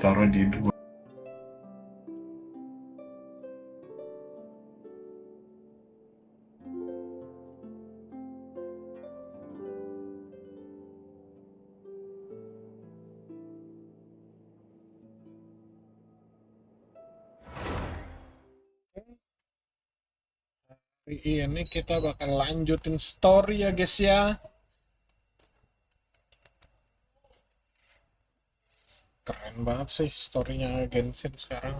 taruh di dua. Hari ini kita bakal lanjutin story ya guys ya. Keren banget sih storynya Genshin sekarang.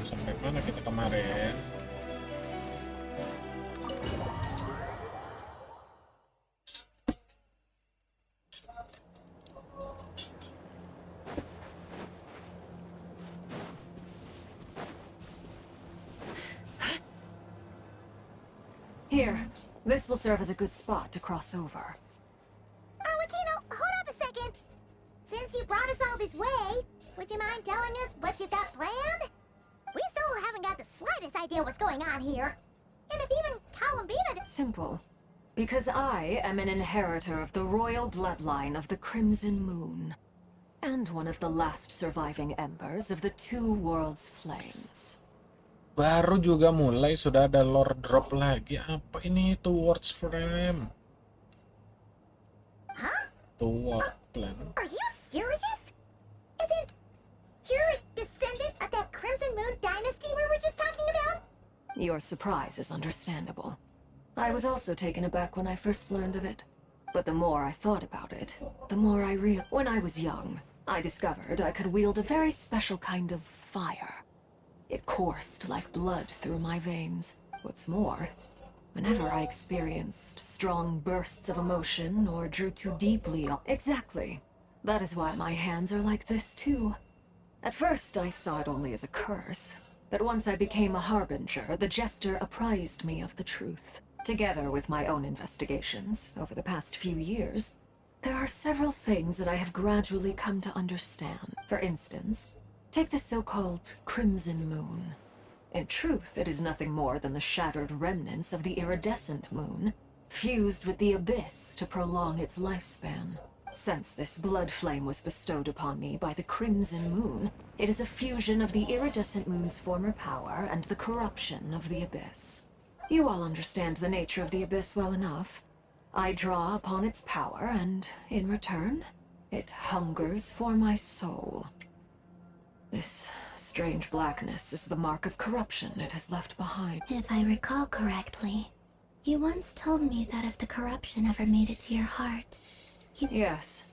Sampai mana kita kemarin? Here, this will serve as a good spot to cross over. Arlecchino, hold up a second. Since you brought us all this way, would you mind telling us what you got planned? We still haven't got the slightest idea what's going on here. And if even Columbina... Simple. Because I am an inheritor of the royal bloodline of the Crimson Moon. And one of the last surviving embers of the Two Worlds Flames. Baru juga mulai sudah ada lore drop lagi. Apa ini towards frame? Huh? Toward plan. Are you serious? Isn't you're a descendant of that Crimson Moon dynasty we were just talking about? Your surprise is understandable. I was also taken aback when I first learned of it. But the more I thought about it, the more I realized. When I was young, I discovered I could wield a very special kind of fire. It coursed like blood through my veins. What's more, whenever I experienced strong bursts of emotion or drew too deeply... Exactly. That is why my hands are like this too. At first I saw it only as a curse, but once I became a harbinger, the jester apprised me of the truth. Together with my own investigations over the past few years, there are several things that I have gradually come to understand. For instance, take the so-called Crimson Moon. In truth, it is nothing more than the shattered remnants of the iridescent moon, fused with the abyss to prolong its lifespan. Since this blood flame was bestowed upon me by the Crimson Moon, it is a fusion of the iridescent moon's former power and the corruption of the abyss. You all understand the nature of the abyss well enough. I draw upon its power, and in return, it hungers for my soul. This strange blackness is the mark of corruption it has left behind. If I recall correctly, you once told me that if the corruption ever made it to your heart, Yes,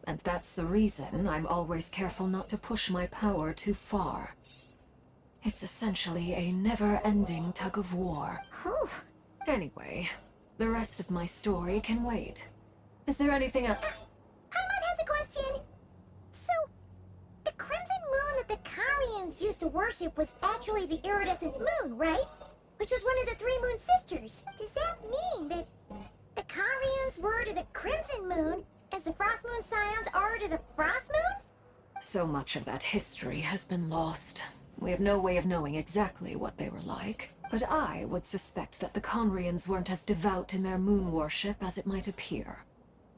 and that's the reason I'm always careful not to push my power too far. It's essentially a never-ending tug of war. Oh, Anyway, the rest of my story can wait. Is there anything else? Paimon has a question. So, the Crimson Moon that the Carians used to worship was actually the iridescent moon, right? Which was one of the three moon sisters. Does that mean that the Carians were to the Crimson Moon as the Frost Moon Scions are to the Frost Moon? So much of that history has been lost. We have no way of knowing exactly what they were like. But I would suspect that the Conrians weren't as devout in their moon worship as it might appear.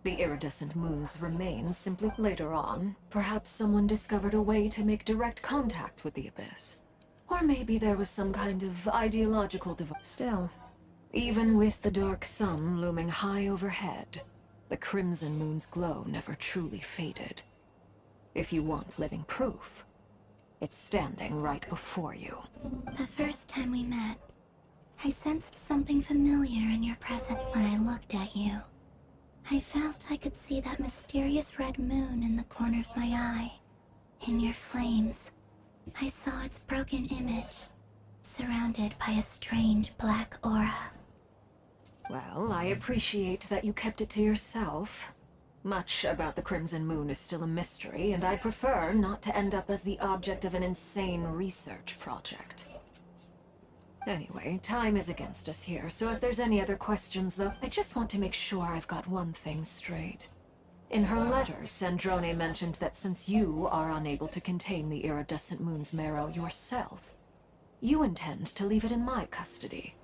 The iridescent moon's remains simply later on. Perhaps someone discovered a way to make direct contact with the abyss. Or maybe there was some kind of ideological device. Still, even with the dark sun looming high overhead, the Crimson Moon's glow never truly faded. If you want living proof, it's standing right before you. The first time we met, I sensed something familiar in your presence when I looked at you. I felt I could see that mysterious red moon in the corner of my eye. In your flames, I saw its broken image, surrounded by a strange black aura. Well, I appreciate that you kept it to yourself. Much about the Crimson Moon is still a mystery, and I prefer not to end up as the object of an insane research project. Anyway, time is against us here, so if there's any other questions, though, I just want to make sure I've got one thing straight. In her letter, Sandrone mentioned that since you are unable to contain the iridescent moon's marrow yourself, you intend to leave it in my custody.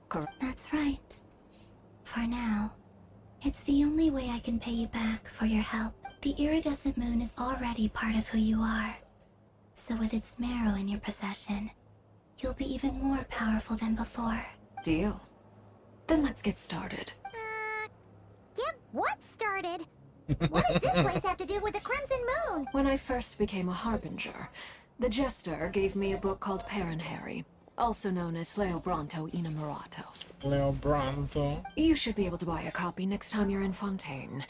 Correct? That's right. For now. It's the only way I can pay you back for your help. The iridescent moon is already part of who you are. So with its marrow in your possession, you'll be even more powerful than before. Deal. Then let's get started. Get what started? What does this place have to do with the Crimson Moon? When I first became a harbinger, the jester gave me a book called Harry, also known as Leobranto Inamorato. Leobranto. You should be able to buy a copy next time you're in Fontaine.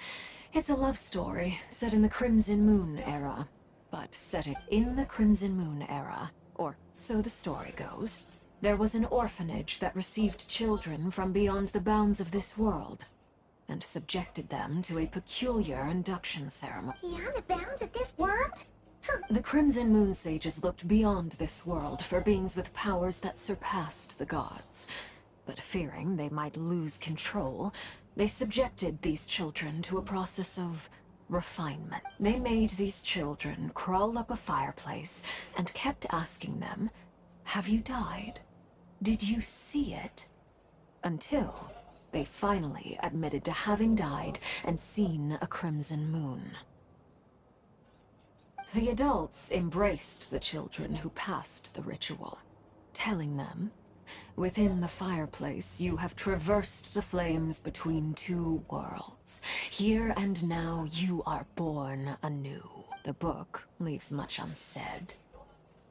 It's a love story set in the Crimson Moon era. But set it in the Crimson Moon era, or so the story goes, there was an orphanage that received children from beyond the bounds of this world, and subjected them to a peculiar induction ceremony. Beyond the bounds of this world? The Crimson Moon sages looked beyond this world for beings with powers that surpassed the gods. But fearing they might lose control, they subjected these children to a process of refinement. They made these children crawl up a fireplace and kept asking them, "Have you died? Did you see it?" Until they finally admitted to having died and seen a crimson moon. The adults embraced the children who passed the ritual, telling them, "Within the fireplace, you have traversed the flames between two worlds. Here and now, you are born anew." The book leaves much unsaid,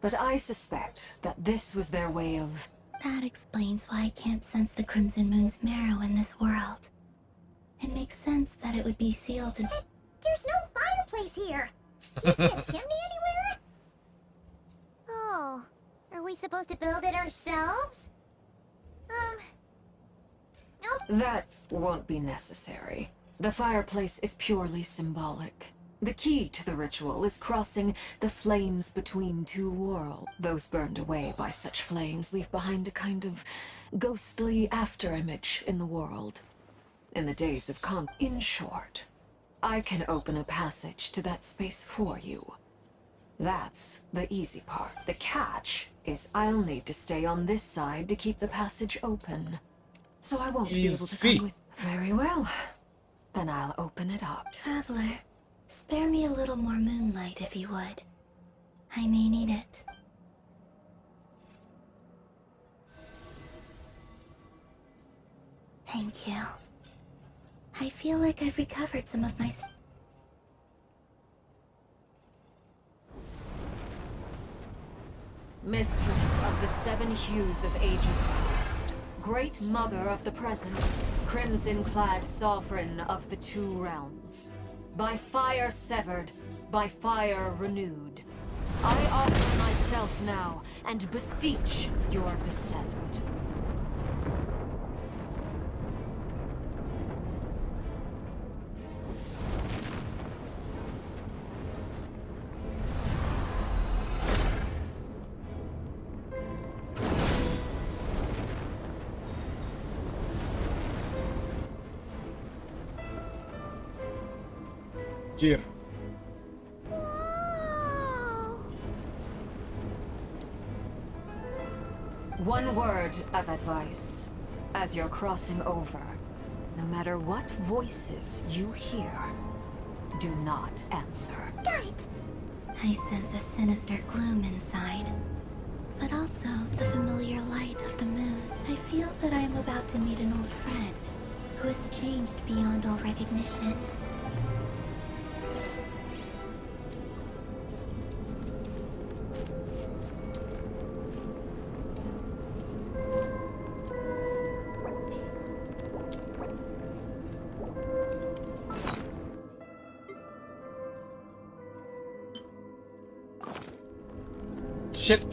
but I suspect that this was their way of... That explains why I can't sense the Crimson Moon's marrow in this world. It makes sense that it would be sealed in... There's no fireplace here. Do you see a chimney anywhere? Oh, are we supposed to build it ourselves? Nope. That won't be necessary. The fireplace is purely symbolic. The key to the ritual is crossing the flames between two worlds. Those burned away by such flames leave behind a kind of ghostly afterimage in the world. In the days of In short, I can open a passage to that space for you. That's the easy part. The catch is I'll need to stay on this side to keep the passage open. So I won't be able to Easy. come with... Very well. Then I'll open it up. Traveler, spare me a little more moonlight if you would. I may need it. Thank you. I feel like I've recovered some of my... Mistress of the seven hues of ages past, great mother of the present, crimson-clad sovereign of the two realms, by fire severed, by fire renewed, I offer myself now and beseech your descent. Jir. One word of advice. As you're crossing over, no matter what voices you hear, do not answer. Got it. I sense a sinister gloom inside, but also the familiar light of the moon. I feel that I am about to meet an old friend who has changed beyond all recognition. Shit.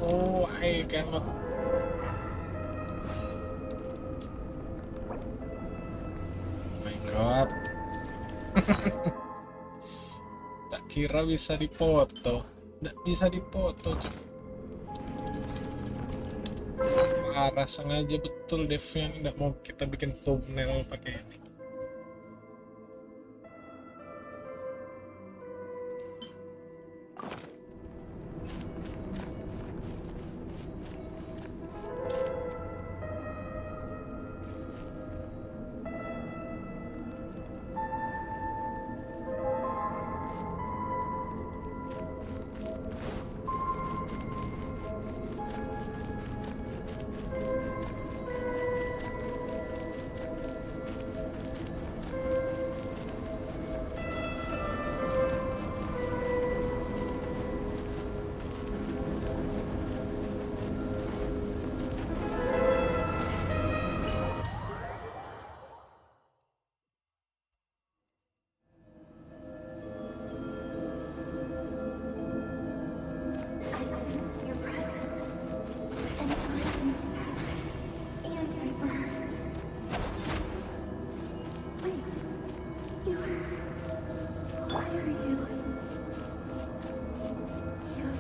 Oh, I cannot. My god. Tak kira bisa dipoto. Nggak bisa dipoto, cuy. Parah, sengaja betul devnya, nggak mau kita bikin thumbnail pakai ini.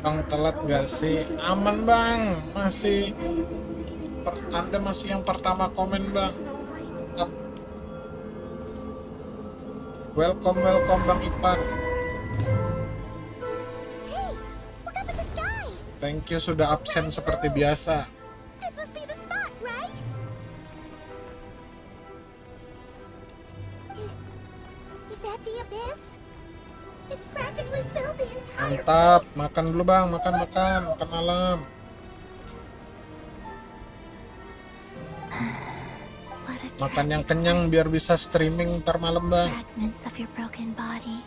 Bang telat nggak sih? Aman bang, masih Anda masih yang pertama komen bang. Up. Welcome Bang Ipan. Hey, look up at the sky. Thank you sudah absen seperti biasa. This must be the spot, right? Is that the abyss? It's practically filled the entire Mantap, place. makan dulu bang, makan malam. What a Makan yang tragic kenyang biar bisa streaming ntar malam bang. fragments of your broken body,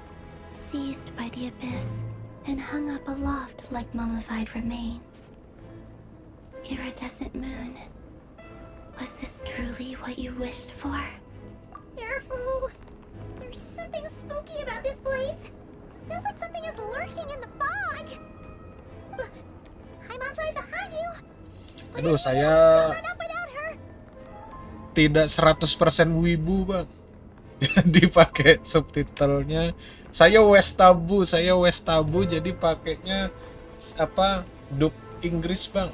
seized by the abyss and hung up aloft like mummified remains. Iridescent moon, was this truly what you wished for? Careful. There's something spooky about this place. Feels like something is lurking in the fog. Haimon's right behind you. Aduh, saya Run up without her. tidak 100% wibu bang. Jadi pakai subtitlenya. Saya Westabu jadi pakainya apa? Dub Inggris bang.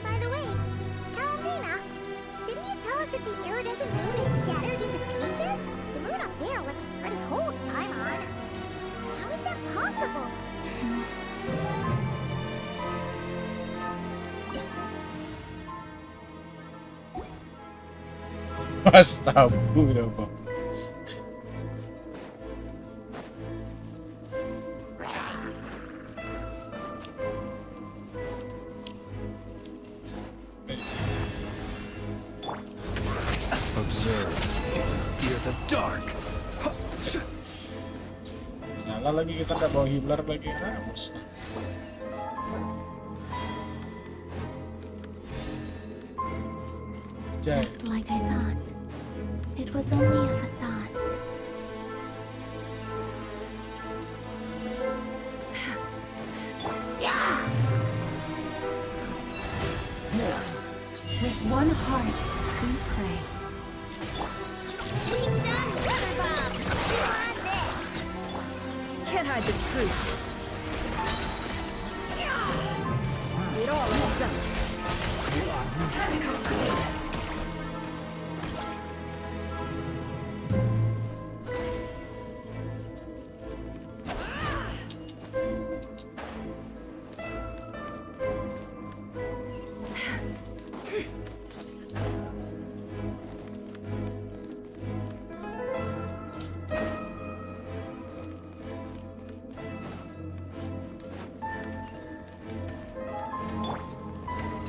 By the way, Kalmina, didn't you tell us that the iridescent moon had shattered into pieces? The moon up there looks pretty cold, Paimon. How is that possible? Westabu ya bang. Observe. Fear the dark. Salah lagi, kita nggak bawa hiblar lagi. Musnah. Jai. Just like I thought. It was only a facade. With one heart, we pray. We've done River Bomb! We want this! Can't hide the truth. It all adds up.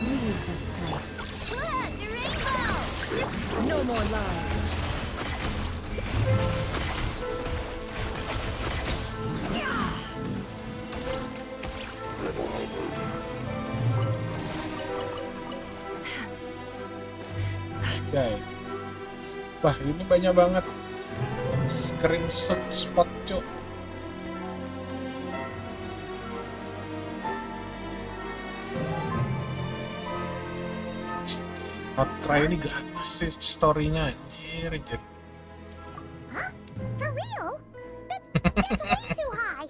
Leave this place. Look, the rainbow! No more lies. Guys. Wah, ini banyak banget screenshot spot, cuk. Outcry ini ganas sih story-nya, anjir. Huh? For real? But it's way too high.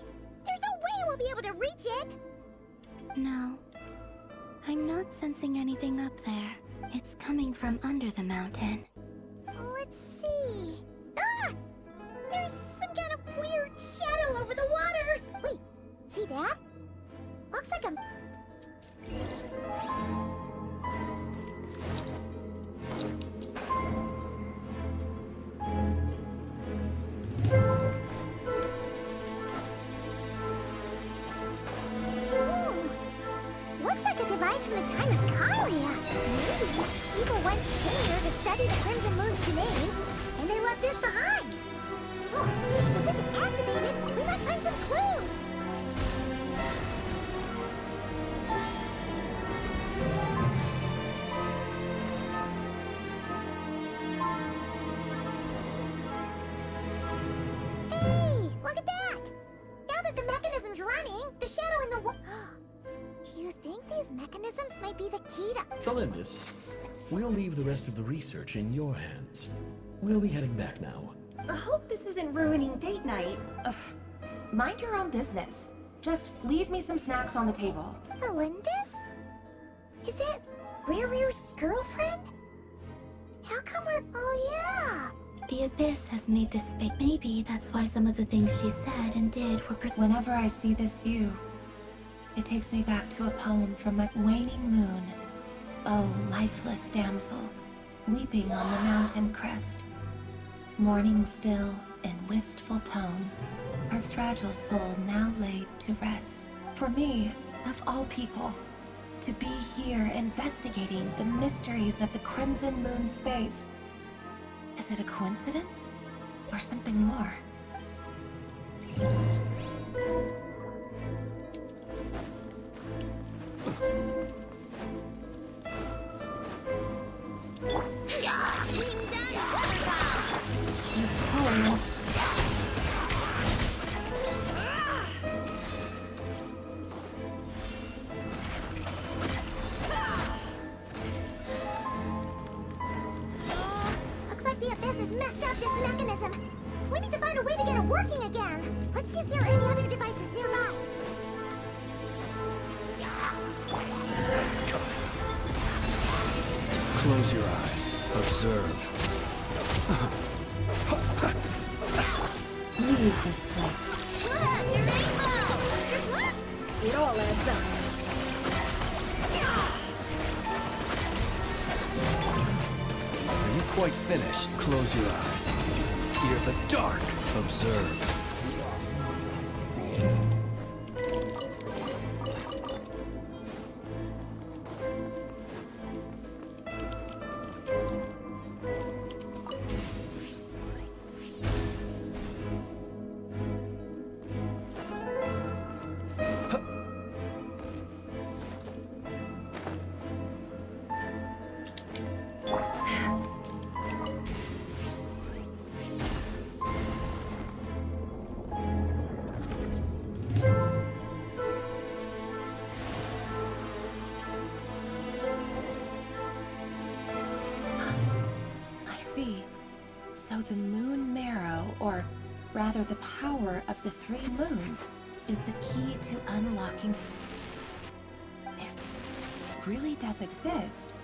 sensing anything up there. It's coming from under the mountain. Let's see. Ah! There's some kind of weird shadow over the water. Wait, see that? Looks like a... Looks like a device from the time of Kyria. Maybe people once came here to study the Crimson Moon's domain, and they left this behind. Oh, if we can activate it, we might find some clues. Hey, look at that! Now that the mechanism's running, the shadow in the Do you think these mechanisms might be the key to... Felindus, we'll leave the rest of the research in your hands. We'll be heading back now. I hope this isn't ruining date night. Ugh. Mind your own business. Just leave me some snacks on the table. Felindus? Is it Rear's girlfriend? How come we're... Oh, yeah! The Abyss has made this space. Maybe that's why some of the things she said and did were Whenever I see this view, it takes me back to a poem from a waning moon. Oh, lifeless damsel, weeping on the mountain crest. Mourning still in wistful tone, her fragile soul now laid to rest. For me, of all people, to be here investigating the mysteries of the Crimson Moon space. Is it a coincidence? Or something more? Looks like the Abyss has messed up this mechanism. We need to find a way to get it working again. Let's see if there are any other devices nearby. Close your eyes. Observe. Leave this place. Look, your rainbow! Look! It all adds up. Are you quite finished? Close your eyes. Fear the dark. Observe. So the moon marrow, or rather the power of the 3 moons, is the key to unlocking... If it really does exist,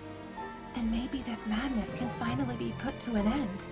then maybe this madness can finally be put to an end.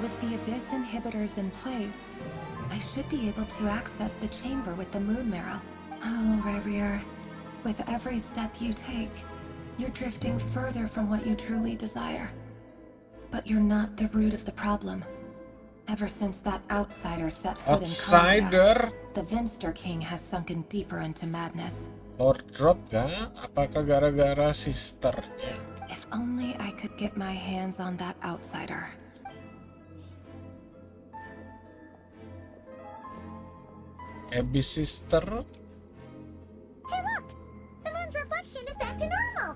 With the Abyss inhibitors in place, I should be able to access the chamber with the moon marrow. Oh, Rerir, with every step you take, you're drifting further from what you truly desire. But you're not the root of the problem. Ever since that outsider set foot in Outsider? Korea, the Vinster King has sunken deeper into madness. Lord Drop kah? Apakah gara-gara sisternya? If only I could get my hands on that outsider. Habis sister? Hey, look! The moon's reflection is back to normal!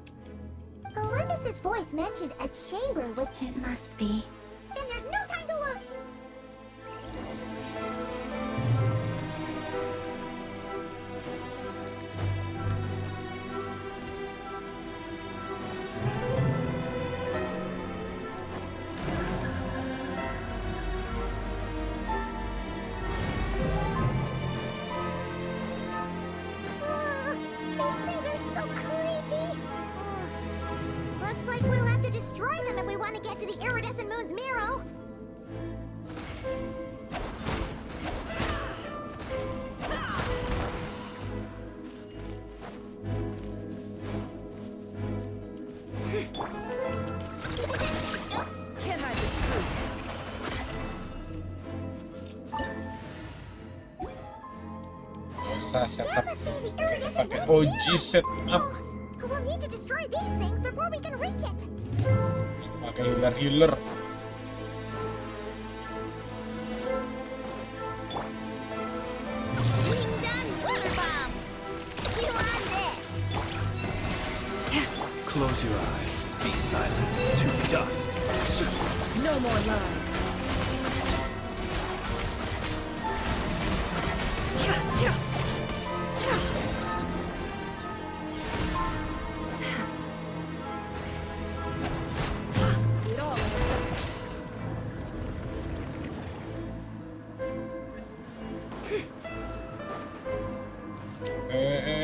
Olympus's voice mentioned a chamber with... It must be. Then there's no time to look! These things are so creepy! Looks like we'll have to destroy them if we want to get to the iridescent moon's mirror. Can't hide the truth. Biasa setup. That must be the iridescent Pakai moon's OG mirror. setup. We'll need to destroy these things before we can reach it. Pakai healer. Winged on water bomb. You on this? Close your eyes. Be silent. To dust. No more lies. It all adds up.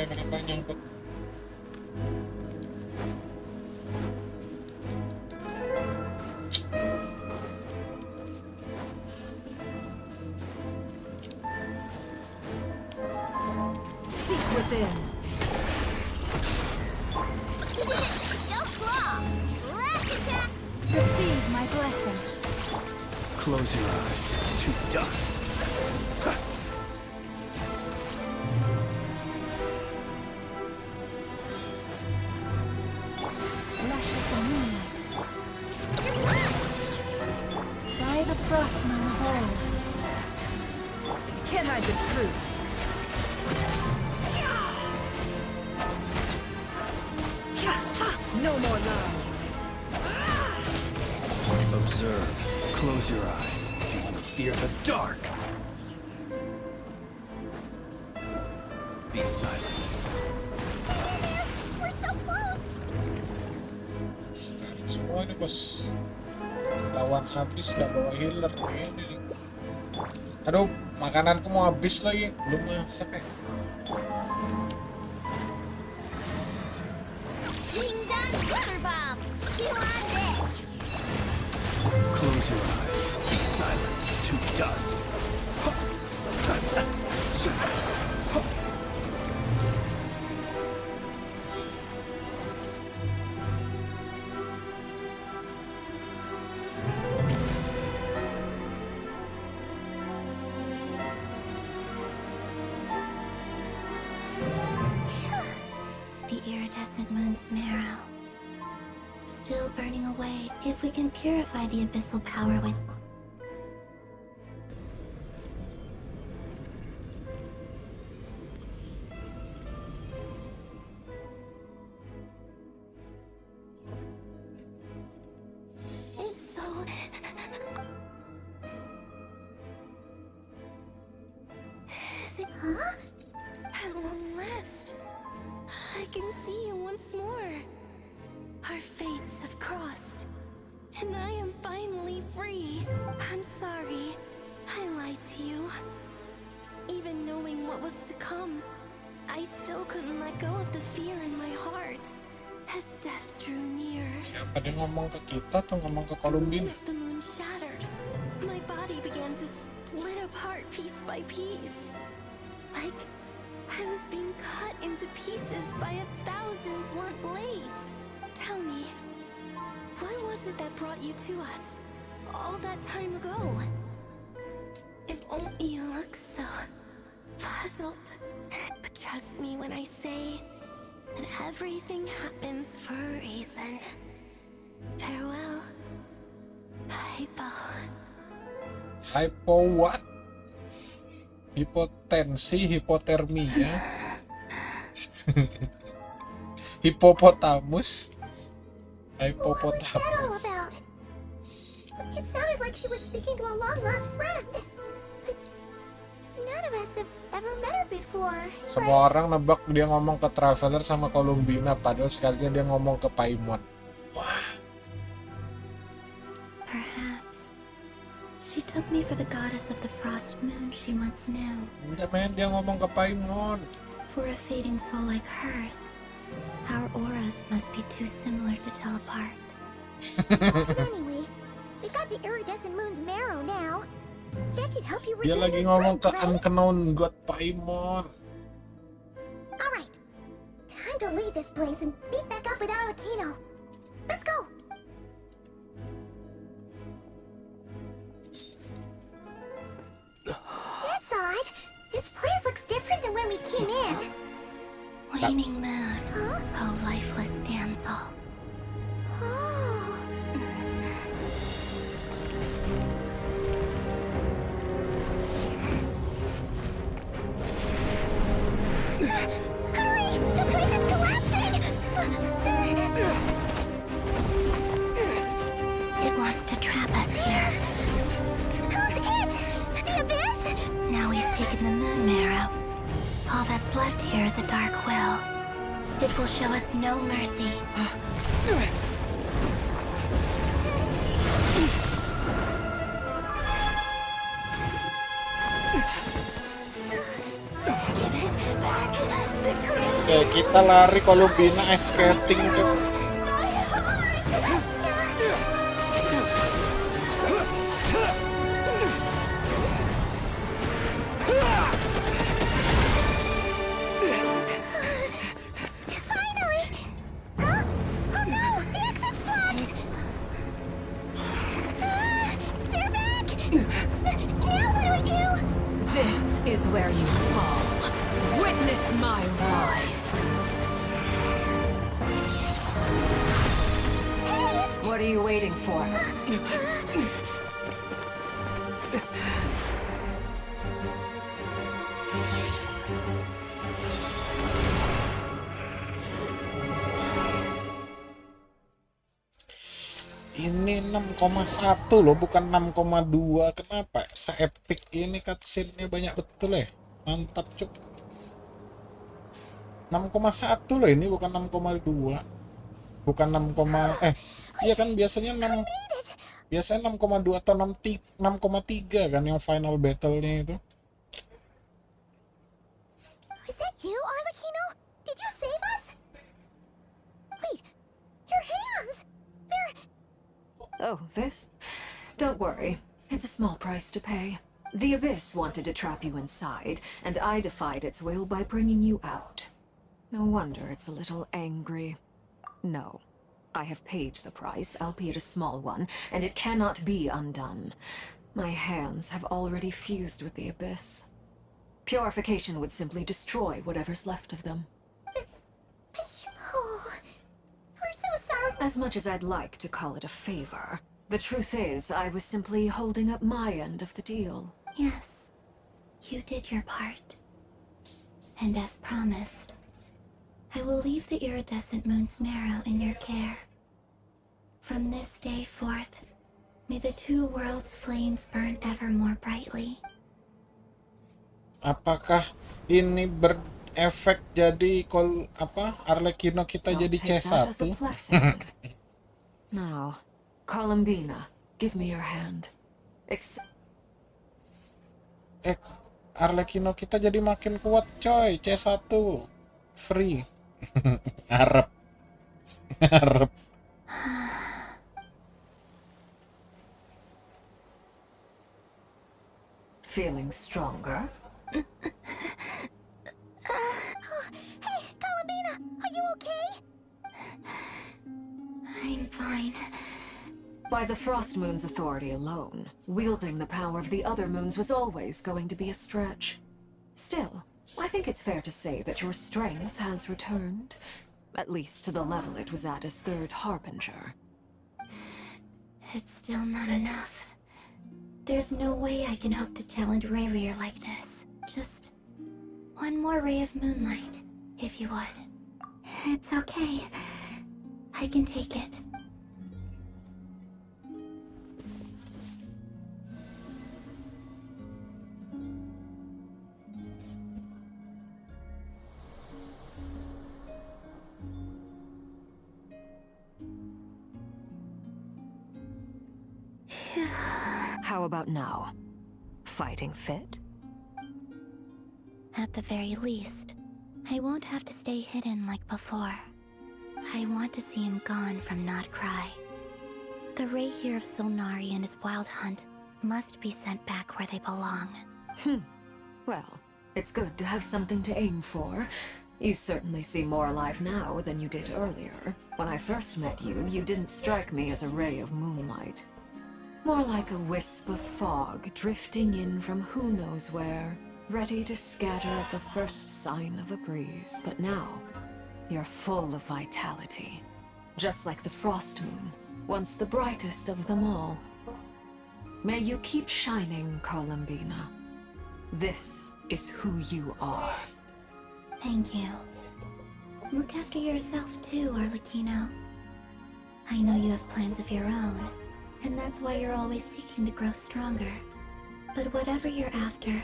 Kenapa nyangkut? Seek within. Go claw. Rash attack. Receive my blessing. Close your eyes. To dust. Luscious the moonlight. By the frost moon of old. Can't hide the truth. No more lies. Observe. Close your eyes. Do you fear the dark? Be silent. We're so close. Sekarang semua nih bos. Lawan habis gak bawa healer ini. Aduh, makananku mau habis lagi. Belum masak ya. Winged on water bomb. You on this? Close your eyes. Be silent. To dust. The iridescent moon's marrow. Still burning away if we can purify the abyssal power with... It's so... Huh? At long last, I can see you once more. Our fates have crossed, and I am finally free. I'm sorry, I lied to you. Even knowing what was to come, I still couldn't let go of the fear in my heart as death drew near. Siapa dia ngomong ke kita atau ngomong ke Columbine? The moon shattered. My body began to split apart piece by piece. Like I was being cut into pieces by 1,000 blunt blades. Tell me, what was it that brought you to us all that time ago? If only you look so puzzled. But trust me when I say that everything happens for a reason. Farewell, Hypo. Hypo what? Hipotensi, hipotermia. Hipopotamus. What was that all Hypopotamus. about? It sounded like she was speaking to a long-lost friend. But none of us have ever met her before. Semua orang nebak dia ngomong ke Traveler sama Columbina, padahal sekalinya dia ngomong ke Paimon. Perhaps she took me for the goddess of the frost moon she once knew. Enggak men, dia ngomong ke Paimon. For a fading soul like hers, our auras must be too similar to tell apart. But anyway, we got the iridescent moon's marrow now. That should help you Dia regain lagi your ngomong ke strength, right? Unknown God Paimon. Alright, time to leave this place and meet back up with Arlecchino. Let's go! That's odd. This place looks different than when we came in. Waning moon, Huh? oh lifeless damsel. Oh. Hurry! The place is collapsing! It wants to trap us here. Who's it? The Abyss? Now we've taken the moon marrow. All that's left here is a dark will. It will show us no mercy. Give it back! The crimson! Oke, kita lari Columbina ice skating tuh. My heart! Finally! Huh? Oh no! The exit's blocked! They're back! Now what do we do? This is where you fall. Witness my rise. Hey, it's... What are you waiting for? Ini 6,1 loh, bukan 6,2. Kenapa? Se-epic ini cutscene-nya banyak betul ya. Mantap cuk. 6,1 loh ini, bukan 6,2. Bukan 6, iya kan biasanya 6. Biasanya 6,2 atau 6,3 kan yang final battle-nya itu. Is that you, Arlecchino? Did you save us? Wait, your hands! They're... Oh, this? Don't worry. It's a small price to pay. The Abyss wanted to trap you inside, and I defied its will by bringing you out. No wonder it's a little angry. No. I have paid the price, albeit a small one, and it cannot be undone. My hands have already fused with the Abyss. Purification would simply destroy whatever's left of them. Oh, we're so sorry. As much as I'd like to call it a favor, the truth is I was simply holding up my end of the deal. Yes, you did your part. And as promised, I will leave the iridescent moon's marrow in your care. From this day forth, may the two worlds' flames burn ever more brightly. Apakah ini berefek jadi Arlecchino kita I'll jadi take that as a C1? blessing. Now, Columbina, give me your hand. Arlecchino kita jadi makin kuat coy, C1 free. Harap. Harap. Feeling stronger? Hey, Columbina, are you okay? I'm fine. By the Frost Moon's authority alone, wielding the power of the other moons was always going to be a stretch. Still, I think it's fair to say that your strength has returned, at least to the level it was at as Third Harbinger. It's still not enough. There's no way I can hope to challenge Rayrier like this. Just one more ray of moonlight, if you would. It's okay. I can take it. How about now? Fighting fit? At the very least, I won't have to stay hidden like before. I want to see him gone from Not Cry. The ray here of Solnari and his wild hunt must be sent back where they belong. Well, it's good to have something to aim for. You certainly seem more alive now than you did earlier. When I first met you, you didn't strike me as a ray of moonlight. More like a wisp of fog drifting in from who knows where, ready to scatter at the first sign of a breeze. But now, you're full of vitality. Just like the Frost Moon, once the brightest of them all. May you keep shining, Columbina. This is who you are. Thank you. Look after yourself too, Arlecchino. I know you have plans of your own, and that's why you're always seeking to grow stronger. But whatever you're after,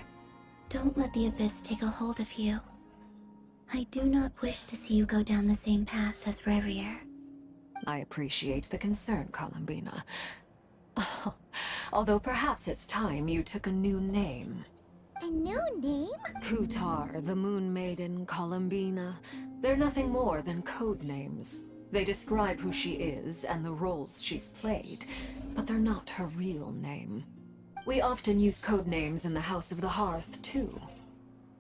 don't let the Abyss take a hold of you. I do not wish to see you go down the same path as Rayrier. I appreciate the concern, Columbina. Although perhaps it's time you took a new name. A new name? Kutar, the Moon Maiden, Columbina. They're nothing more than code names. They describe who she is and the roles she's played, but they're not her real name. We often use code names in the House of the Hearth, too.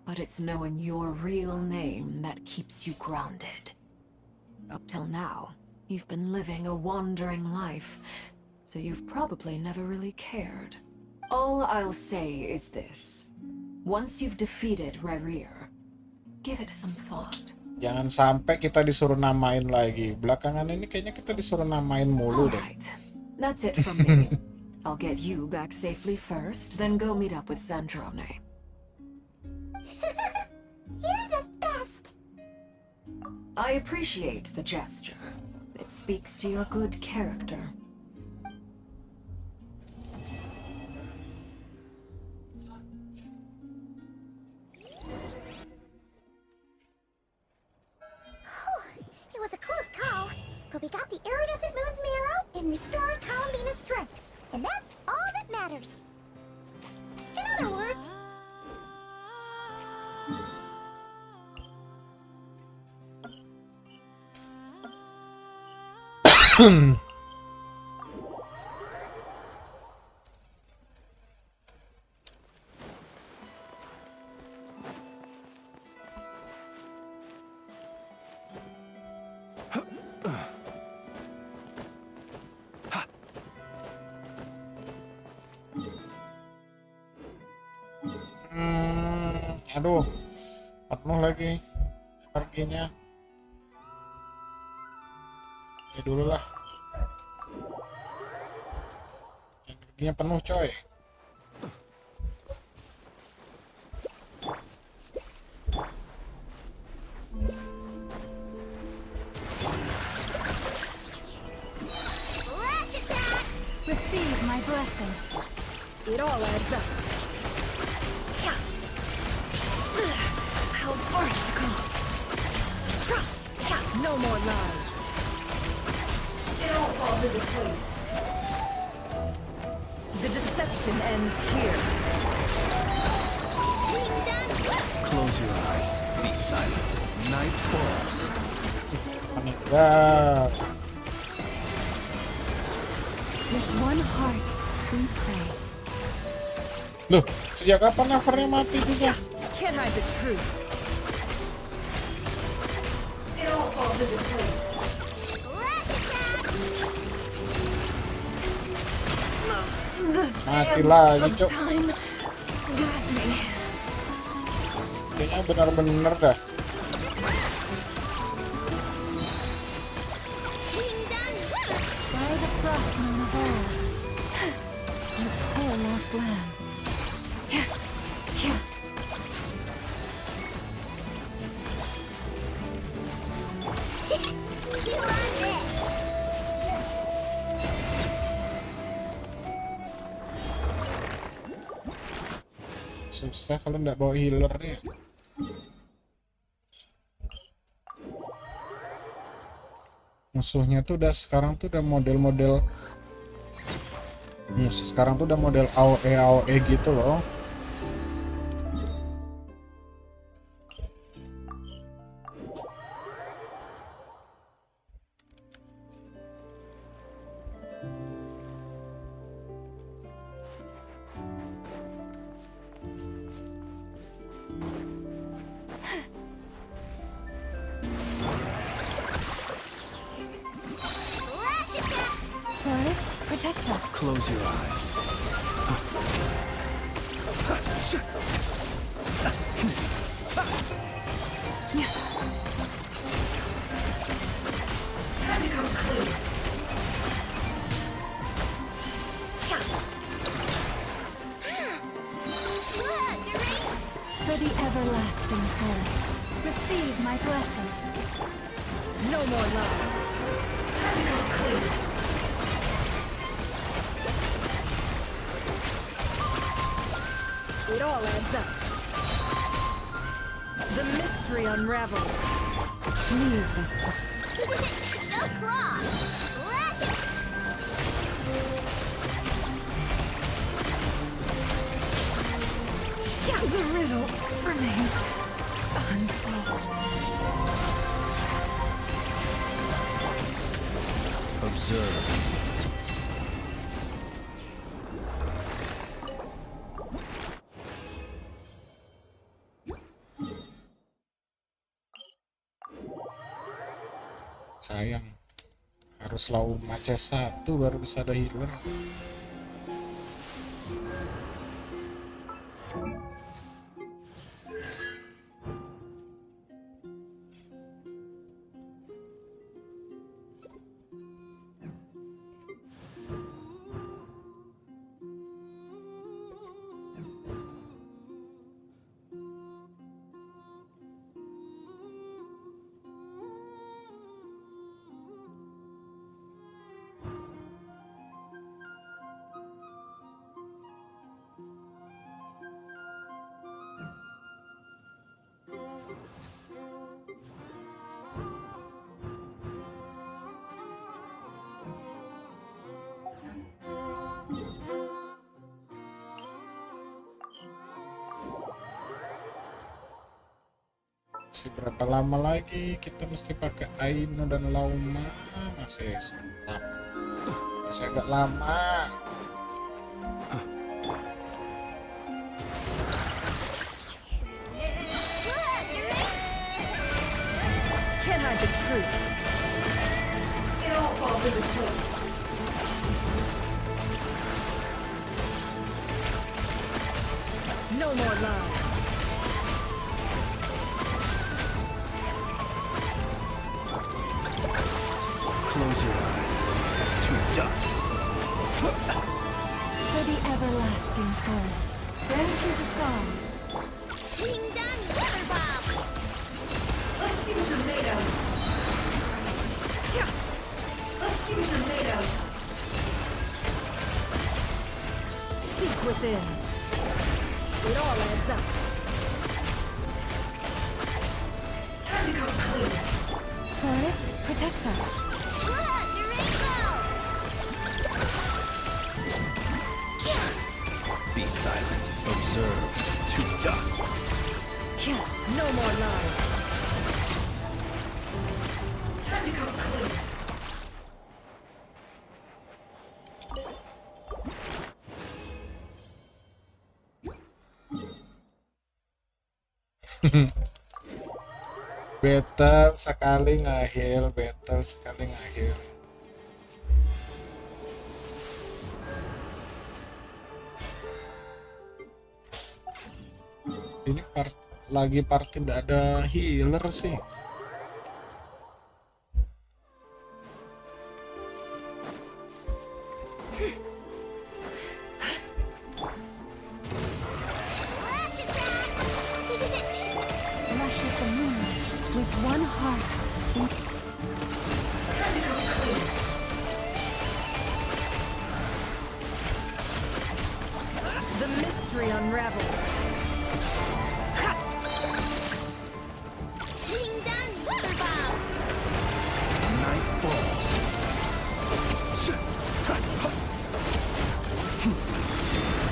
But it's knowing your real name that keeps you grounded. Up till now, you've been living a wandering life, so you've probably never really cared. All I'll say is this. Once you've defeated Rayrier, give it some thought. Jangan sampai kita disuruh namain lagi. Belakangan ini kayaknya kita disuruh namain mulu deh. Alright, that's it from me. I'll get you back safely first, then go meet up with Sandrone. You're the best! I appreciate the gesture. It speaks to your good character. It was a close call, but we got the iridescent moon's marrow and restored Columbina's strength, and that's all that matters. In other words, Aduh, penuh lagi energinya. Ya dulu lah. Energinya penuh, coy. flash attack! Receive my blessing. It all adds up. How farcical! No more lies. It all falls into place. The deception ends here. Close your eyes. Be silent. Night falls. Meninggal. With one heart, we pray. Loh, sejak kapan Nevernya mati juga? Can't hide the truth. It all falls into place. Flash attack! Mati lagi, of Cok. time got me. Kayaknya benar-benar dah. By the frostman of all. The poor lost lamb. Yeah, yeah. You love it. Susah kalau nggak bawa healer nih. Musuhnya tuh udah sekarang tuh udah model-model musuh sekarang tuh udah model AOE AOE gitu loh. Flash attack. Forest protector. Close your eyes. For the everlasting forest. Receive my blessing. No more lies. It all adds up. The mystery unravels. Leave this place. Go claw. Flash it. The riddle remains unsolved. Observe. Sayang, harus lawan match 1 baru bisa ada healer. Masih berapa lama lagi kita mesti pakai Aino dan Lauma? Masih lama. Masih agak lama. Can't hide the truth. It all falls into place. No more lies. Close your eyes. To dust. For the everlasting forest. Branches a song. Ding dong, river bomb. Let's see what they're made of. Let's see what they're made of. Seek within. It all adds up. Time to come clean. Forest, protect us. Look, the rainbow. Be silent. Observe. To dust. Kill. No more lies. Time to come clean. Battle sekali nge-heal, battle sekali nge-heal. Ini part tidak ada healer sih. Lushes the moon with one heart. The mystery unravels. Night falls.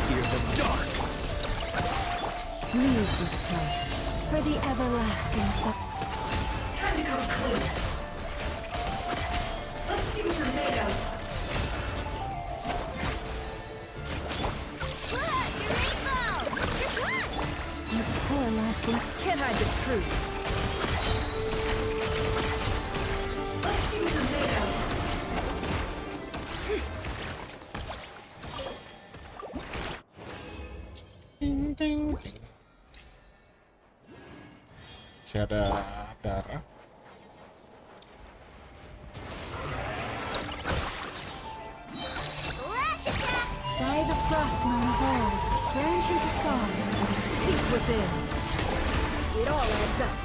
Hear the dark. Leave this place for the everlasting. Time to come clean. Let's see what you're made of. You poor lasting can't hide the truth. Let's see what you're made of. Ting, ting, ting. Masih ada darah. By the frost moon of old, branches a song, seek within. It all adds up.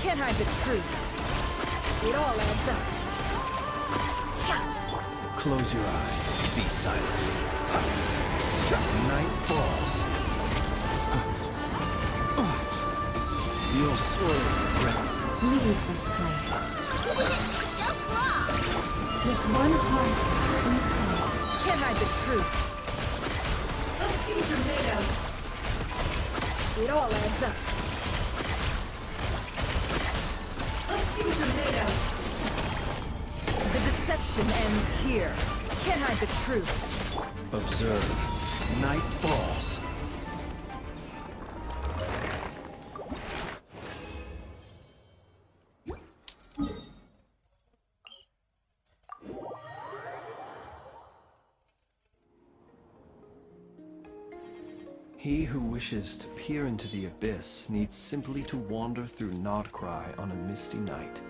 Can't hide the truth. It all adds up. Close your eyes. Be silent. Night falls. You'll slowly regret. Leave this place. With one heart, we pray. Can't hide the truth. Let's see what you're made of. It all adds up. Let's see what you're made of. The deception ends here. Can't hide the truth. Observe. Night falls. He who wishes to peer into the abyss needs simply to wander through Nodcry on a misty night.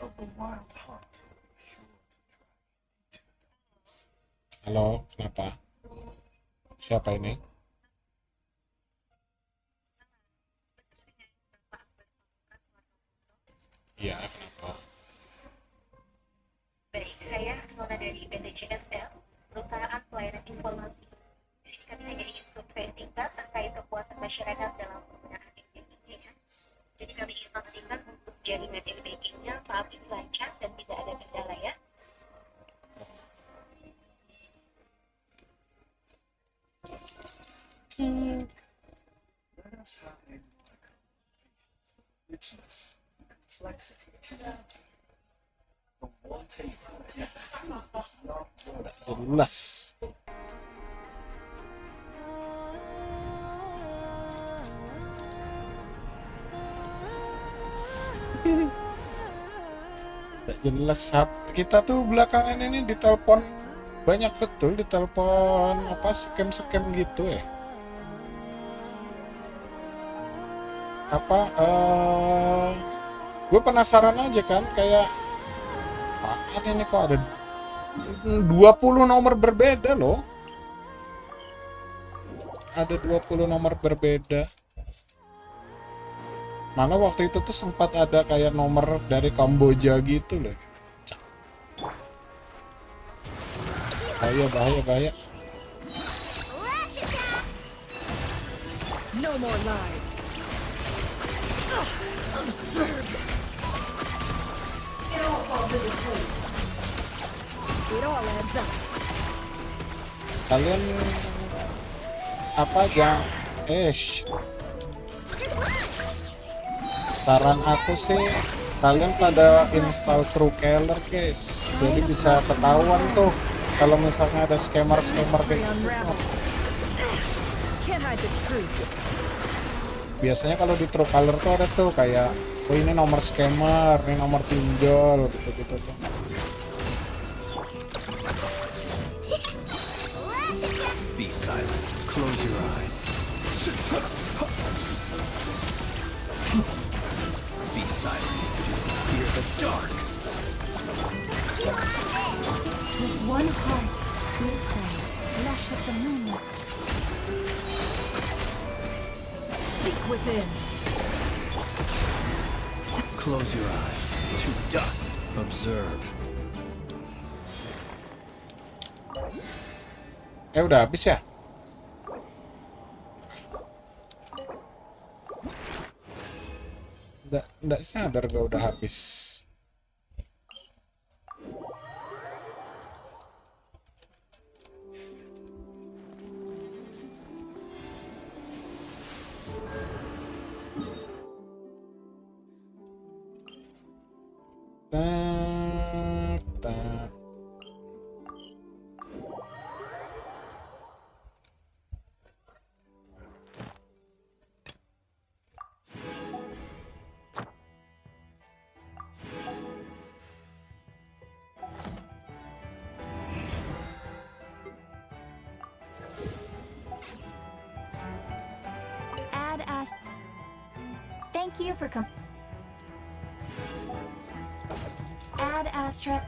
Of the wild hunt. Halo, kenapa? Siapa ini? Ya, kenapa? Baik, saya Nona dari PT JSL, perusahaan pelayanan informasi. Kami hanya ingin survei singkat terkait kepuasan masyarakat dalam penggunaan e-bankingnya. Jadi kami ingin pastikan untuk jaringan e-bankingnya saat ini lancar dan tidak ada kendala ya. Let us have a richness, complexity of humanity. The wanting for truth is not Jelas. Tidak jelas. Kita tuh belakangan ini ditelepon banyak betul, ditelepon apa scam gitu ya. Apa gue penasaran aja kan, kayak apaan ini kok ada 20 nomor berbeda loh. Ada 20 nomor berbeda. Mana waktu itu tuh sempat ada kayak nomor dari Kamboja gitu loh. Bahaya. No more lies. Absurd. It all falls into place. It all adds up. Kalian apa aja? Saran aku sih kalian pada install Truecaller guys, jadi bisa ketahuan tuh kalau misalnya ada scammer kayak gitu. Can't hide the truth. Biasanya kalau di Truecaller tuh ada tuh kayak, oh ini nomor scammer, ini nomor pinjol gitu tuh. silent. Close your eyes. Be silent. Fear the dark. With one heart, we pray. Flesh as the moonlight. Seek within. Close your eyes. To dust. Observe. Udah habis ya? Nggak sadar gue udah habis. Tak, tak. Add as. Thank you for Add asterisk.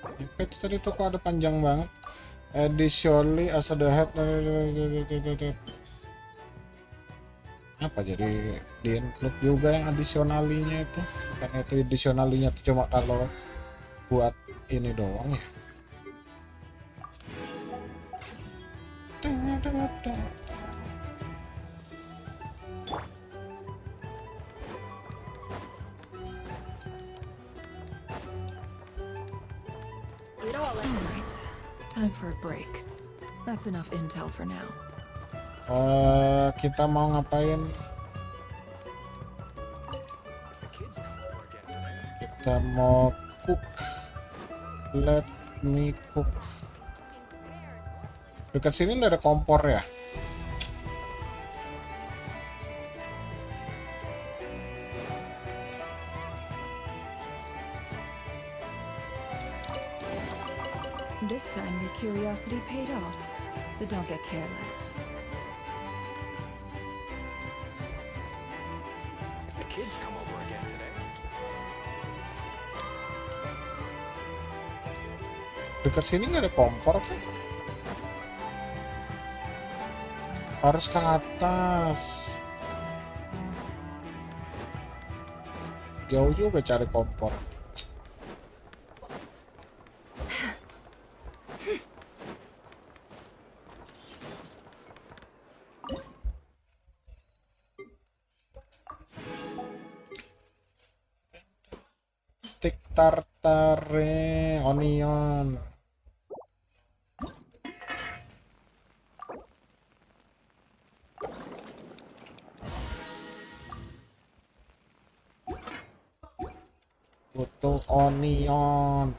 Apa itu tadi tuh kok ada panjang banget. Additionally as the head. Apa jadi di include juga yang additionally-nya itu? Bukan itu additionally-nya tuh cuma kalau buat ini doang ya. Alright. Time for a break. That's enough intel for now. Kita mau ngapain? Kita mau cook. Let me cook. Dekat sini udah ada kompor ya. This time your curiosity paid off, but don't get careless. If the kids come over again today. Dekat sini nggak ada kompor kan? Harus ke atas. Jauh juga cari kompor. Stick tartare onion. Butuh onion.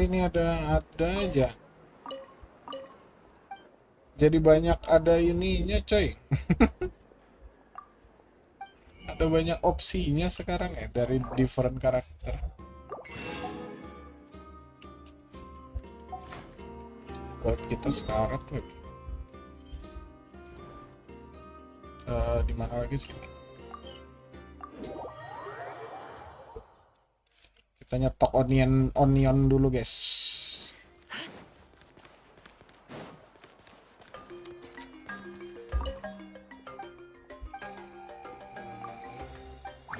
Ini ada aja. Jadi banyak ada ininya coy. Ada banyak opsinya sekarang ya dari different karakter. God kita sekarat lagi. Di mana lagi sih? Kita nyetok onion dulu guys.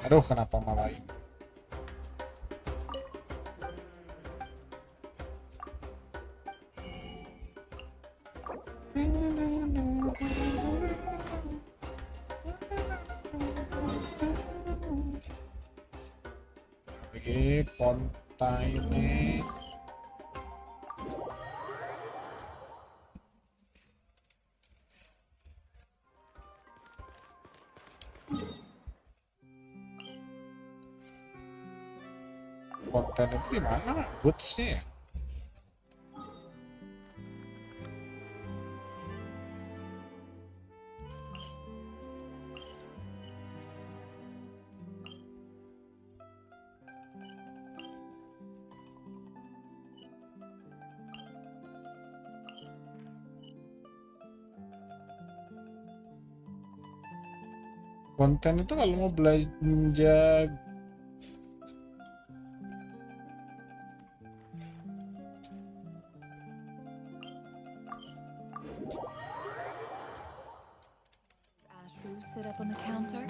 Aduh, kenapa malah ini? konta ini. Konten itu di mana? Goods-nya ya? Konten itu kalau mau belanja Sit up on the counter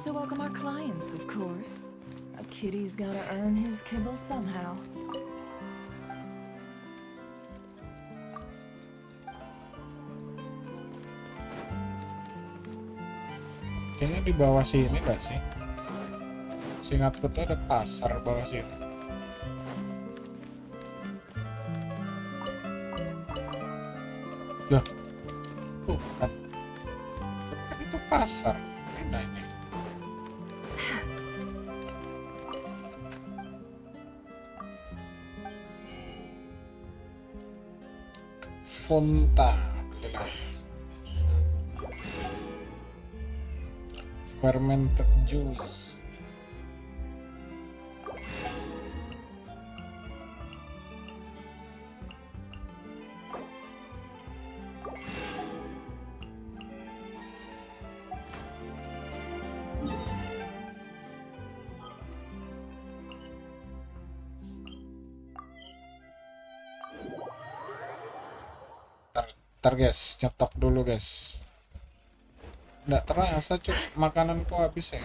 to welcome our clients, of course. A kitty's gotta earn his kibble somehow. kayaknya di bawah sini nggak sih? Seingatku tuh ada pasar bawah sini. Loh, bukan. Kan itu pasar. Mana ini? Fonta, belilah. Fermented juice. Ntar guys, nyetok dulu guys. Nggak terasa cuk, makananku habis ya.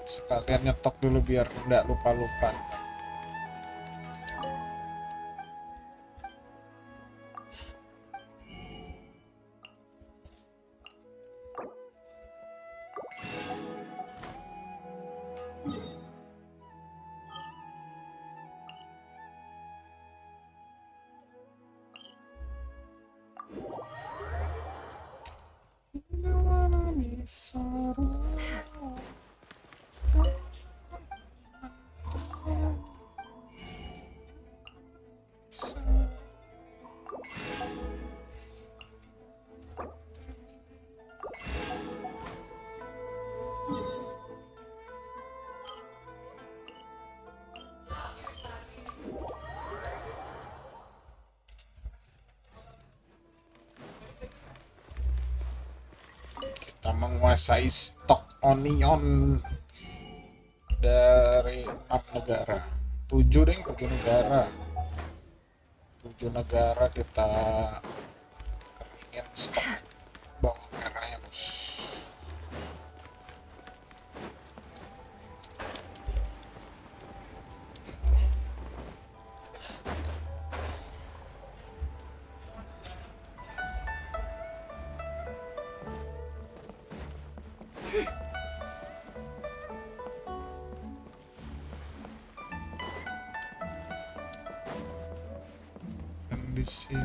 Sekalian nyetok dulu biar nggak lupa-lupa. Kita menguasai stok onion dari 6 negara. 7 deh, 7 negara. 7 negara kita keringin stok bawang merahnya, bos. Di sini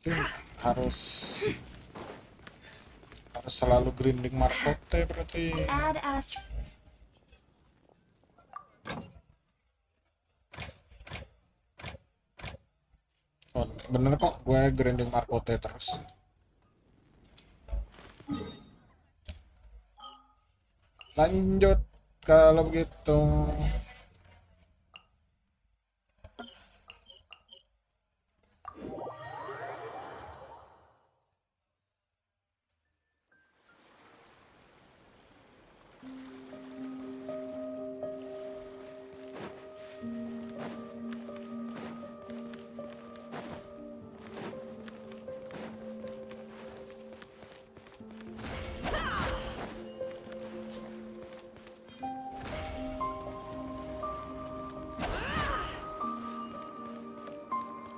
Berarti harus selalu grinding markote berarti. Add astro. Oh, bener kok gue grinding markote terus. Lanjut kalau begitu.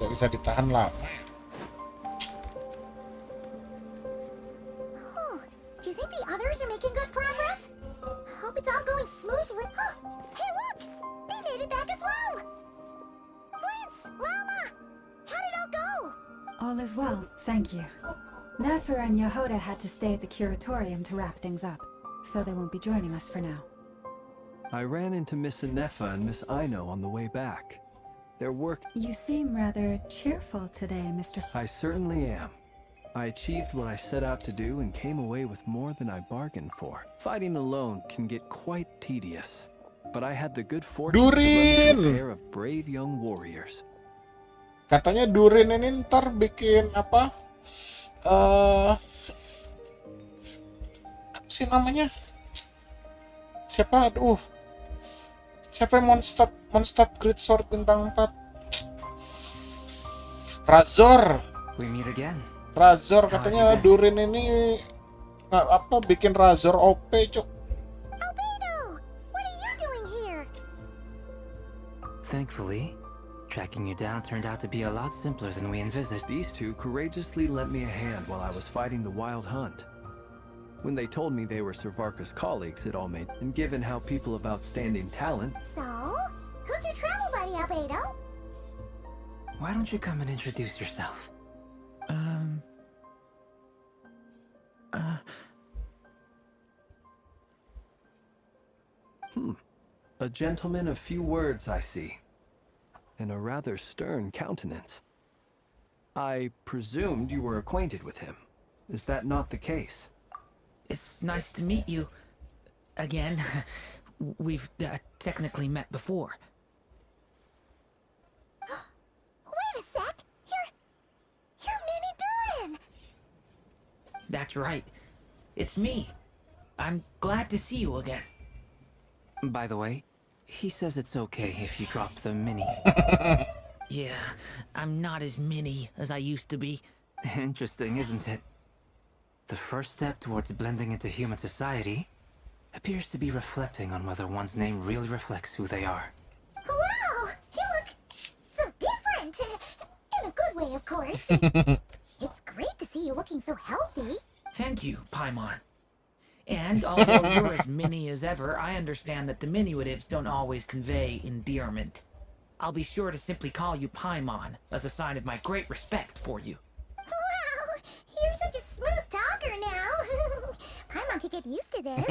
Gak bisa ditahan lama. Oh, do you think the others are making good progress? Hope it's all going smoothly. Huh. Hey, look! They made it back as well! Vince! Lama! How did it all go? All is well, thank you. Nefer and Yehoda had to stay at the curatorium to wrap things up, so they won't be joining us for now. I ran into Miss Nefa and Miss Aino on the way back. Their work... You seem rather cheerful today, Mr. I certainly am. I achieved what I set out to do and came away with more than I bargained for. Fighting alone can get quite tedious, but I had the good fortune to run into a pair of brave young warriors. Katanya Durin ini ntar bikin apa? Apa sih namanya? Siapa? Siapa yang Mondstadt Great Sword bintang 4? Razor. We meet again. Razor katanya Durin ini nggak apa bikin Razor OP, cuk. Albedo! What are you doing here? Thankfully, tracking you down turned out to be a lot simpler than we envisaged. These two courageously lent me a hand while I was fighting the wild hunt. When they told me they were Servarka's colleagues, it all made... And given how people of outstanding talent... So, who's your travel buddy, Albedo? Why don't you come and introduce yourself? A gentleman of few words, I see. And a rather stern countenance. I presumed you were acquainted with him. Is that not the case? It's nice to meet you again. We've technically met before. Wait a sec! You're Mini Durin! That's right. It's me. I'm glad to see you again. By the way, he says it's okay if you drop the mini. Yeah, I'm not as mini as I used to be. Interesting, isn't it? The first step towards blending into human society appears to be reflecting on whether one's name really reflects who they are. Wow! You look so different! In a good way, of course. It's great to see you looking so healthy. Thank you, Paimon. And although you're as mini as ever, I understand that diminutives don't always convey endearment. I'll be sure to simply call you Paimon as a sign of my great respect for you. Wow! You're such a smooth talker now. Paimon could get used to this.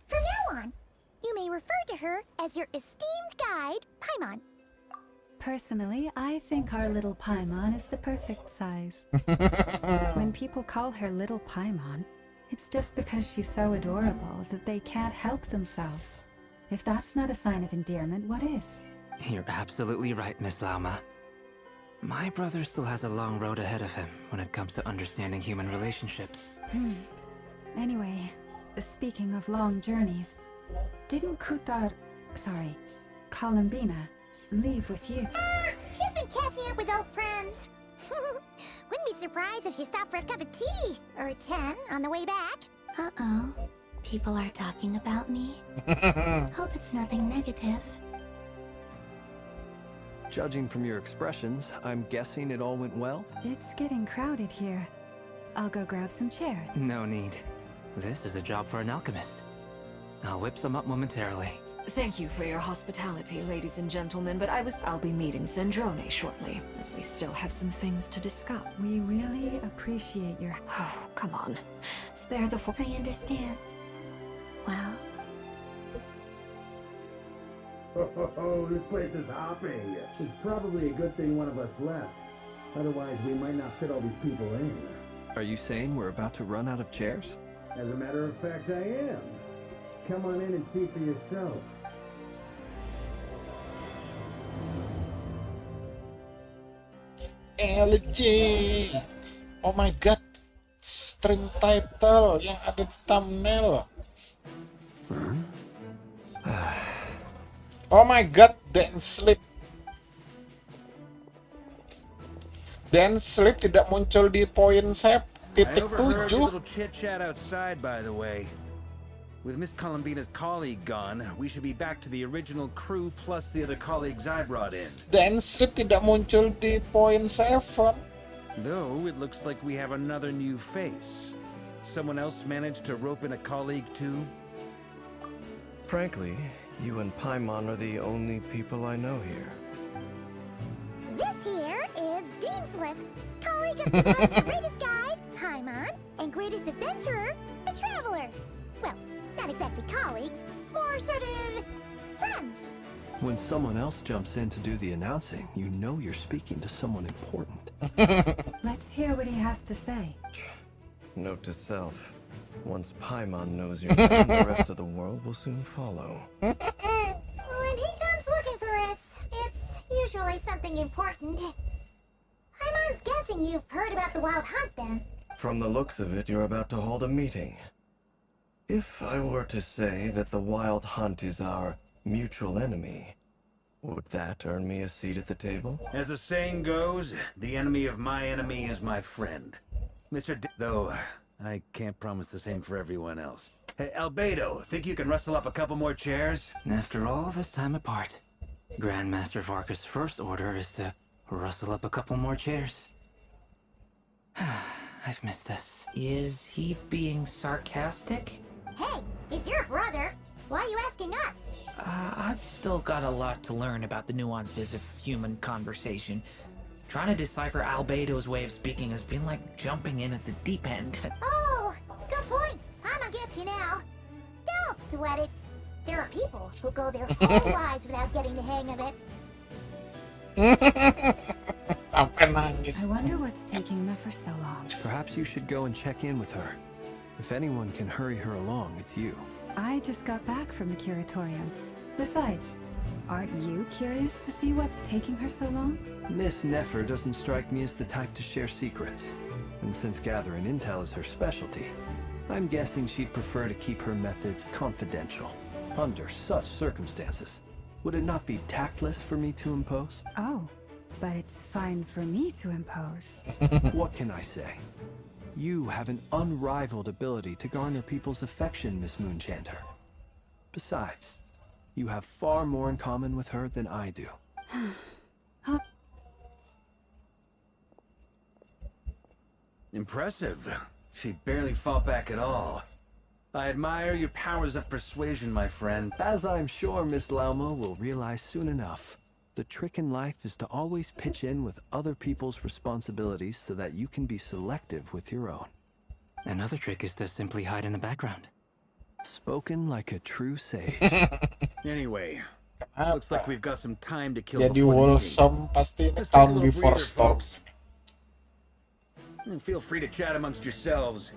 From now on, you may refer to her as your esteemed guide, Paimon. Personally, I think our little Paimon is the perfect size. When people call her little Paimon, it's just because she's so adorable that they can't help themselves. If that's not a sign of endearment, what is? You're absolutely right, Miss Lauma. My brother still has a long road ahead of him when it comes to understanding human relationships. Anyway, speaking of long journeys, didn't Columbina, leave with you? She's been catching up with old friends. Wouldn't be surprised if she stopped for a cup of tea or 10 on the way back. Uh-oh. People are talking about me. Hope it's nothing negative. Judging from your expressions, I'm guessing it all went well? It's getting crowded here. I'll go grab some chairs. No need. This is a job for an alchemist. I'll whip some up momentarily. Thank you for your hospitality, ladies and gentlemen, but I'll be meeting Zendrone shortly, as we still have some things to discuss. We really appreciate your... Oh, come on. Spare the I understand. Well, Oh, this place is hopping. It's probably a good thing one of us left. Otherwise, we might not fit all these people in. Are you saying we're about to run out of chairs? As a matter of fact, I am. Come on in and see for yourself. LG. Oh my god. Stream title yang ada di thumbnail. Oh my god, Dance Sleep. Dance Sleep tidak muncul di poin saya titik 7. Little chit chat outside, by the way. With Miss Columbina's colleague gone, we should be back to the original crew plus the other colleagues I brought in. Dance Sleep tidak muncul di poin 7. Though it looks like we have another new face. Someone else managed to rope in a colleague too? Frankly, you and Paimon are the only people I know here. This here is Deanslip, colleague of Japan's greatest guide, Paimon, and greatest adventurer, the Traveler. Well, not exactly colleagues, more sort of friends. When someone else jumps in to do the announcing, you know you're speaking to someone important. Let's hear what he has to say. Note to self. Once Paimon knows your name, the rest of the world will soon follow. When he comes looking for us, it's usually something important. Paimon's guessing you've heard about the Wild Hunt then. From the looks of it, you're about to hold a meeting. If I were to say that the Wild Hunt is our mutual enemy, would that earn me a seat at the table? As the saying goes, the enemy of my enemy is my friend. Though, I can't promise the same for everyone else. Hey, Albedo, think you can rustle up a couple more chairs? After all this time apart, Grandmaster Varka's first order is to rustle up a couple more chairs. I've missed this. Is he being sarcastic? Hey, he's your brother. Why are you asking us? I've still got a lot to learn about the nuances of human conversation. Trying to decipher Albedo's way of speaking has been like jumping in at the deep end. Oh, good point. Paimon gets you now. Don't sweat it. There are people who go their whole lives without getting the hang of it. Sampai nangis. I wonder what's taking Nefer so long. Perhaps you should go and check in with her. If anyone can hurry her along, it's you. I just got back from the curatorium. Besides, aren't you curious to see what's taking her so long? Miss Nefer doesn't strike me as the type to share secrets. And since gathering intel is her specialty, I'm guessing she'd prefer to keep her methods confidential. Under such circumstances, would it not be tactless for me to impose? Oh, but it's fine for me to impose. What can I say? You have an unrivaled ability to garner people's affection, Miss Moonchanter. Besides, you have far more in common with her than I do. Impressive. She barely fought back at all. I admire your powers of persuasion, my friend. As I'm sure Miss Lauma will realize soon enough, the trick in life is to always pitch in with other people's responsibilities so that you can be selective with your own. Another trick is to simply hide in the background. Spoken like a true sage. Anyway, looks like we've got some time to kill Jadi before the meeting. wholesome pasti Let's take a calm little before breather, storm. folks. And feel free to chat amongst yourselves.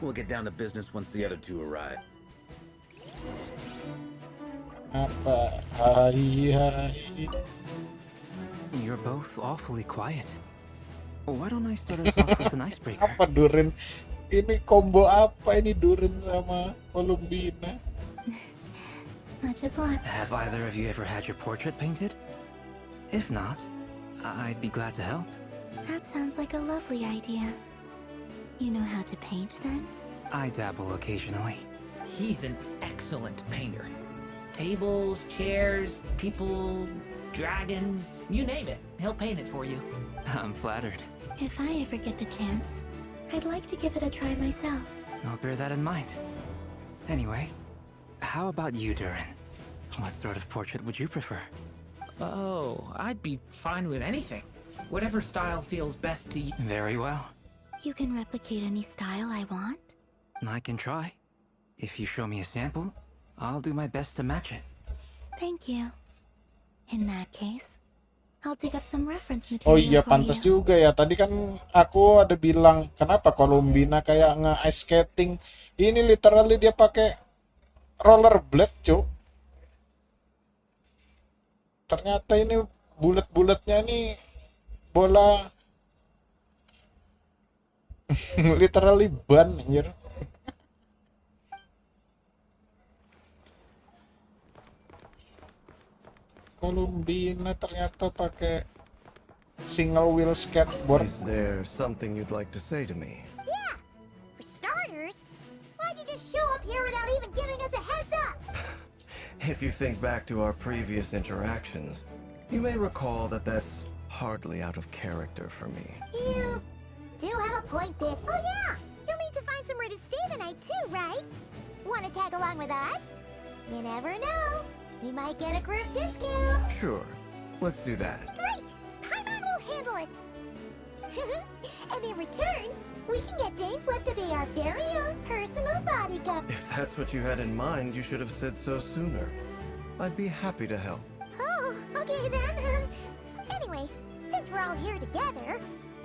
We'll get down to business once the other two arrive. Apa? Hai. You're both awfully quiet. Why don't I start us off with an icebreaker? Apa Durin? Ini combo apa ini Durin sama Columbina? Much obliged. Have either of you ever had your portrait painted? If not, I'd be glad to help. That sounds like a lovely idea. You know how to paint then? I dabble occasionally. He's an excellent painter. Tables, chairs, people, dragons, you name it. He'll paint it for you. I'm flattered. If I ever get the chance, I'd like to give it a try myself. I'll bear that in mind. Anyway, how about you, Durin? What sort of portrait would you prefer? Oh, I'd be fine with anything. Whatever style feels best to you. Very well. You can replicate any style I want? I can try. If you show me a sample, I'll do my best to match it. Thank you. In that case, I'll dig up some reference Oh material iya, for pantas you. juga ya. Tadi kan aku ada bilang, kenapa Columbina kayak nge-ice skating. Ini literally dia pakai rollerblade, cuk. Ternyata ini bulat-bulatnya ini bola literally ban, anjir. Columbina ternyata pakai single wheel skateboard. Is there something you'd like to say to me? Yeah! For starters, why'd you just show up here without even giving us a heads up? If you think back to our previous interactions, you may recall that that's hardly out of character for me. You do have a point, Dick. Oh yeah! You'll need to find somewhere to stay the night too, right? Wanna tag along with us? You never know. We might get a group discount. Sure, let's do that. Great! Paimon will handle it! And in return, we can get Dainsleif to be our very own personal bodyguard. If that's what you had in mind, you should have said so sooner. I'd be happy to help. Oh, okay then. Anyway, since we're all here together,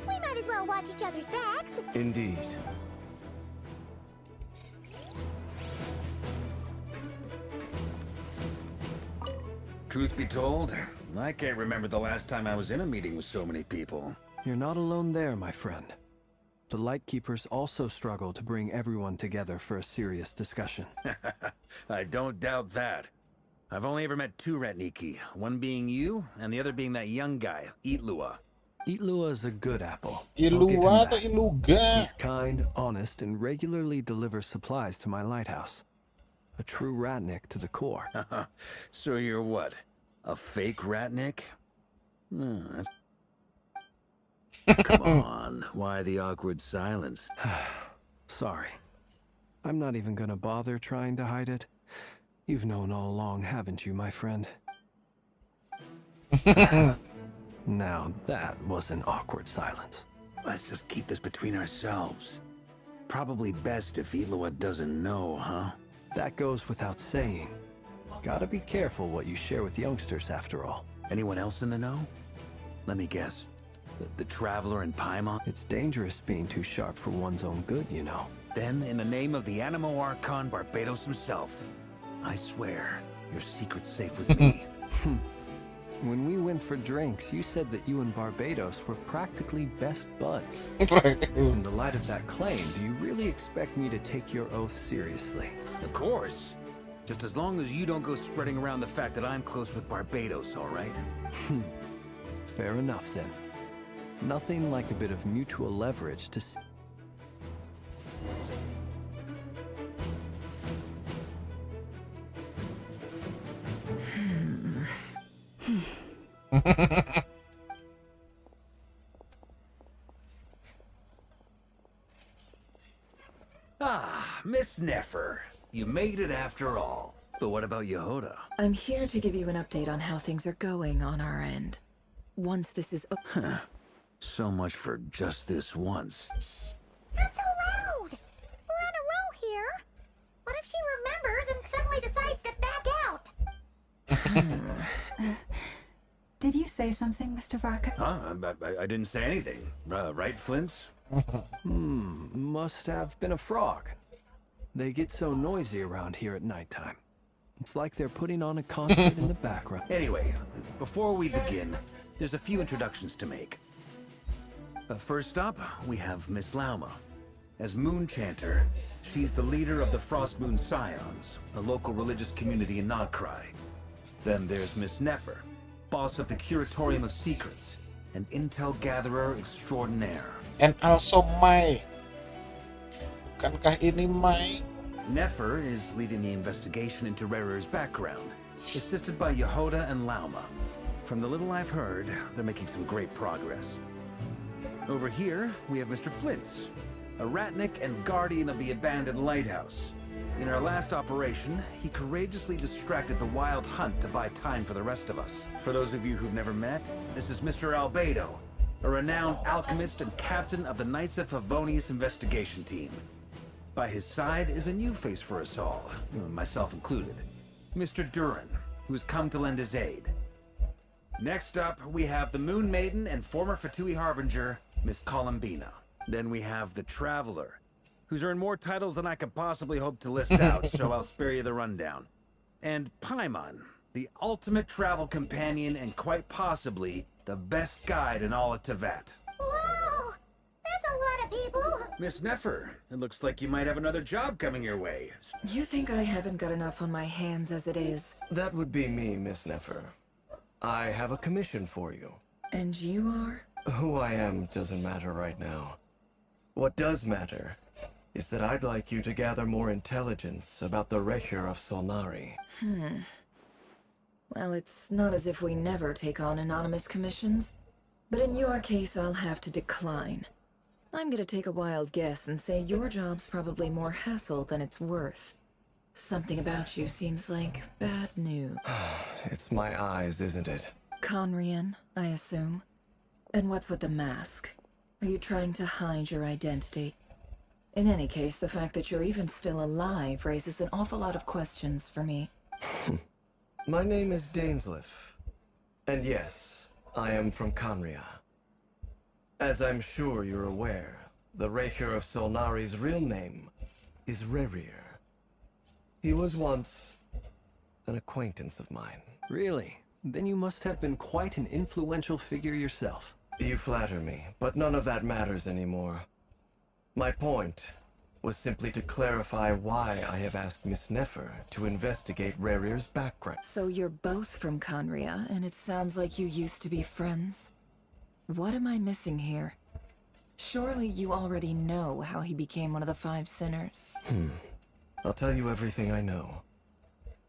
we might as well watch each other's backs. Indeed. Truth be told, I can't remember the last time I was in a meeting with so many people. You're not alone there, my friend. The Lightkeepers also struggle to bring everyone together for a serious discussion. I don't doubt that. I've only ever met two Ratniki, one being you, and the other being that young guy, Itlua. Itlua is a good apple. Ilua atau Iluga? He's kind, honest, and regularly delivers supplies to my lighthouse. A true Ratnik to the core. So you're what? A fake Ratnik? Come on, why the awkward silence? Sorry. I'm not even gonna bother trying to hide it. You've known all along, haven't you, my friend? Now that was an awkward silence. Let's just keep this between ourselves. Probably best if Itlua doesn't know, huh? That goes without saying. Gotta be careful what you share with youngsters, after all. Anyone else in the know? Let me guess. The Traveler and Paimon? It's dangerous being too sharp for one's own good, you know. Then, in the name of the Animo Archon Barbados himself, I swear, your secret's safe with me. When we went for drinks, you said that you and Barbados were practically best buds. In the light of that claim, do you really expect me to take your oath seriously? Of course. Just as long as you don't go spreading around the fact that I'm close with Barbados, all right? Fair enough, then. Nothing like a bit of mutual leverage to... Ah, Miss Nefer. You made it after all. But what about Yehoda? I'm here to give you an update on how things are going on our end. Once this is Huh. So much for just this once. Not so loud! We're on a roll here. What if she remembers and suddenly decides to back out? Did you say something, Mr. Varka? Huh? I didn't say anything. Right, Flints? Must have been a frog. They get so noisy around here at nighttime. It's like they're putting on a concert in the background. Anyway, before we begin, there's a few introductions to make. First up, we have Miss Lauma. As Moon Chanter, she's the leader of the Frost Moon Scions, a local religious community in Nodcry. Then there's Miss Nefer, boss of the Curatorium of Secrets, an intel gatherer extraordinaire. And also Mai. Bukankah ini Mai? Nefer is leading the investigation into Rarer's background, assisted by Yehoda and Lauma. From the little I've heard, they're making some great progress. Over here, we have Mr. Flintz, a Ratnik and guardian of the abandoned lighthouse. In our last operation, he courageously distracted the Wild Hunt to buy time for the rest of us. For those of you who've never met, this is Mr. Albedo, a renowned alchemist and captain of the Knights of Favonius investigation team. By his side is a new face for us all, myself included, Mr. Durin, who's come to lend his aid. Next up, we have the Moon Maiden and former Fatui Harbinger, Miss Columbina. Then we have the Traveler, who's earned more titles than I could possibly hope to list out, so I'll spare you the rundown. And Paimon, the ultimate travel companion and quite possibly the best guide in all of Tevat. Wow! That's a lot of people! Miss Nefer, it looks like you might have another job coming your way. You think I haven't got enough on my hands as it is? That would be me, Miss Nefer. I have a commission for you. And you are? Who I am doesn't matter right now. What does matter is that I'd like you to gather more intelligence about the Recher of Solnari. Well, it's not as if we never take on anonymous commissions, but in your case I'll have to decline. I'm gonna take a wild guess and say your job's probably more hassle than it's worth. Something about you seems like bad news. It's my eyes, isn't it? Conrian, I assume. And what's with the mask? Are you trying to hide your identity? In any case, the fact that you're even still alive raises an awful lot of questions for me. My name is Dainsleif. And yes, I am from Conria. As I'm sure you're aware, the Recher of Solnari's real name is Rerir. He was once an acquaintance of mine. Really? Then you must have been quite an influential figure yourself. You flatter me, but none of that matters anymore. My point was simply to clarify why I have asked Miss Nefer to investigate Rerir's background. So you're both from Conria, and it sounds like you used to be friends? What am I missing here? Surely you already know how he became one of the Five Sinners. I'll tell you everything I know.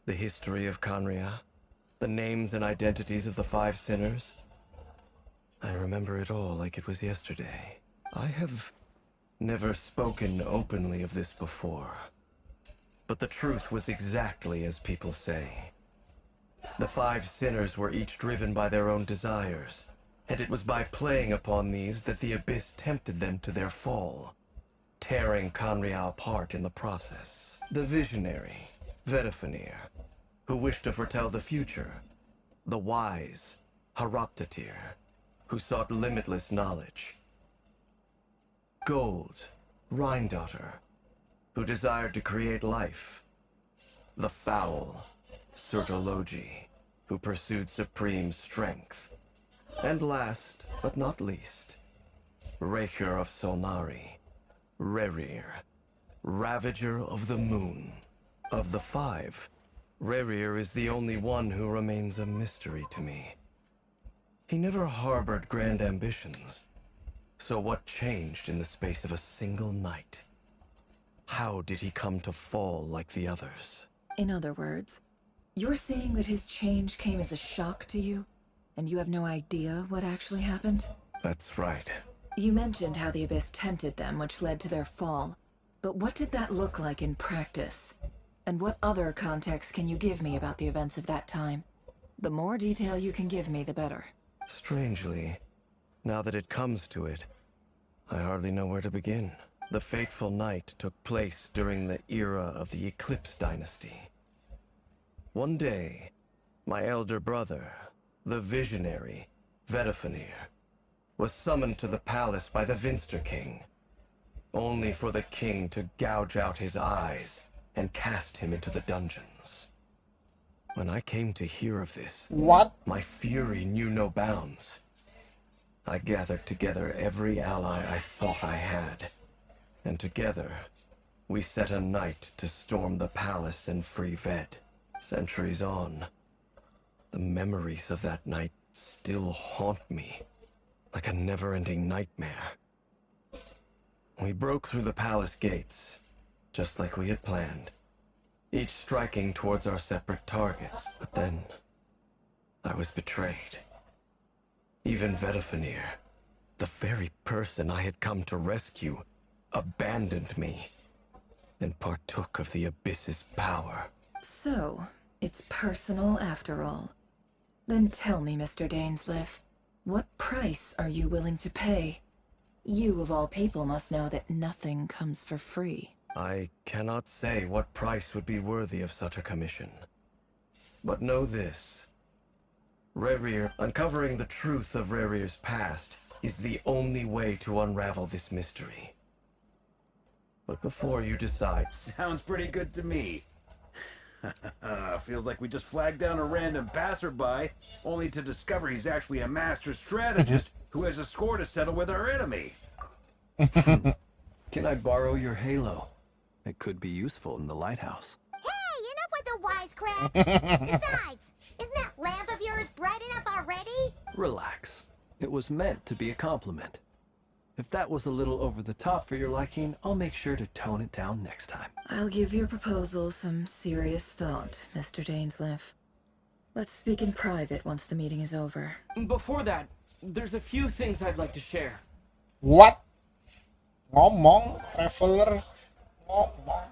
The history of Conria, the names and identities of the Five Sinners. I remember it all like it was yesterday. I have never spoken openly of this before. But the truth was exactly as people say. The Five Sinners were each driven by their own desires, and it was by playing upon these that the Abyss tempted them to their fall, tearing Conria apart in the process. The visionary, Vedifenir, who wished to foretell the future. The wise, Haroptatir, who sought limitless knowledge. Gold, Rhindaughter, who desired to create life. The foul, Sertologi, who pursued supreme strength. And last, but not least, Recher of Solnari, Rerir, Ravager of the Moon. Of the five, Rerir is the only one who remains a mystery to me. He never harbored grand ambitions. So what changed in the space of a single night? How did he come to fall like the others? In other words, you're saying that his change came as a shock to you, and you have no idea what actually happened? That's right. You mentioned how the Abyss tempted them, which led to their fall. But what did that look like in practice? And what other context can you give me about the events of that time? The more detail you can give me, the better. Strangely, now that it comes to it, I hardly know where to begin. The fateful night took place during the era of the Eclipse Dynasty. One day, my elder brother, the visionary, Vedifenir, was summoned to the palace by the Vinster King, only for the king to gouge out his eyes and cast him into the dungeons. When I came to hear of this, my fury knew no bounds. I gathered together every ally I thought I had, and together we set a night to storm the palace and free Ved. Centuries on, the memories of that night still haunt me like a never-ending nightmare. We broke through the palace gates, just like we had planned, each striking towards our separate targets. But then, I was betrayed. Even Vedifenir, the very person I had come to rescue, abandoned me. and partook of the abyss's power. So, it's personal after all. Then tell me, Mr. Dainsleif, what price are you willing to pay? You, of all people, must know that nothing comes for free. I cannot say what price would be worthy of such a commission. But know this. Uncovering the truth of Rerir's past is the only way to unravel this mystery. But before you decide... Sounds pretty good to me. Feels like we just flagged down a random passerby, only to discover he's actually a master strategist who has a score to settle with our enemy. Can I borrow your halo? It could be useful in the lighthouse. Hey, enough with the wisecracks! Besides, isn't that lamp of yours bright enough already? Relax. It was meant to be a compliment. If that was a little over the top for your liking, I'll make sure to tone it down next time. I'll give your proposal some serious thought, Mr. Dainsleif. Let's speak in private once the meeting is over. Before that, there's a few things I'd like to share. What? Ngomong, traveler. Ngomong.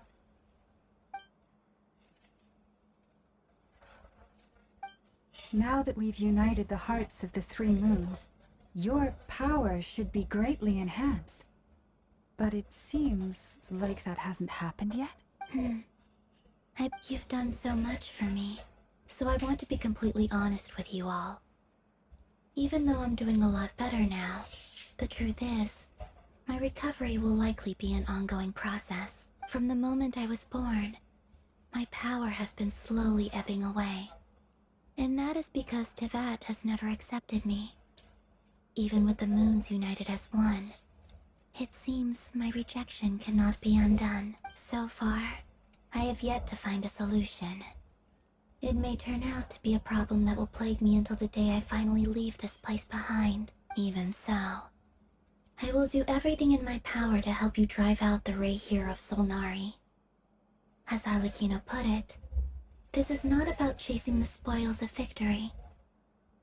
Now that we've united the hearts of the three moons, your power should be greatly enhanced. But it seems like that hasn't happened yet. You've done so much for me, so I want to be completely honest with you all. Even though I'm doing a lot better now, the truth is, my recovery will likely be an ongoing process. From the moment I was born, my power has been slowly ebbing away. And that is because Tevat has never accepted me. Even with the moons united as one, it seems my rejection cannot be undone. So far, I have yet to find a solution. It may turn out to be a problem that will plague me until the day I finally leave this place behind. Even so, I will do everything in my power to help you drive out the Reir of Solnari. As Arlecchino put it, this is not about chasing the spoils of victory.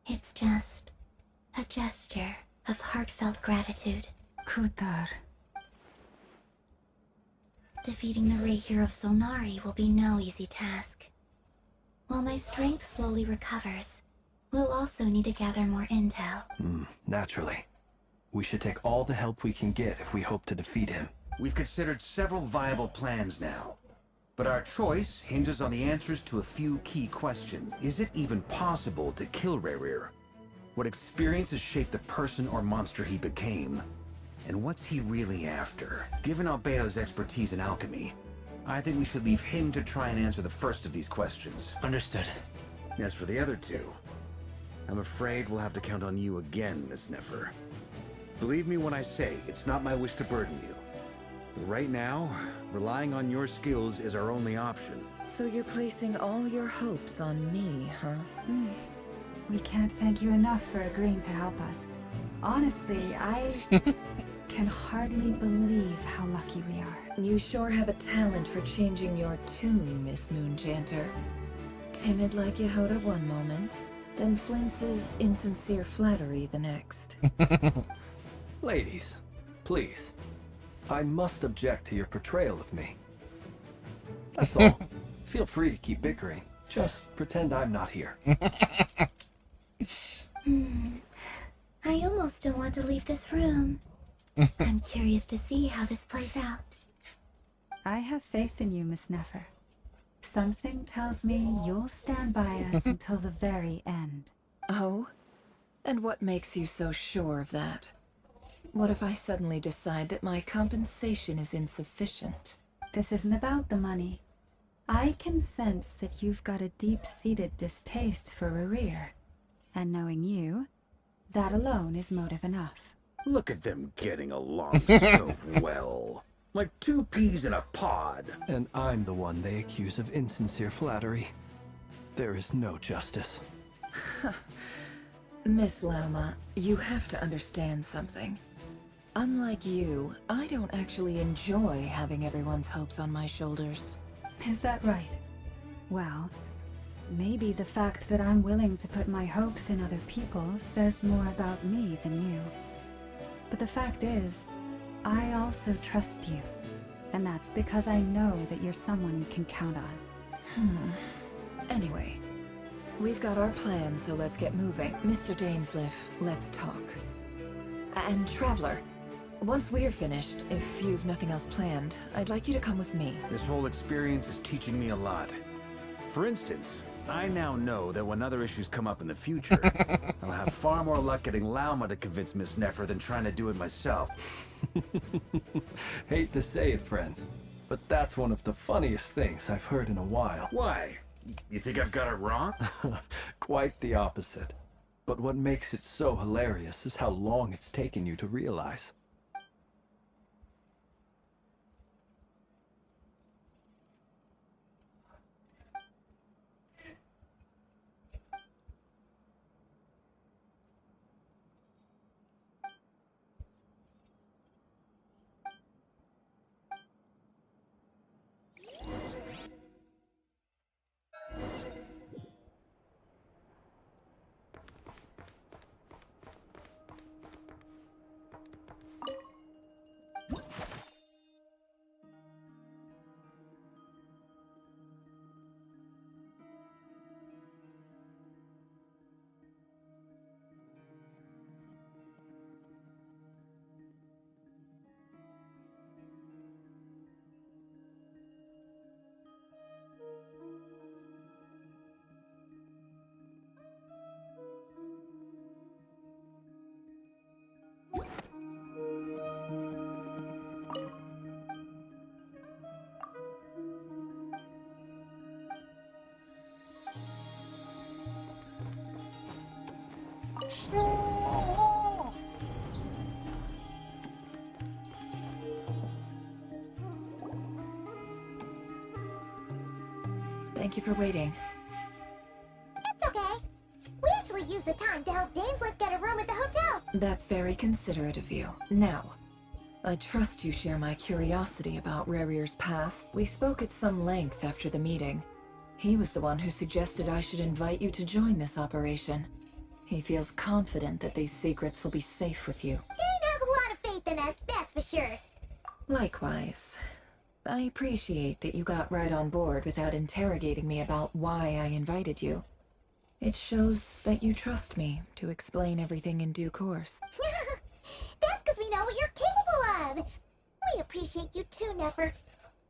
It's just a gesture of heartfelt gratitude. Kutar. Defeating the Reir of Solnari will be no easy task. While my strength slowly recovers, we'll also need to gather more intel. Naturally. We should take all the help we can get if we hope to defeat him. We've considered several viable plans now, but our choice hinges on the answers to a few key questions. Is it even possible to kill Rerir? What experiences shaped the person or monster he became? And what's he really after? Given Albedo's expertise in alchemy, I think we should leave him to try and answer the first of these questions. Understood. As for the other two, I'm afraid we'll have to count on you again, Miss Nefer. Believe me when I say it's not my wish to burden you. But right now, relying on your skills is our only option. So you're placing all your hopes on me, huh? We can't thank you enough for agreeing to help us. Honestly, I can hardly believe how lucky we are. You sure have a talent for changing your tune, Miss Moonchanter. Timid like Yehoda one moment, then flinches insincere flattery the next. Ladies, please. I must object to your portrayal of me. That's all. Feel free to keep bickering. Just pretend I'm not here. I almost don't want to leave this room. I'm curious to see how this plays out. I have faith in you, Miss Nefer. Something tells me you'll stand by us until the very end. Oh? And what makes you so sure of that? What if I suddenly decide that my compensation is insufficient? This isn't about the money. I can sense that you've got a deep-seated distaste for Rerir. And knowing you, that alone is motive enough. Look at them getting along so well. Like two peas in a pod. And I'm the one they accuse of insincere flattery. There is no justice. Miss Lauma, you have to understand something. Unlike you, I don't actually enjoy having everyone's hopes on my shoulders. Is that right? Well, maybe the fact that I'm willing to put my hopes in other people says more about me than you. But the fact is, I also trust you. And that's because I know that you're someone we can count on. Anyway, we've got our plan, so let's get moving. Mr. Dainsleif, let's talk. And Traveler, once we're finished, if you've nothing else planned, I'd like you to come with me. This whole experience is teaching me a lot. For instance, I now know that when other issues come up in the future, I'll have far more luck getting Lauma to convince Miss Nefer than trying to do it myself. Hate to say it, friend, but that's one of the funniest things I've heard in a while. Why? You think I've got it wrong? Quite the opposite. But what makes it so hilarious is how long it's taken you to realize. Thank you for waiting. It's okay. We actually used the time to help Dainsleif get a room at the hotel. That's very considerate of you. Now, I trust you share my curiosity about Rarier's past. We spoke at some length after the meeting. He was the one who suggested I should invite you to join this operation. He feels confident that these secrets will be safe with you. Dane has a lot of faith in us, that's for sure. Likewise. I appreciate that you got right on board without interrogating me about why I invited you. It shows that you trust me to explain everything in due course. That's because we know what you're capable of. We appreciate you too, Nefer.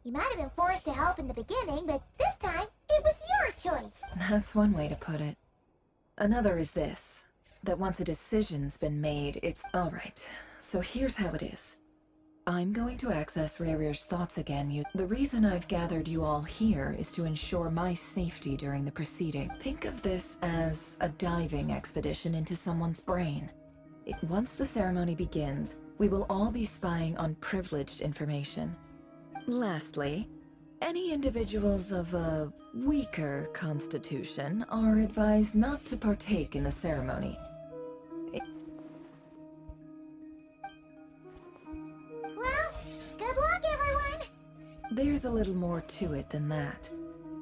You might have been forced to help in the beginning, but this time, it was your choice. That's one way to put it. Another is this, that once a decision's been made, it's alright. So here's how it is. I'm going to access Rarier's thoughts again. The reason I've gathered you all here is to ensure my safety during the proceeding. Think of this as a diving expedition into someone's brain. Once the ceremony begins, we will all be spying on privileged information. Lastly, any individuals of a weaker constitution are advised not to partake in the ceremony. Well, good luck, everyone! There's a little more to it than that.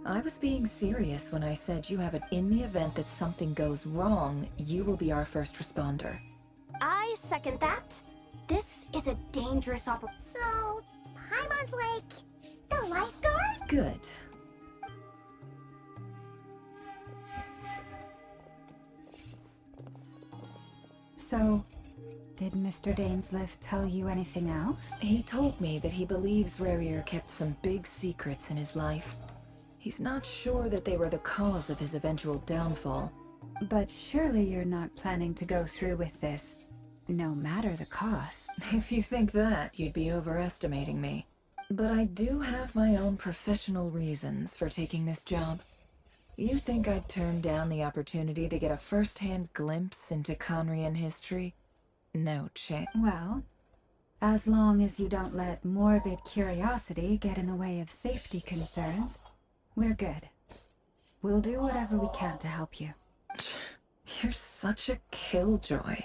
I was being serious when I said you have it. In the event that something goes wrong, you will be our first responder. I second that. This is a dangerous operation. So, Paimon's like the lifeguard? Good. So, did Mr. Dainsleif tell you anything else? He told me that he believes Rarier kept some big secrets in his life. He's not sure that they were the cause of his eventual downfall. But surely you're not planning to go through with this, no matter the cost. If you think that, you'd be overestimating me. But I do have my own professional reasons for taking this job. You think I'd turn down the opportunity to get a first-hand glimpse into Conrian history? No chance. Well, as long as you don't let morbid curiosity get in the way of safety concerns, we're good. We'll do whatever we can to help you. You're such a killjoy.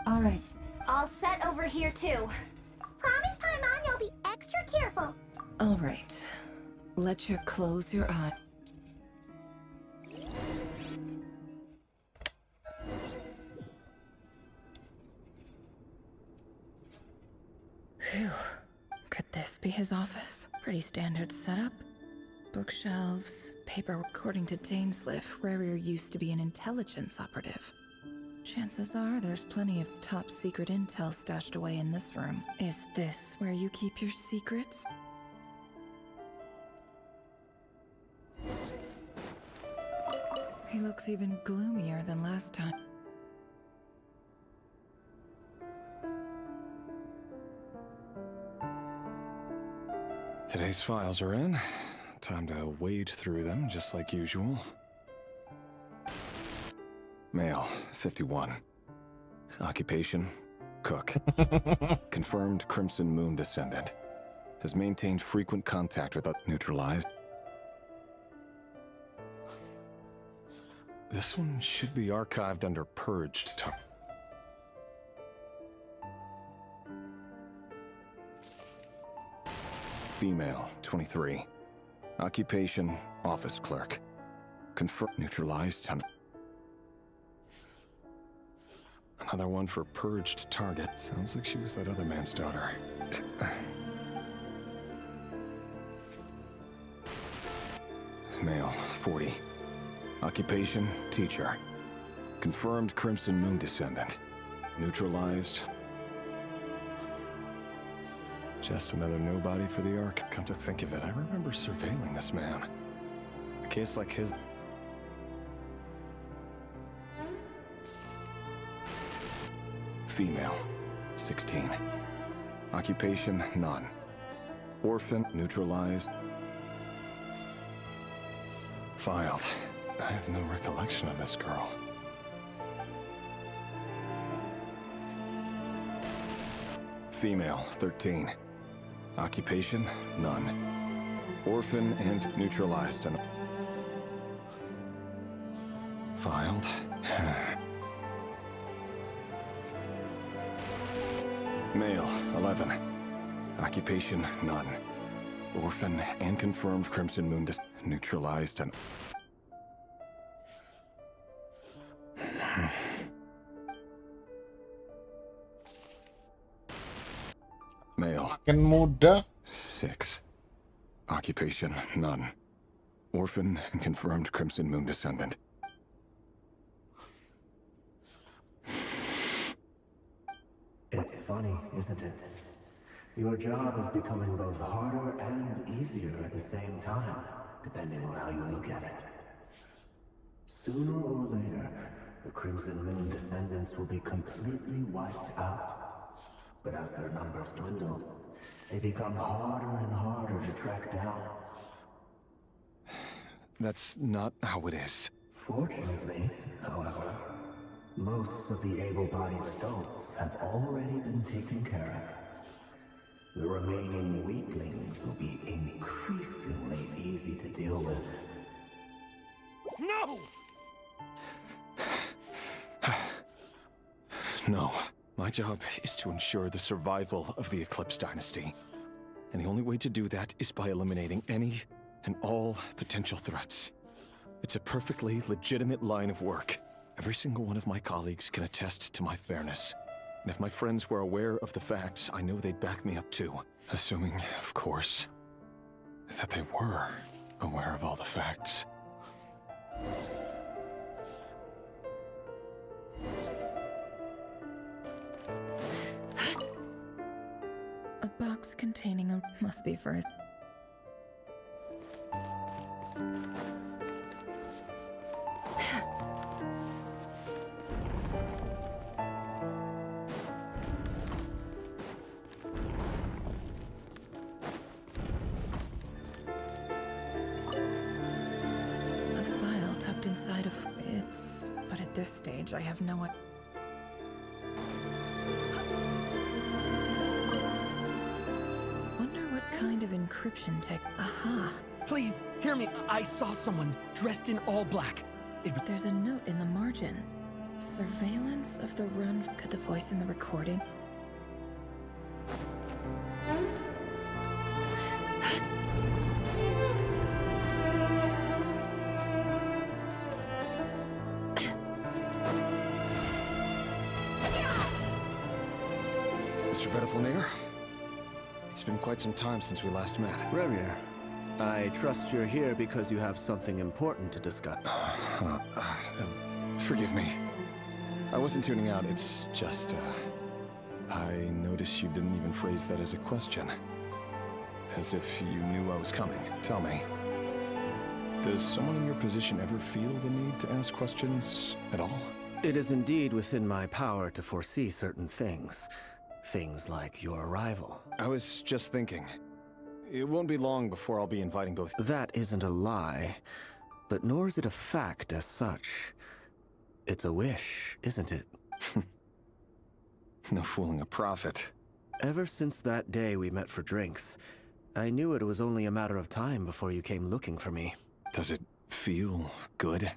All right. All set over here, too. Promise, Paimon, you'll be extra careful. All right. Let you close your eye. his office. Pretty standard setup. Bookshelves, paper. According to Dainsliff, Rarier used to be an intelligence operative. Chances are there's plenty of top secret intel stashed away in this room. Is this where you keep your secrets? He looks even gloomier than last time. Today's files are in. Time to wade through them, just like usual. Male, 51. Occupation, cook. Confirmed Crimson Moon descendant. Has maintained frequent contact with neutralized. This one should be archived under purged. Female, 23. Occupation, office clerk. Confirm neutralized. Another one for purged target. Sounds like she was that other man's daughter. Male, 40. Occupation, teacher. Confirmed Crimson Moon descendant. Neutralized. Just another nobody for the Ark. Come to think of it, I remember surveilling this man. A case like his... Female, 16. Occupation, none. Orphan, neutralized. Filed. I have no recollection of this girl. Female, 13. Occupation, none. Orphan and neutralized. Filed. Male, 11. Occupation, none. Orphan and confirmed Crimson Moon neutralized and... Male. Makin muda. 6. Occupation, none. Orphan and confirmed Crimson Moon descendant. It's funny, isn't it? Your job is becoming both harder and easier at the same time, depending on how you look at it. Sooner or later, the Crimson Moon descendants will be completely wiped out. But as their numbers dwindle, they become harder and harder to track down. That's not how it is. Fortunately, however, most of the able-bodied adults have already been taken care of. The remaining weaklings will be increasingly easy to deal with. No! No. My job is to ensure the survival of the Eclipse Dynasty. And the only way to do that is by eliminating any and all potential threats. It's a perfectly legitimate line of work. Every single one of my colleagues can attest to my fairness. And if my friends were aware of the facts, I know they'd back me up too. Assuming, of course, that they were aware of all the facts. A box containing a... must be for his... inside of it's... But at this stage, I have no... Wonder what kind of encryption tech... Aha! Please, hear me. I saw someone dressed in all black. There's a note in the margin. Surveillance of the run... Could the voice in the recording... It's been quite some time since we last met. Rerir, I trust you're here because you have something important to discuss. Forgive me. I wasn't tuning out, it's just, I noticed you didn't even phrase that as a question. As if you knew I was coming. Tell me, does someone in your position ever feel the need to ask questions at all? It is indeed within my power to foresee certain things. Things like your arrival. I was just thinking. It won't be long before I'll be inviting both. That isn't a lie, but nor is it a fact as such. It's a wish, isn't it? No fooling a prophet. Ever since that day we met for drinks, I knew it was only a matter of time before you came looking for me. Does it feel good?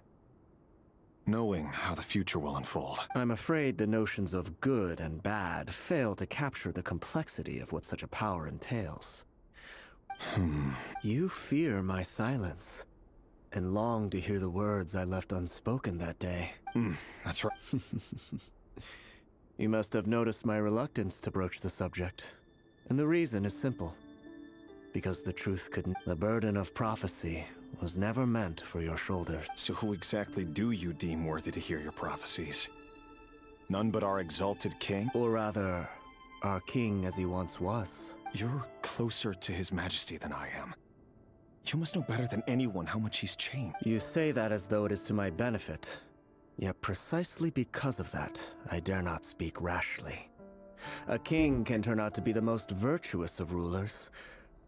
Knowing how the future will unfold. I'm afraid the notions of good and bad fail to capture the complexity of what such a power entails. You fear my silence, and long to hear the words I left unspoken that day. That's right. You must have noticed my reluctance to broach the subject. And the reason is simple. Because the truth couldn't. The burden of prophecy was never meant for your shoulders. So who exactly do you deem worthy to hear your prophecies? None but our exalted king? Or rather, our king as he once was. You're closer to his majesty than I am. You must know better than anyone how much he's changed. You say that as though it is to my benefit. Yet precisely because of that, I dare not speak rashly. A king can turn out to be the most virtuous of rulers,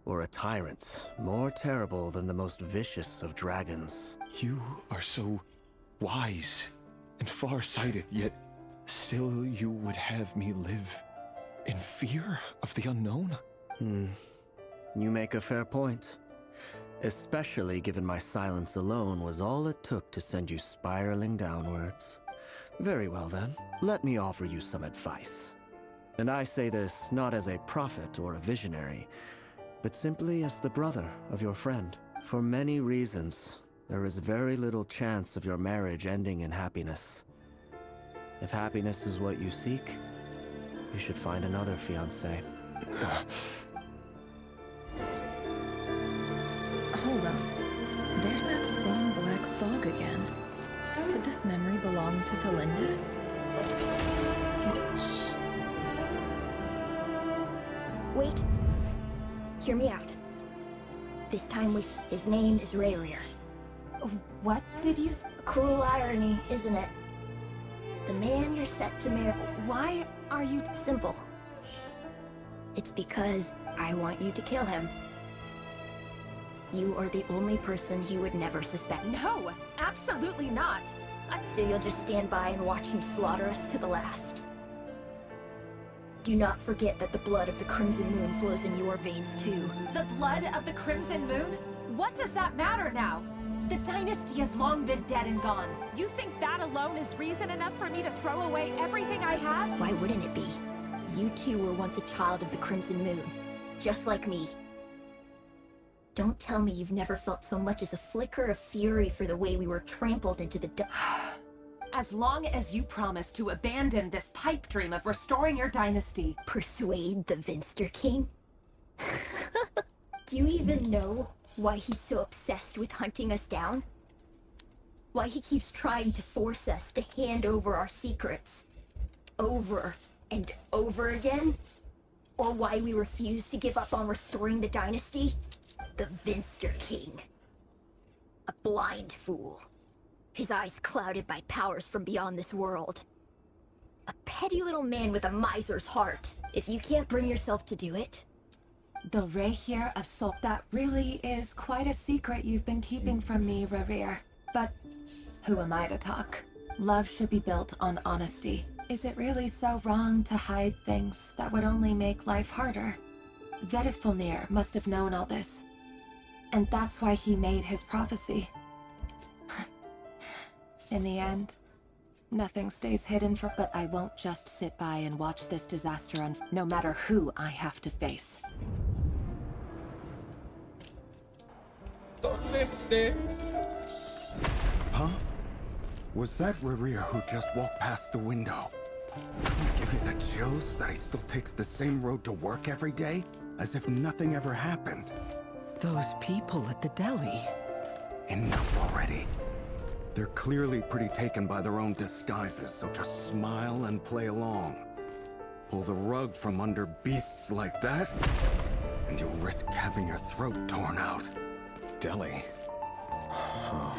or a tyrant more terrible than the most vicious of dragons. You are so wise and far-sighted, yet still you would have me live in fear of the unknown? You make a fair point. Especially given my silence alone was all it took to send you spiraling downwards. Very well then, let me offer you some advice. And I say this not as a prophet or a visionary, but simply as the brother of your friend. For many reasons, there is very little chance of your marriage ending in happiness. If happiness is what you seek, you should find another fiancé. Hold on. There's that same black fog again. Could this memory belong to Thalindus? Wait. Hear me out. This time with his name is Rerir. What did you Cruel irony, isn't it? The man you're set to marry. Why are you simple? It's because I want you to kill him. You are the only person he would never suspect. No, absolutely not. So you'll just stand by and watch him slaughter us to the last. Do not forget that the blood of the Crimson Moon flows in your veins too. The blood of the Crimson Moon? What does that matter now? The dynasty has long been dead and gone. You think that alone is reason enough for me to throw away everything I have? Why wouldn't it be? You too were once a child of the Crimson Moon, just like me. Don't tell me you've never felt so much as a flicker of fury for the way we were trampled into the dust. As long as you promise to abandon this pipe dream of restoring your dynasty. Persuade the Vinster King? Do you even know why he's so obsessed with hunting us down? Why he keeps trying to force us to hand over our secrets? Over and over again? Or why we refuse to give up on restoring the dynasty? The Vinster King. A blind fool. His eyes clouded by powers from beyond this world. A petty little man with a miser's heart. If you can't bring yourself to do it... The Rerir of Sol. That really is quite a secret you've been keeping from me, Rerir. But who am I to talk? Love should be built on honesty. Is it really so wrong to hide things that would only make life harder? Vedifulnir must have known all this. And that's why he made his prophecy. In the end, nothing stays hidden for. But I won't just sit by and watch this disaster no matter who I have to face. Huh? Was that Rerir who just walked past the window? Doesn't it give you the chills that he still takes the same road to work every day? as if nothing ever happened. Those people at the deli. Enough already. They're clearly pretty taken by their own disguises, so just smile and play along. Pull the rug from under beasts like that, and you'll risk having your throat torn out. Deli? Oh.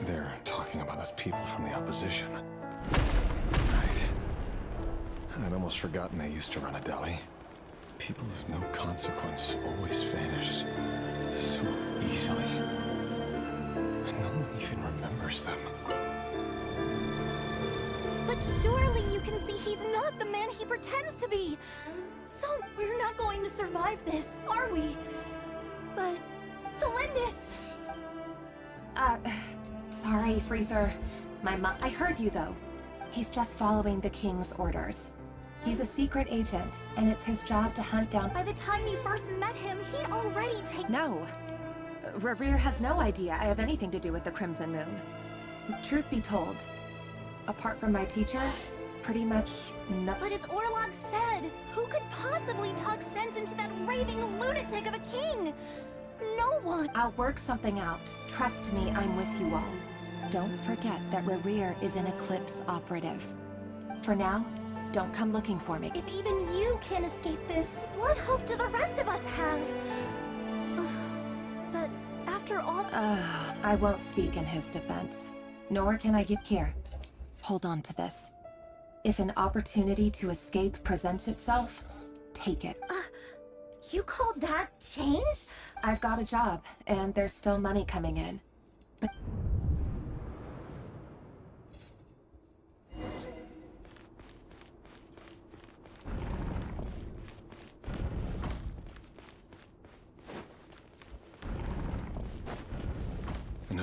They're talking about those people from the opposition. Right. I'd almost forgotten they used to run a deli. People of no consequence always vanish so easily. And no one even remembers them. But surely you can see he's not the man he pretends to be. So we're not going to survive this, are we? But, Felindis! Sorry, Freether. I heard you, though. He's just following the King's orders. He's a secret agent, and it's his job to hunt down— By the time you first met him, he'd already taken— No. Rerir has no idea I have anything to do with the Crimson Moon. Truth be told, apart from my teacher, pretty much no— But as Orlog said, who could possibly talk sense into that raving lunatic of a king? No one! I'll work something out. Trust me, I'm with you all. Don't forget that Rerir is an Eclipse operative. For now, don't come looking for me. If even you can't escape this, what hope do the rest of us have? But after all— I won't speak in his defense. Nor can I get here. Hold on to this. If an opportunity to escape presents itself, take it. You call that change? I've got a job, and there's still money coming in. But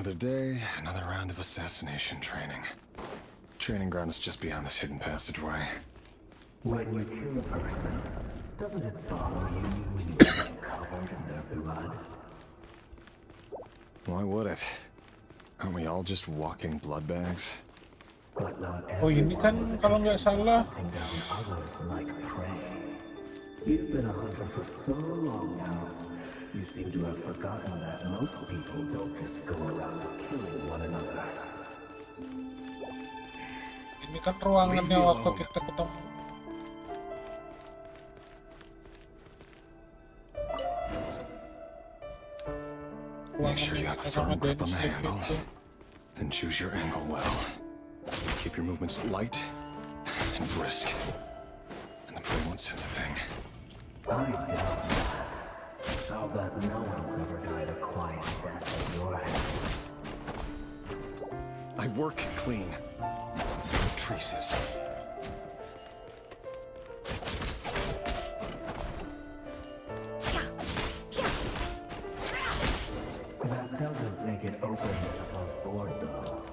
Another day, another round of assassination training. Training ground is just beyond this hidden passageway. When you kill a person, doesn't it bother you when you get covered in their blood? Why would it? Aren't we all just walking blood bags? Oh ini kan kalau nggak salah. Like prey. You've been a hunter for so long now. You seem to have forgotten that most people don't just go around killing one another. Ini kan ruangannya waktu kita ketemu. Make sure you have a firm grip on the handle. Then choose your angle well. Keep your movements light and brisk. And the prey won't sense a thing. I doubt that. I'll bet no one's ever died a quiet death at your hands. I work clean. No traces. That doesn't make it open and above board, though.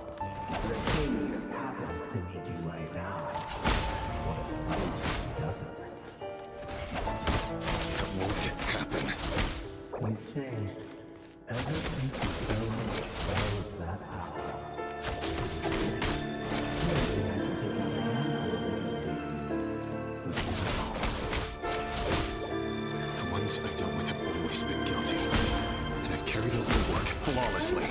The king just happens to need you right now. What if he doesn't? That won't happen. He's changed. Ever since he chose that power. Maybe I should take out a handful of The ones I've dealt with have always been guilty. And I've carried out the work flawlessly.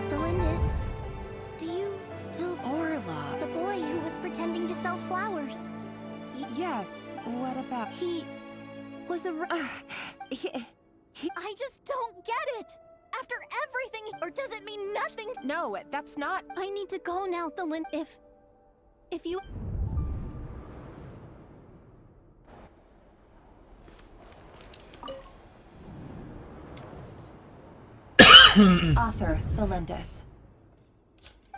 Felindis, do you still— Orlog? The boy who was pretending to sell flowers. Yes, what about— He was a— I just don't get it! After everything— Or does it mean nothing? No, that's not— I need to go now, Thelind. If you— Author, Thelindis.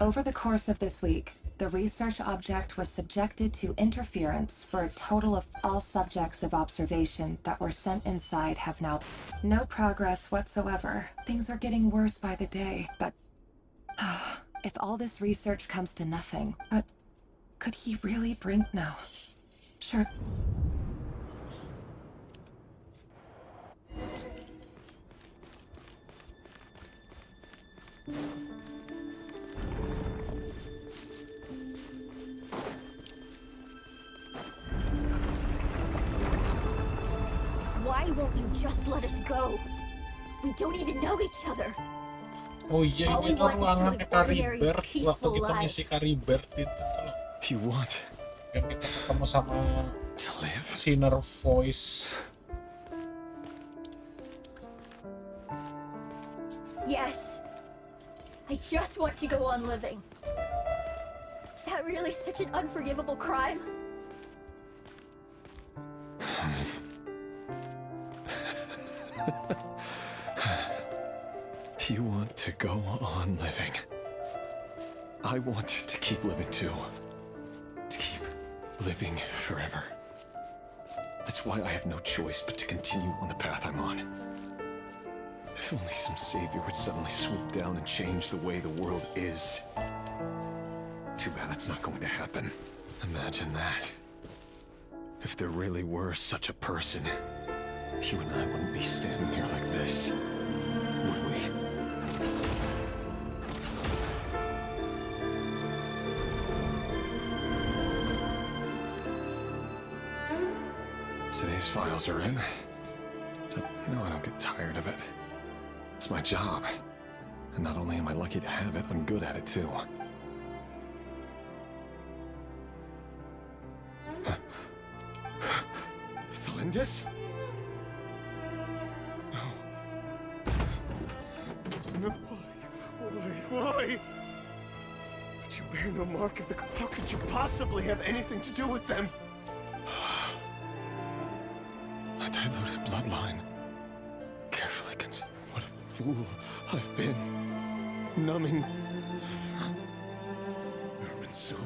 Over the course of this week, the research object was subjected to interference for a total of all subjects of observation that were sent inside have now no progress whatsoever. Things are getting worse by the day, but if all this research comes to nothing, but could he really bring no? Sure. Why won't you just let us go? We don't even know each other. Oh iya, All ini we tuh want is to ruangannya live ordinary, Karibert waktu peaceful kita lives. ngisi Karibert itu tuh. You want Yang kita ketemu sama to live? Sinner Voice. Yes. I just want to go on living. Is that really such an unforgivable crime? You want to go on living. I want to keep living too. To keep living forever. That's why I have no choice but to continue on the path I'm on. If only some savior would suddenly swoop down and change the way the world is. Too bad that's not going to happen. Imagine that. If there really were such a person, you and I wouldn't be standing here like this, would we? Today's files are in. No, I don't get tired of it. It's my job. And not only am I lucky to have it, I'm good at it too. Thelindis? No. Why? But you bear no mark of the... How could you possibly have anything to do with them? A diluted bloodline. Carefully consider what a fool I've been. Numbing. Urbansul.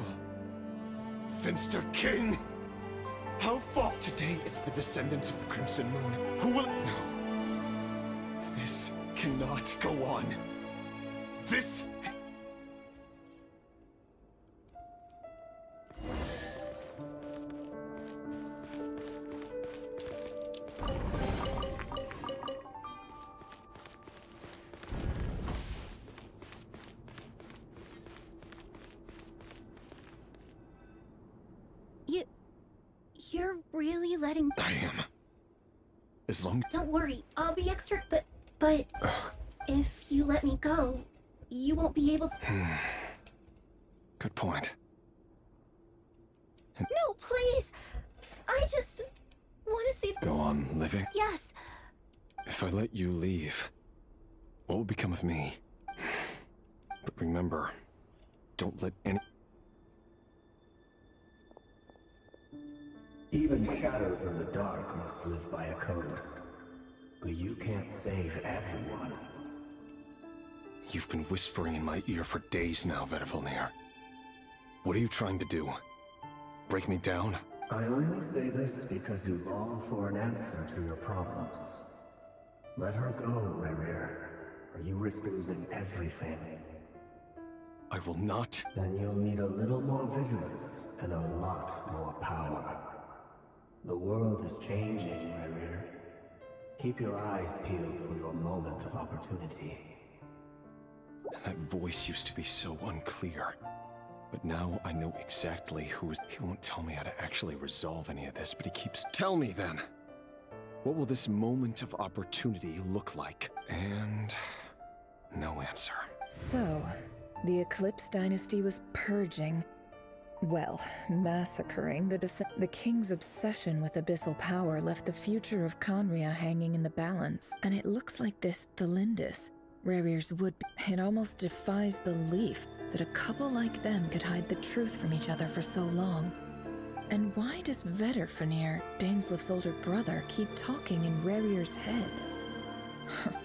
Finster King. How far? Today it's the descendants of the Crimson Moon who will... No. This cannot go on. This... You're really letting... I am. As long... Don't worry, I'll be extra... But if you let me go, you won't be able to... Good point. No, please! I just want to see... Go on living? Yes. If I let you leave, what will become of me? But remember, don't let any... Even shadows in the dark must live by a code. But you can't save everyone. You've been whispering in my ear for days now, Vedifilnir. What are you trying to do? Break me down? I only say this because you long for an answer to your problems. Let her go, Rerir, or you risk losing everything. I will not. Then you'll need a little more vigilance and a lot more power. The world is changing, Rerir. Keep your eyes peeled for your moment of opportunity. That voice used to be so unclear. But now I know exactly who is... He won't tell me how to actually resolve any of this, but he keeps... Tell me then! What will this moment of opportunity look like? And... no answer. So, the Eclipse dynasty was purging... well, massacring the king's obsession with abyssal power left the future of Conria hanging in the balance. And it looks like this Thelindis, Rerir's would-be... It almost defies belief that a couple like them could hide the truth from each other for so long. And why does Vedifilnir, Daneslif's older brother, keep talking in Rerir's head?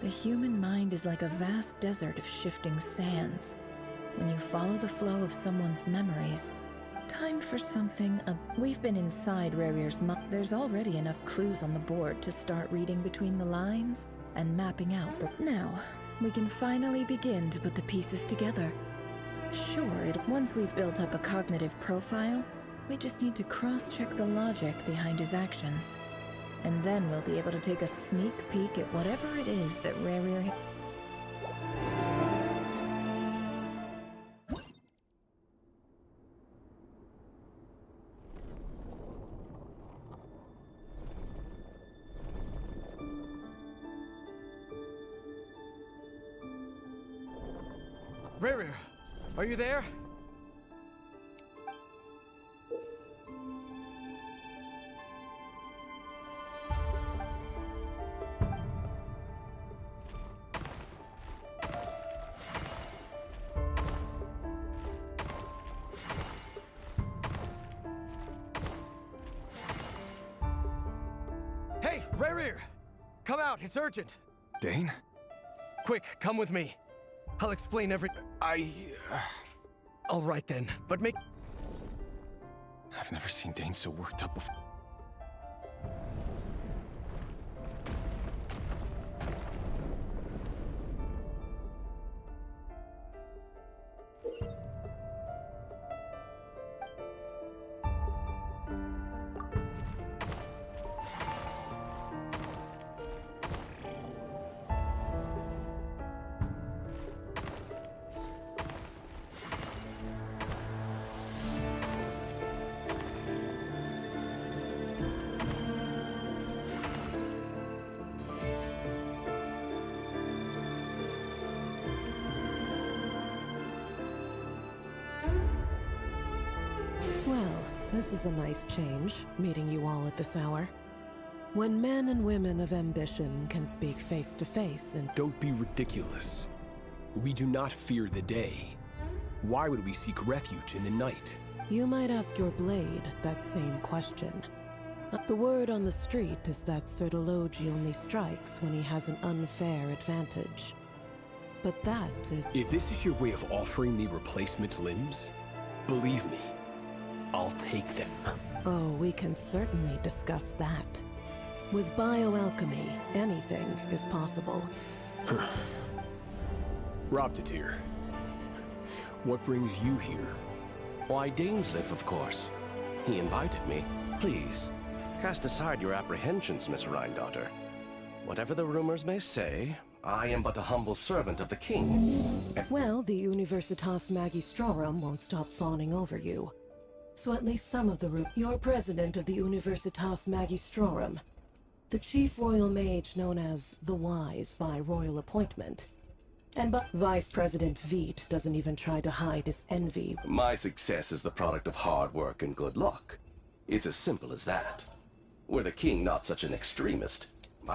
The human mind is like a vast desert of shifting sands. When you follow the flow of someone's memories, time for something. We've been inside Rarir's mind. There's already enough clues on the board to start reading between the lines and mapping out the... Now, we can finally begin to put the pieces together. Sure, once we've built up a cognitive profile, we just need to cross-check the logic behind his actions. And then we'll be able to take a sneak peek at whatever it is that Rarir... Rarir, are you there? Hey, Rarir! Come out, it's urgent! Dane? Quick, come with me. I'll explain every... All right then, but make... I've never seen Dane so worked up before. Well, this is a nice change, meeting you all at this hour. When men and women of ambition can speak face to face and... Don't be ridiculous. We do not fear the day. Why would we seek refuge in the night? You might ask your blade that same question. The word on the street is that Sir Delogi only strikes when he has an unfair advantage. But that is... If this is your way of offering me replacement limbs, believe me, I'll take them. Oh, we can certainly discuss that. With bioalchemy, anything is possible. Robtatir, what brings you here? Why, Dainsleif, of course. He invited me. Please, cast aside your apprehensions, Miss Rhindaughter. Whatever the rumors may say, I am but a humble servant of the king. Well, the Universitas Magistrorum won't stop fawning over you. So at least some of the You're president of the Universitas Magistrorum, the chief royal mage known as the Wise by royal appointment. And Vice President Veit doesn't even try to hide his envy. My success is the product of hard work and good luck. It's as simple as that. Were the king not such an extremist,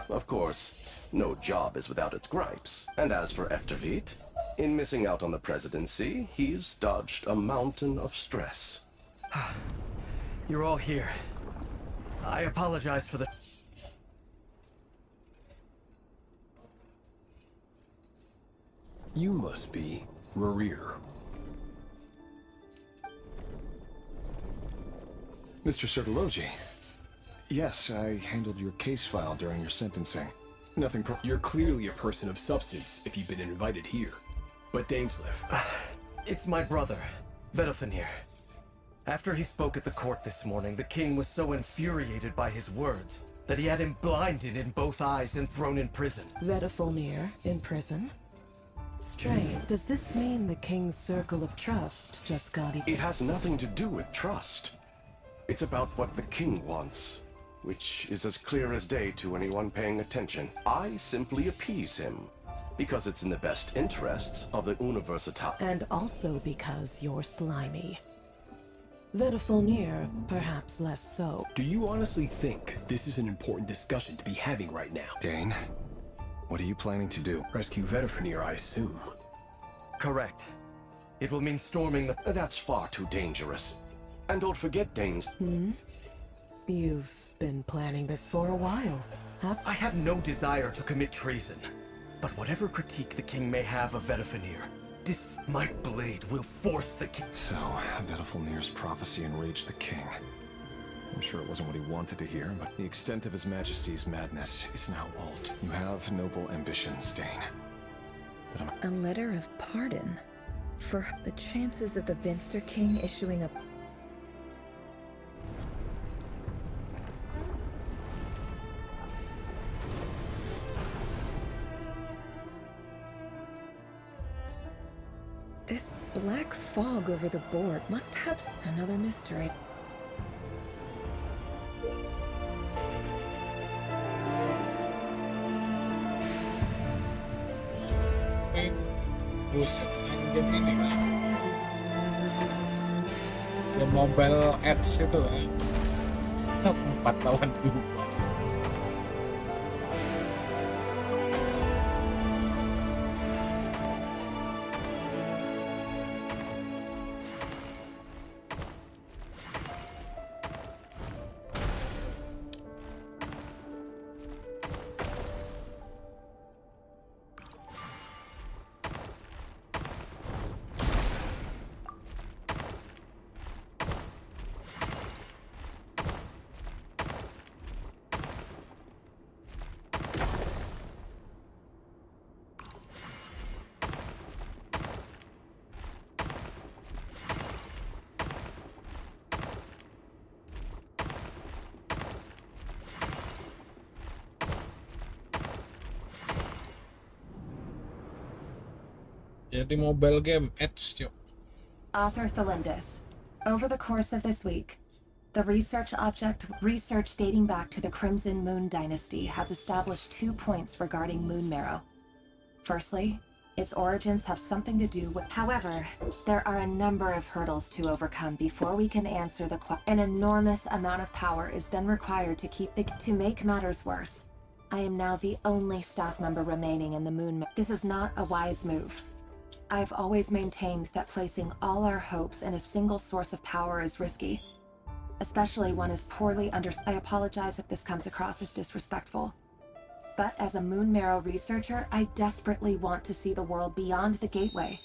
of course, no job is without its gripes. And as for Veit, in missing out on the presidency, he's dodged a mountain of stress. You're all here. I apologize for the... You must be Rarir. Mr. Sir Delogi. Yes, I handled your case file during your sentencing. Nothing You're clearly a person of substance if you've been invited here. But Dainsleif... It's my brother, Vedofenir. After he spoke at the court this morning, the king was so infuriated by his words that he had him blinded in both eyes and thrown in prison. Vedofenir in prison? Strange. Does this mean the king's circle of trust just got... It has nothing to do with trust. It's about what the king wants, which is as clear as day to anyone paying attention. I simply appease him, because it's in the best interests of the Universitas. And also because you're slimy. Vedofenir, perhaps less so. Do you honestly think this is an important discussion to be having right now? Dane, what are you planning to do? Rescue Vedofenir, I assume. Correct. It will mean storming the... That's far too dangerous. And don't forget, Danes... You've been planning this for a while, I have no desire to commit treason. But whatever critique the king may have of Vedifenir, my blade will force the king. So, Vedifenir's prophecy enraged the king. I'm sure it wasn't what he wanted to hear, but the extent of his majesty's madness is now old. You have noble ambitions, Stain. A letter of pardon? For the chances of the Vinster King issuing a... This black fog over the board must have another mystery. Buset, game ini kan game mobile ads itu kan 4 lawan 2. Jadi mobile game ads, Cok. Author Thelindis. Over the course of this week, the research dating back to the Crimson Moon Dynasty has established 2 points regarding moon marrow. Firstly, its origins have something to do with... However, there are a number of hurdles to overcome before we can answer the question. An enormous amount of power is then required to to make matters worse. I am now the only staff member remaining in the moon. This is not a wise move. I've always maintained that placing all our hopes in a single source of power is risky, especially one as poorly I apologize if this comes across as disrespectful. But as a moon marrow researcher, I desperately want to see the world beyond the gateway.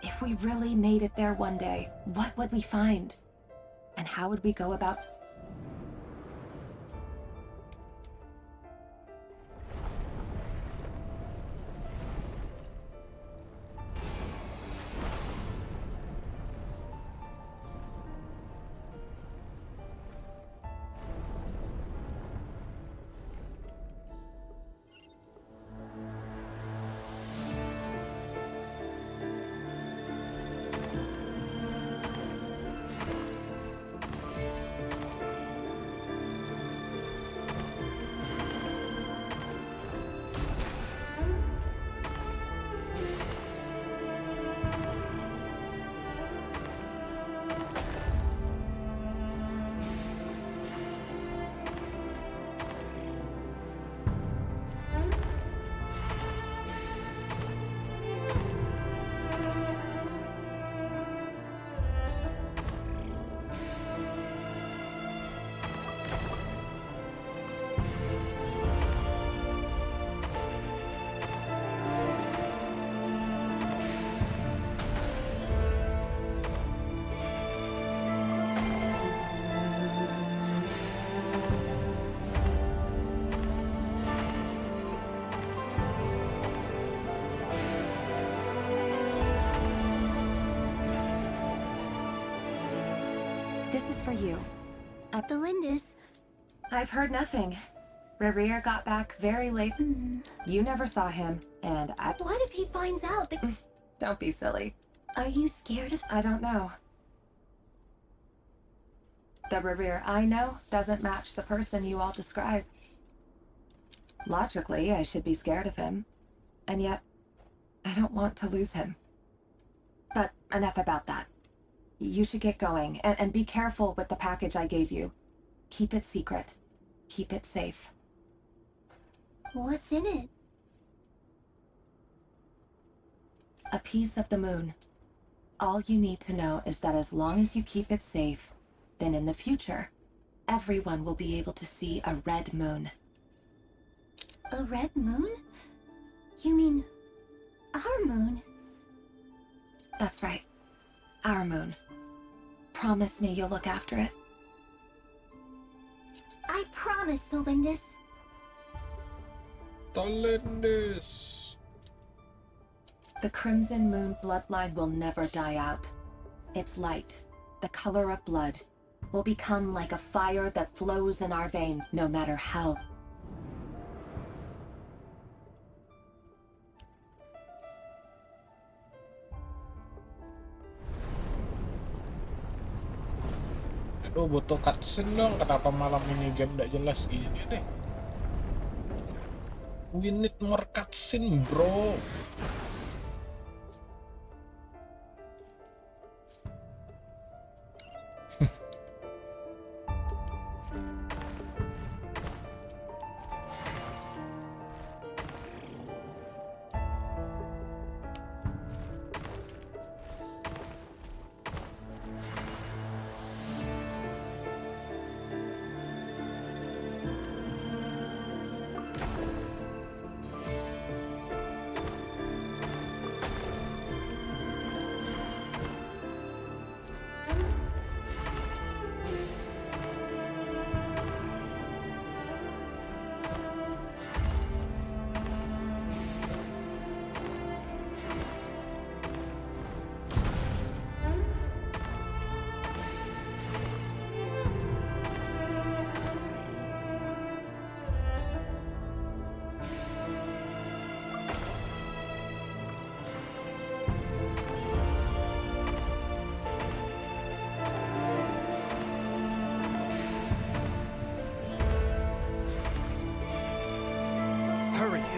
If we really made it there one day, what would we find? And how would we go about... This is for you. At the Lindis. I've heard nothing. Rerir got back very late. You never saw him, and I... What if he finds out that... Don't be silly. Are you scared of... I don't know. The Rerir I know doesn't match the person you all describe. Logically, I should be scared of him. And yet, I don't want to lose him. But enough about that. You should get going, and be careful with the package I gave you. Keep it secret. Keep it safe. What's in it? A piece of the moon. All you need to know is that as long as you keep it safe, then in the future, everyone will be able to see a red moon. A red moon? You mean our moon? That's right. Our moon. Promise me you'll look after it. I promise, Tholindis. Tholindis. The Crimson Moon bloodline will never die out. Its light, the color of blood, will become like a fire that flows in our veins no matter how. Aduh, butuh cutscene dong. Kenapa malam ini game gak jelas gini deh? We need more cutscene, bro.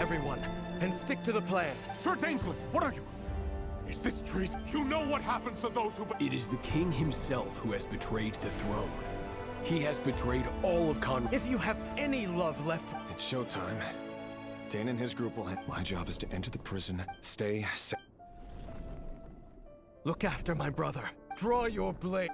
Everyone, and stick to the plan. Sir Dainsleif, what are you? Is this treason? You know what happens to those who... It is the king himself who has betrayed the throne. He has betrayed all of Conrad. If you have any love left... It's showtime. Dane and his group will... My job is to enter the prison, stay safe. Look after my brother. Draw your blade.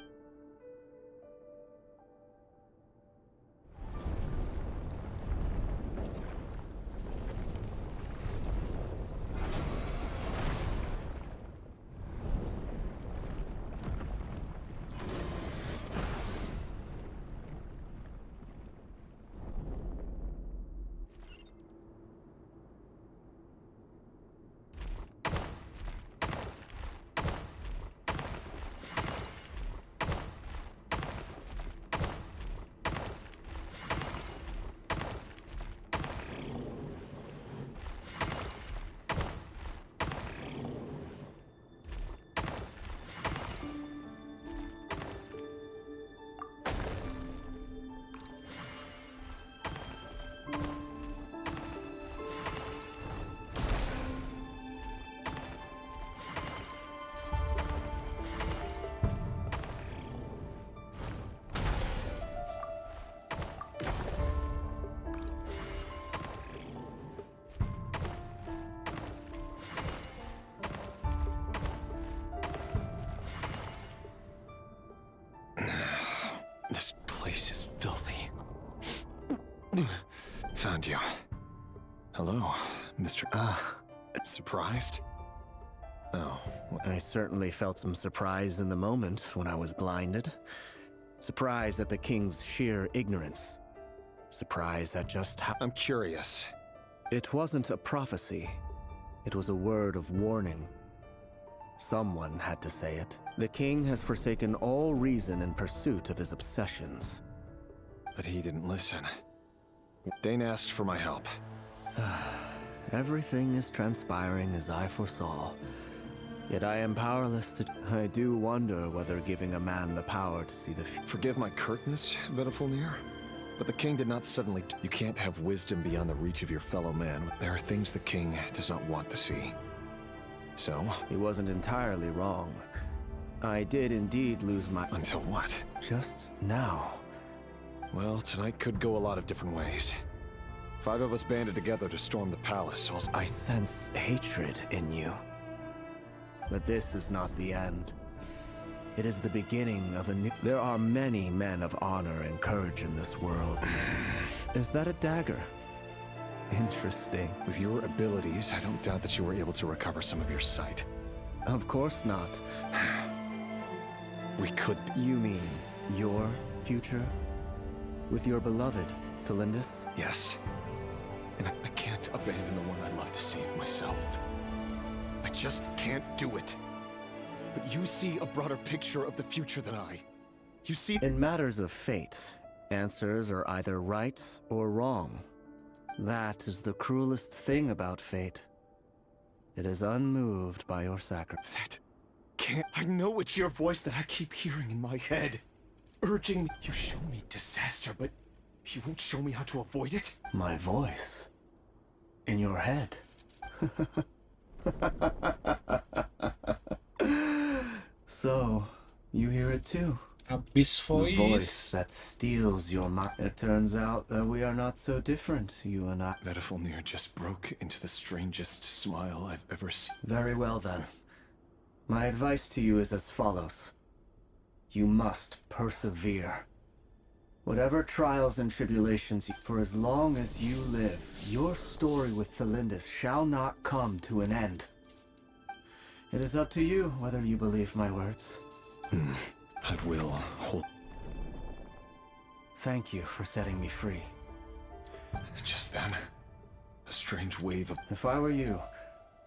This place is filthy. Found you. Hello, Mr. Surprised? Oh. I certainly felt some surprise in the moment when I was blinded. Surprise at the king's sheer ignorance. Surprise at just how... I'm curious. It wasn't a prophecy. It was a word of warning. Someone had to say it. The king has forsaken all reason in pursuit of his obsessions. But he didn't listen. Dane asked for my help. Everything is transpiring as I foresaw. Yet I am powerless to... I do wonder whether giving a man the power to see the future... Forgive my curtness, Vedafulnir, but the king did not suddenly... You can't have wisdom beyond the reach of your fellow man. There are things the king does not want to see. So? He wasn't entirely wrong. I did indeed lose my... Until what? Just now. Well, tonight could go a lot of different ways. 5 of us banded together to storm the palace. I sense hatred in you. But this is not the end. It is the beginning of a new... There are many men of honor and courage in this world. Is that a dagger? Interesting. With your abilities, I don't doubt that you were able to recover some of your sight. Of course not. We could... You mean your future? With your beloved, Felindus? Yes. And I can't abandon the one I love to save myself. I just can't do it. But you see a broader picture of the future than I. You see... In matters of fate, answers are either right or wrong. That is the cruelest thing about fate. It is unmoved by your sacrifice. That can't... I know it's your voice that I keep hearing in my head. Urging me. You show me disaster, but you won't show me how to avoid it? My voice? In your head? So, you hear it too? Habis voice. The voice that steals your mind. It turns out that we are not so different, you and I. Vedifulnir just broke into the strangest smile I've ever seen. Very well then. My advice to you is as follows. You must persevere. Whatever trials and tribulations, for as long as you live, your story with Felindus shall not come to an end. It is up to you whether you believe my words. I will hold... Thank you for setting me free. Just then, a strange wave of... If I were you,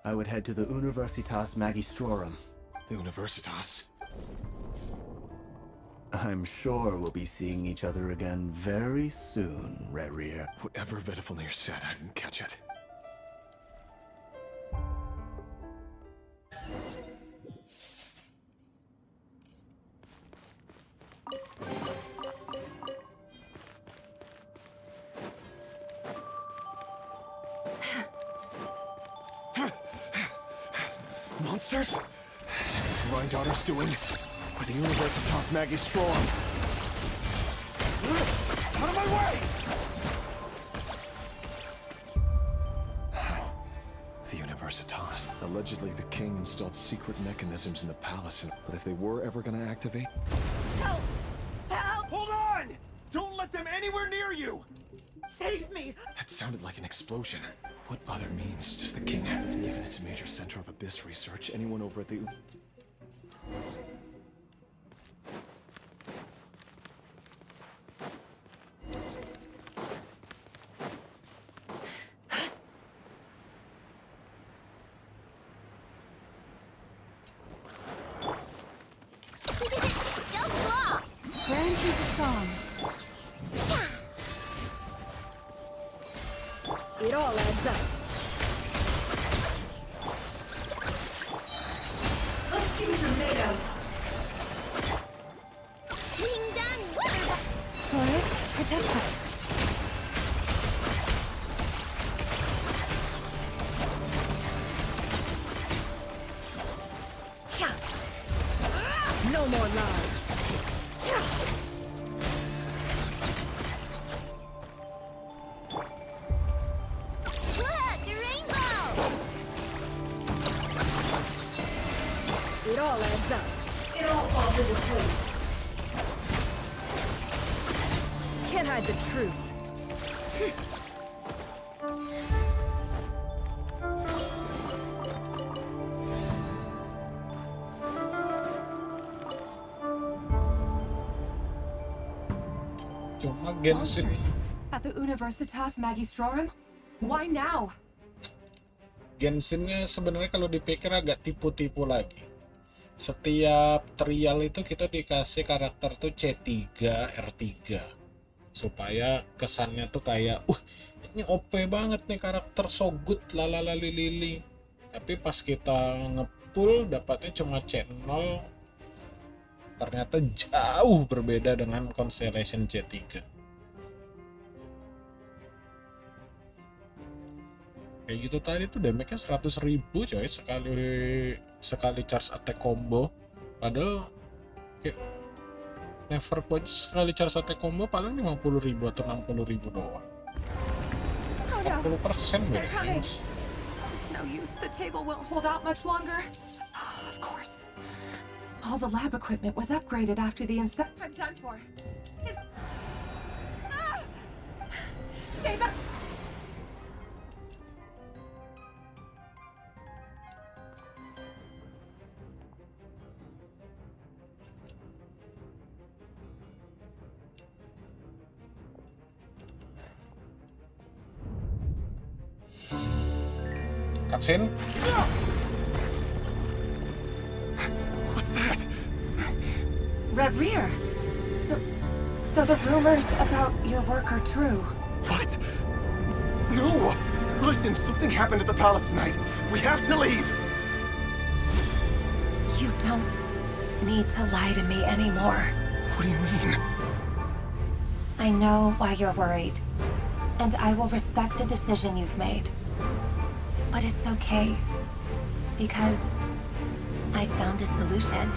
I would head to the Universitas Magistrorum. The Universitas? I'm sure we'll be seeing each other again very soon, Rerir. Whatever Vedifulnir said, I didn't catch it. Monsters? Is this Rhindaughter's doing? Or the Universitas Magistrorum? Out of my way! The Universitas. Allegedly, the king installed secret mechanisms in the palace, but if they were ever gonna activate... Help! Help! Hold on! Don't let them anywhere near you! Save me! That sounded like an explosion. What other means does the king have? Given it's a major center of abyss research, anyone over at the... Keren choose a song. It all adds up. Let's see what you're made of. Forest, protect them. No more lies. It all adds up. It all falls into place. Can't hide the truth. Cuma Genshin. At the Universitas Magistrorum? Why now? Genshinnya sebenarnya kalau dipikir agak tipu-tipu lagi. Setiap trial itu kita dikasih karakter tuh C3, R3 supaya kesannya tuh kayak ini OP banget nih karakter, so good lalalalilili. Tapi pas kita ngepull dapatnya cuma C0, ternyata jauh berbeda dengan Constellation C3. Kayak gitu tadi tuh damage-nya 100.000 coy sekali charge attack combo. Padahal kayak never aja sekali charge attack combo paling 50.000 atau 60.000 doang. 40% They're coming. It's no use. The table won't hold out much longer. Of course. All the lab equipment was upgraded after the inspection. I'm done for. Stay back! Cutscene. What's that? Red Rear! So the rumors about your work are true. What? No! Listen, something happened at the palace tonight. We have to leave! You don't need to lie to me anymore. What do you mean? I know why you're worried, and I will respect the decision you've made. But it's okay, because I found a solution.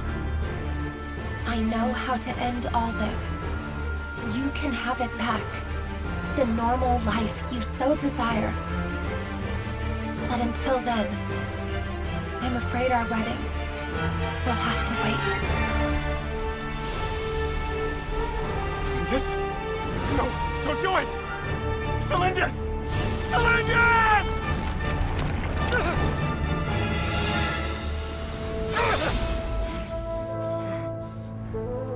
I know how to end all this. You can have it back. The normal life you so desire. But until then, I'm afraid our wedding will have to wait. Valindis? No, don't do it! Valindis! Valindis!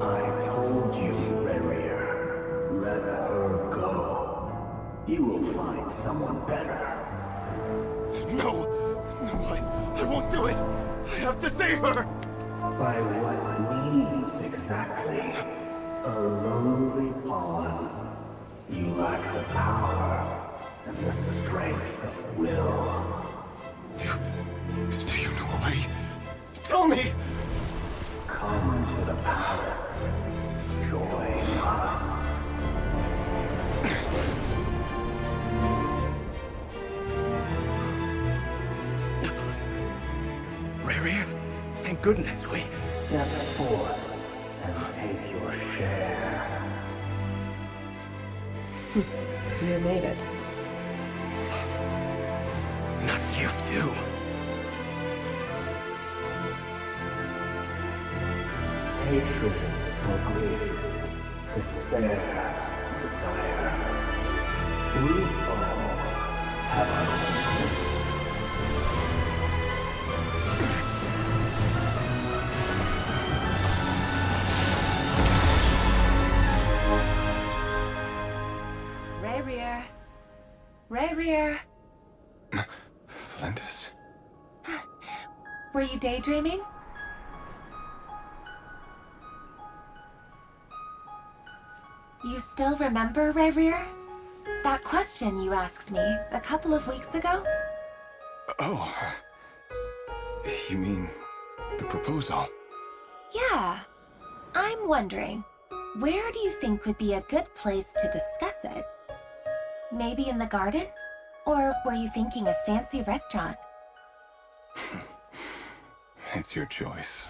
I told you, Rerir. Let her go. You will find someone better. No! No, I won't do it! I have to save her! By what means exactly? A lowly pawn. You lack the power and the strength of will. Do you know a way? Tell me! Come to the palace. Join us. Rerir, thank goodness we... Step forth and take your share. You made it. Not you too. Hatred or grief, despair or desire. We all have our own. Rerir. Rerir. Valindis? Were you daydreaming? You still remember, Rerir? That question you asked me a couple of weeks ago? Oh. You mean the proposal? Yeah. I'm wondering, where do you think would be a good place to discuss it? Maybe in the garden? Or were you thinking a fancy restaurant? It's your choice.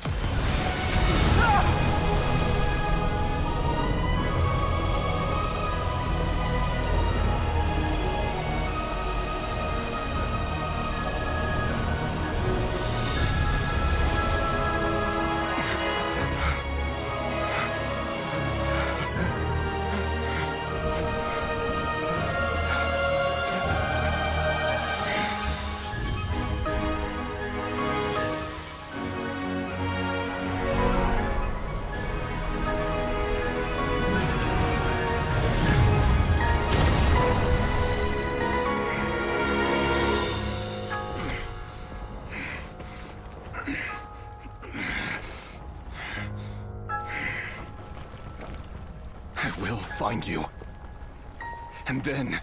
I will find you. And then...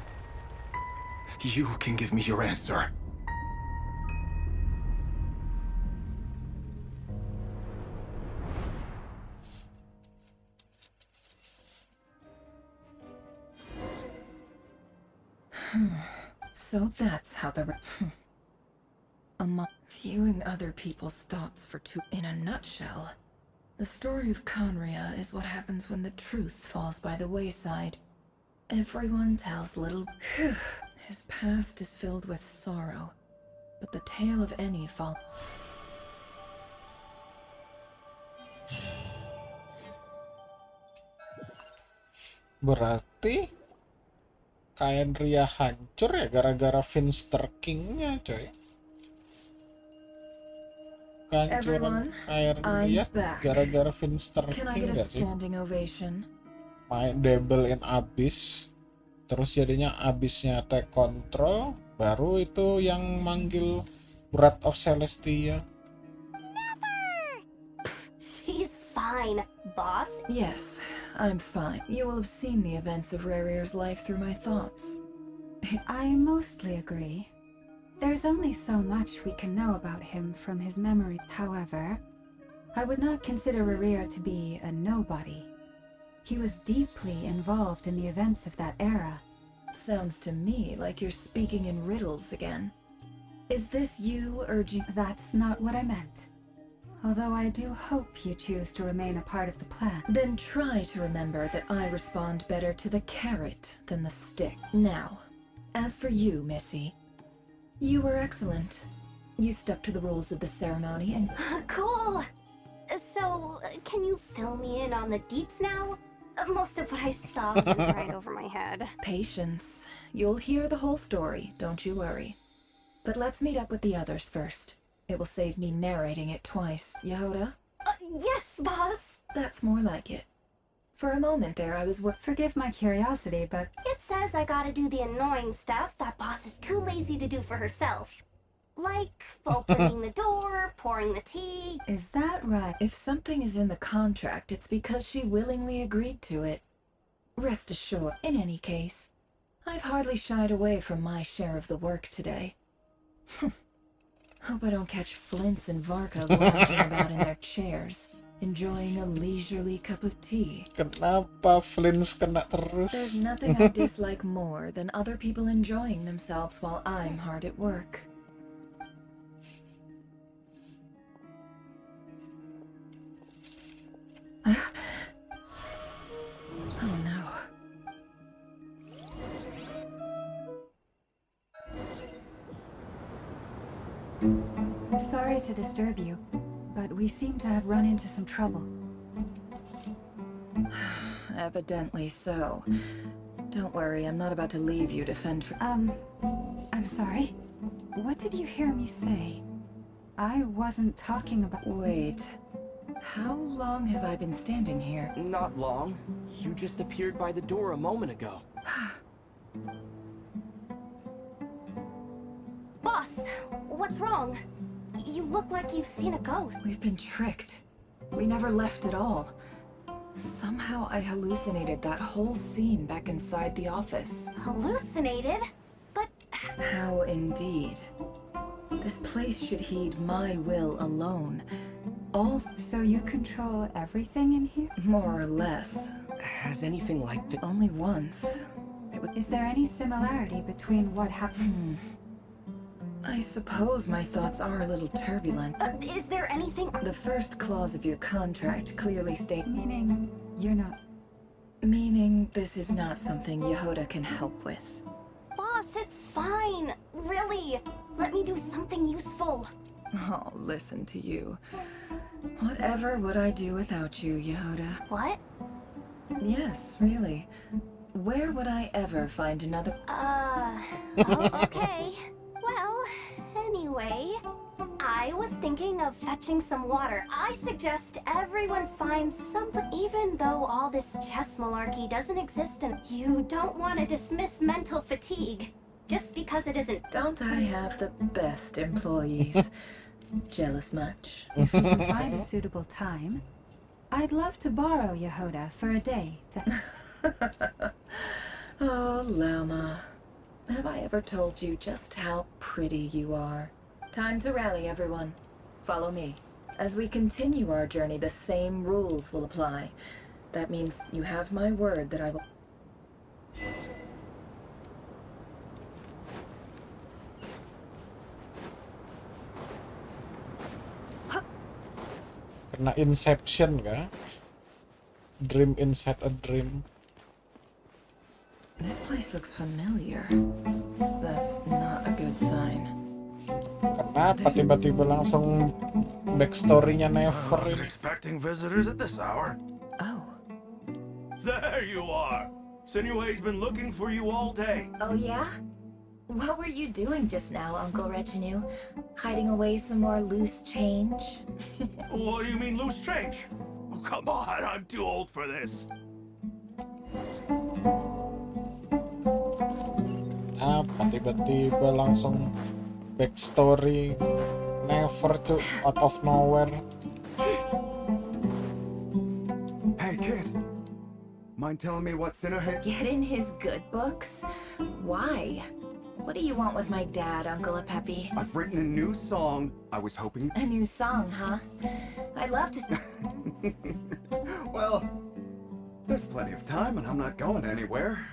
you can give me your answer. So that's how the... viewing other people's thoughts for two... In a nutshell, the story of Conria is what happens when the truth falls by the wayside. Everyone tells little... His past is filled with sorrow, but the tale of any fall... Berarti kain Ria hancur ya gara-gara Finster King-nya, coy. Kehancuran kain Ria gara-gara Finster Can I King get a nggak sih? standing ovation? Main double in Habis, terus jadinya Habisnya take control, baru itu yang manggil Wrath of Celestia. She's fine, boss. Yes, I'm fine. You will have seen the events of Rarir's life through my thoughts. I mostly agree. There's only so much we can know about him from his memory. However, I would not consider Rarir to be a nobody. He was deeply involved in the events of that era. Sounds to me like you're speaking in riddles again. Is this you urging— That's not what I meant. Although I do hope you choose to remain a part of the plan. Then try to remember that I respond better to the carrot than the stick. Now, as for you, Missy, you were excellent. You stuck to the rules of the ceremony and— Cool! So, can you fill me in on the deets now? Most of what I saw went right over my head. Patience. You'll hear the whole story, don't you worry. But let's meet up with the others first. It will save me narrating it twice. Yehoda? Yes, boss! That's more like it. For a moment there, I was Forgive my curiosity, but It says I gotta do the annoying stuff that boss is too lazy to do for herself. Like opening the door, pouring the tea. Is that right? If something is in the contract, it's because she willingly agreed to it. Rest assured, in any case, I've hardly shied away from my share of the work today. Hope I don't catch Flints and Varka lounging about in their chairs, enjoying a leisurely cup of tea. Kenapa Flints kena terus? There's nothing I dislike more than other people enjoying themselves while I'm hard at work. Oh no. Sorry to disturb you, but we seem to have run into some trouble. Evidently so. Don't worry, I'm not about to leave you to fend for— I'm sorry? What did you hear me say? I wasn't talking about— Wait. How long have I been standing here? Not long. You just appeared by the door a moment ago. Boss, what's wrong? You look like you've seen a ghost. We've been tricked. We never left at all. Somehow I hallucinated that whole scene back inside the office. Hallucinated? But how indeed. This place should heed my will alone. All— So you control everything in here? More or less. Has anything like that— Only once. Is there any similarity between what happened? I suppose my thoughts are a little turbulent. Is there anything— The first clause of your contract clearly states— Meaning, you're not— Meaning this is not something Yehoda can help with. Boss, it's fine. Really. Let me do something useful. Oh, listen to you. Whatever would I do without you, Yehoda? What? Yes, really. Where would I ever find another— Oh, okay. Well, anyway, I was thinking of fetching some water. I suggest everyone finds something, even though all this chess malarkey doesn't exist and you don't want to dismiss mental fatigue just because it isn't. Don't I have the best employees? Jealous much? If you can find a suitable time, I'd love to borrow Yehoda for a day to— Oh, Lauma. Have I ever told you just how pretty you are? Time to rally, everyone. Follow me. As we continue our journey, the same rules will apply. That means you have my word that I will— Kena Inception kah? Dream inside a dream. This place looks familiar. That's not a good sign. Kenapa tiba-tiba langsung backstory-nya Never Wasn't ini? expecting visitors at this hour. Oh. There you are. Sinue's been looking for you all day. Oh yeah? What were you doing just now, Uncle Retinue? Hiding away some more loose change? What do you mean loose change? Oh, come on, I'm too old for this. Apa tiba-tiba langsung backstory Never tuh out of nowhere. Hey, kid. Mind telling me what's in her head? Get in his good books? Why? What do you want with my dad, Uncle Peppy? I've written a new song. I was hoping... A new song, huh? I'd love to... Well, there's plenty of time and I'm not going anywhere.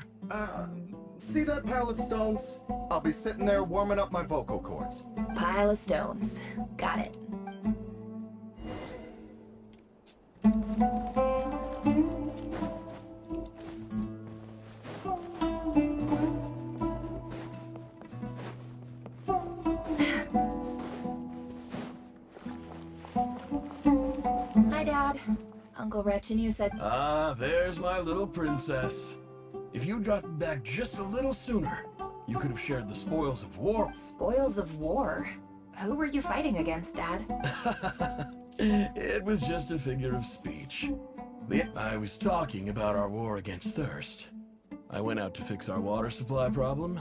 See that pile of stones? I'll be sitting there warming up my vocal cords. Pile of stones. Got it. Hi, Dad. Uncle Retinue said... Ah, there's my little princess. If you'd gotten back just a little sooner, you could have shared the spoils of war. Spoils of war? Who were you fighting against, Dad? It was just a figure of speech. I was talking about our war against thirst. I went out to fix our water supply problem,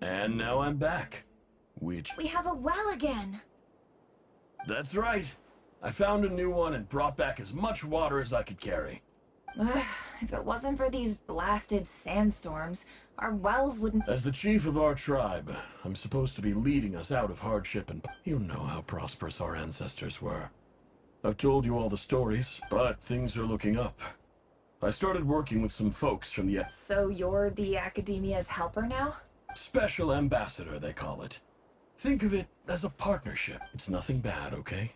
and now I'm back. Which... We have a well again! That's right. I found a new one and brought back as much water as I could carry. If it wasn't for these blasted sandstorms, our wells wouldn't... As the chief of our tribe, I'm supposed to be leading us out of hardship, and you know how prosperous our ancestors were. I've told you all the stories, but things are looking up. I started working with some folks from the... So you're the Academia's helper now? Special ambassador, they call it. Think of it as a partnership. It's nothing bad, okay?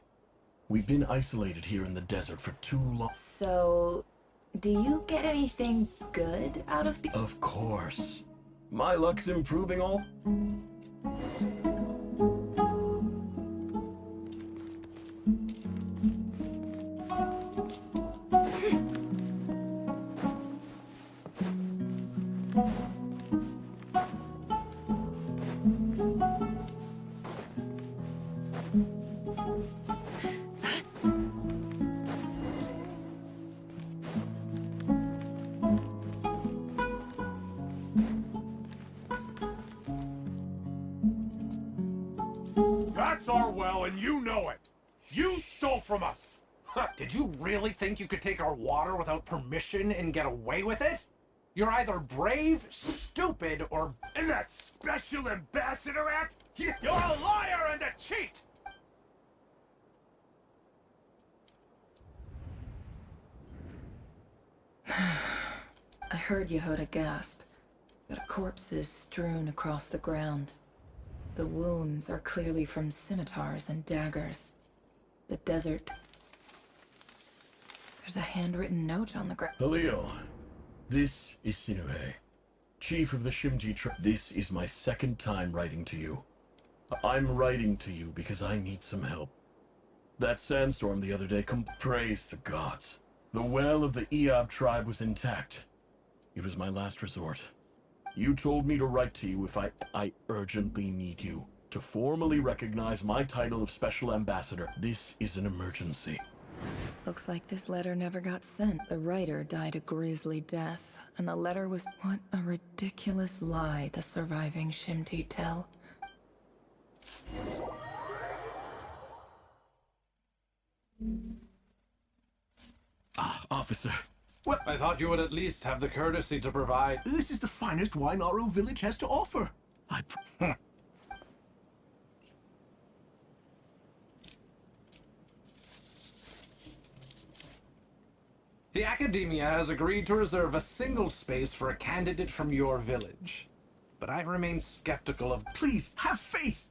We've been isolated here in the desert for too long. So... do you get anything good out of... Of course. My luck's improving all... That's our well, and you know it. You stole from us. Did you really think you could take our water without permission and get away with it? You're either brave, stupid, or... And that special ambassador act? You're a liar and a cheat! I heard Yehuda gasp. There are corpses strewn across the ground. The wounds are clearly from scimitars and daggers. The desert... There's a handwritten note on the ground. Halil, this is Sinue, chief of the Shimji tribe. This is my second time writing to you. I'm writing to you because I need some help. That sandstorm the other day, praise the gods. The well of the Eob tribe was intact. It was my last resort. You told me to write to you if I urgently need you. To formally recognize my title of Special Ambassador. This is an emergency. Looks like this letter never got sent. The writer died a grisly death, and the letter was... What a ridiculous lie the surviving Shimti tell. Officer. Well, I thought you would at least have the courtesy to provide... This is the finest wine Aro village has to offer. The Academia has agreed to reserve a single space for a candidate from your village. But I remain skeptical of... Please, have faith.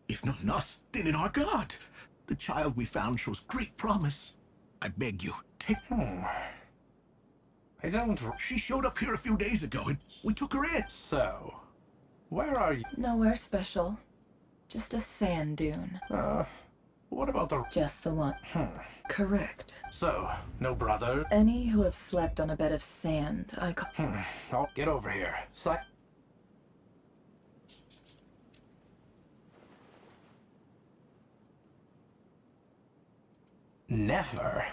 If not in us, then in our God. The child we found shows great promise. I beg you, take... I don't... She showed up here a few days ago, and we took her in. So, where are you? Nowhere special. Just a sand dune. What about the... Just the one. Correct. So, no brother? Any who have slept on a bed of sand, I call... Oh, get over here. Never.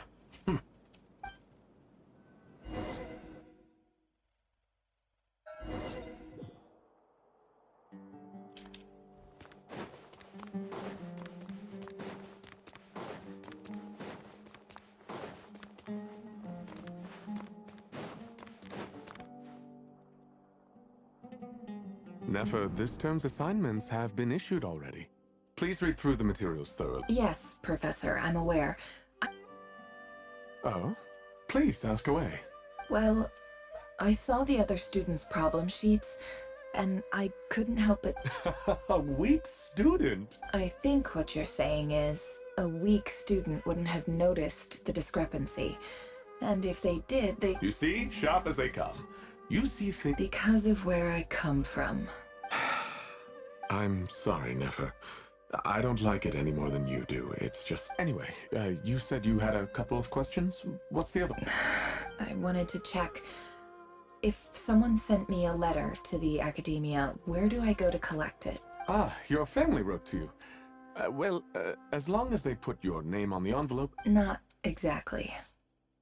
Nefer, this term's assignments have been issued already. Please read through the materials thoroughly. Yes, Professor, I'm aware. Oh? Please, ask away. Well, I saw the other students' problem sheets, and I couldn't help it. A weak student? I think what you're saying is, a weak student wouldn't have noticed the discrepancy. And if they did, they... You see? Sharp as they come. You see things... Because of where I come from. I'm sorry, Nefer. I don't like it any more than you do. It's just... Anyway, you said you had a couple of questions? What's the other one? I wanted to check. If someone sent me a letter to the academia, where do I go to collect it? Ah, your family wrote to you. Well, as long as they put your name on the envelope... Not exactly.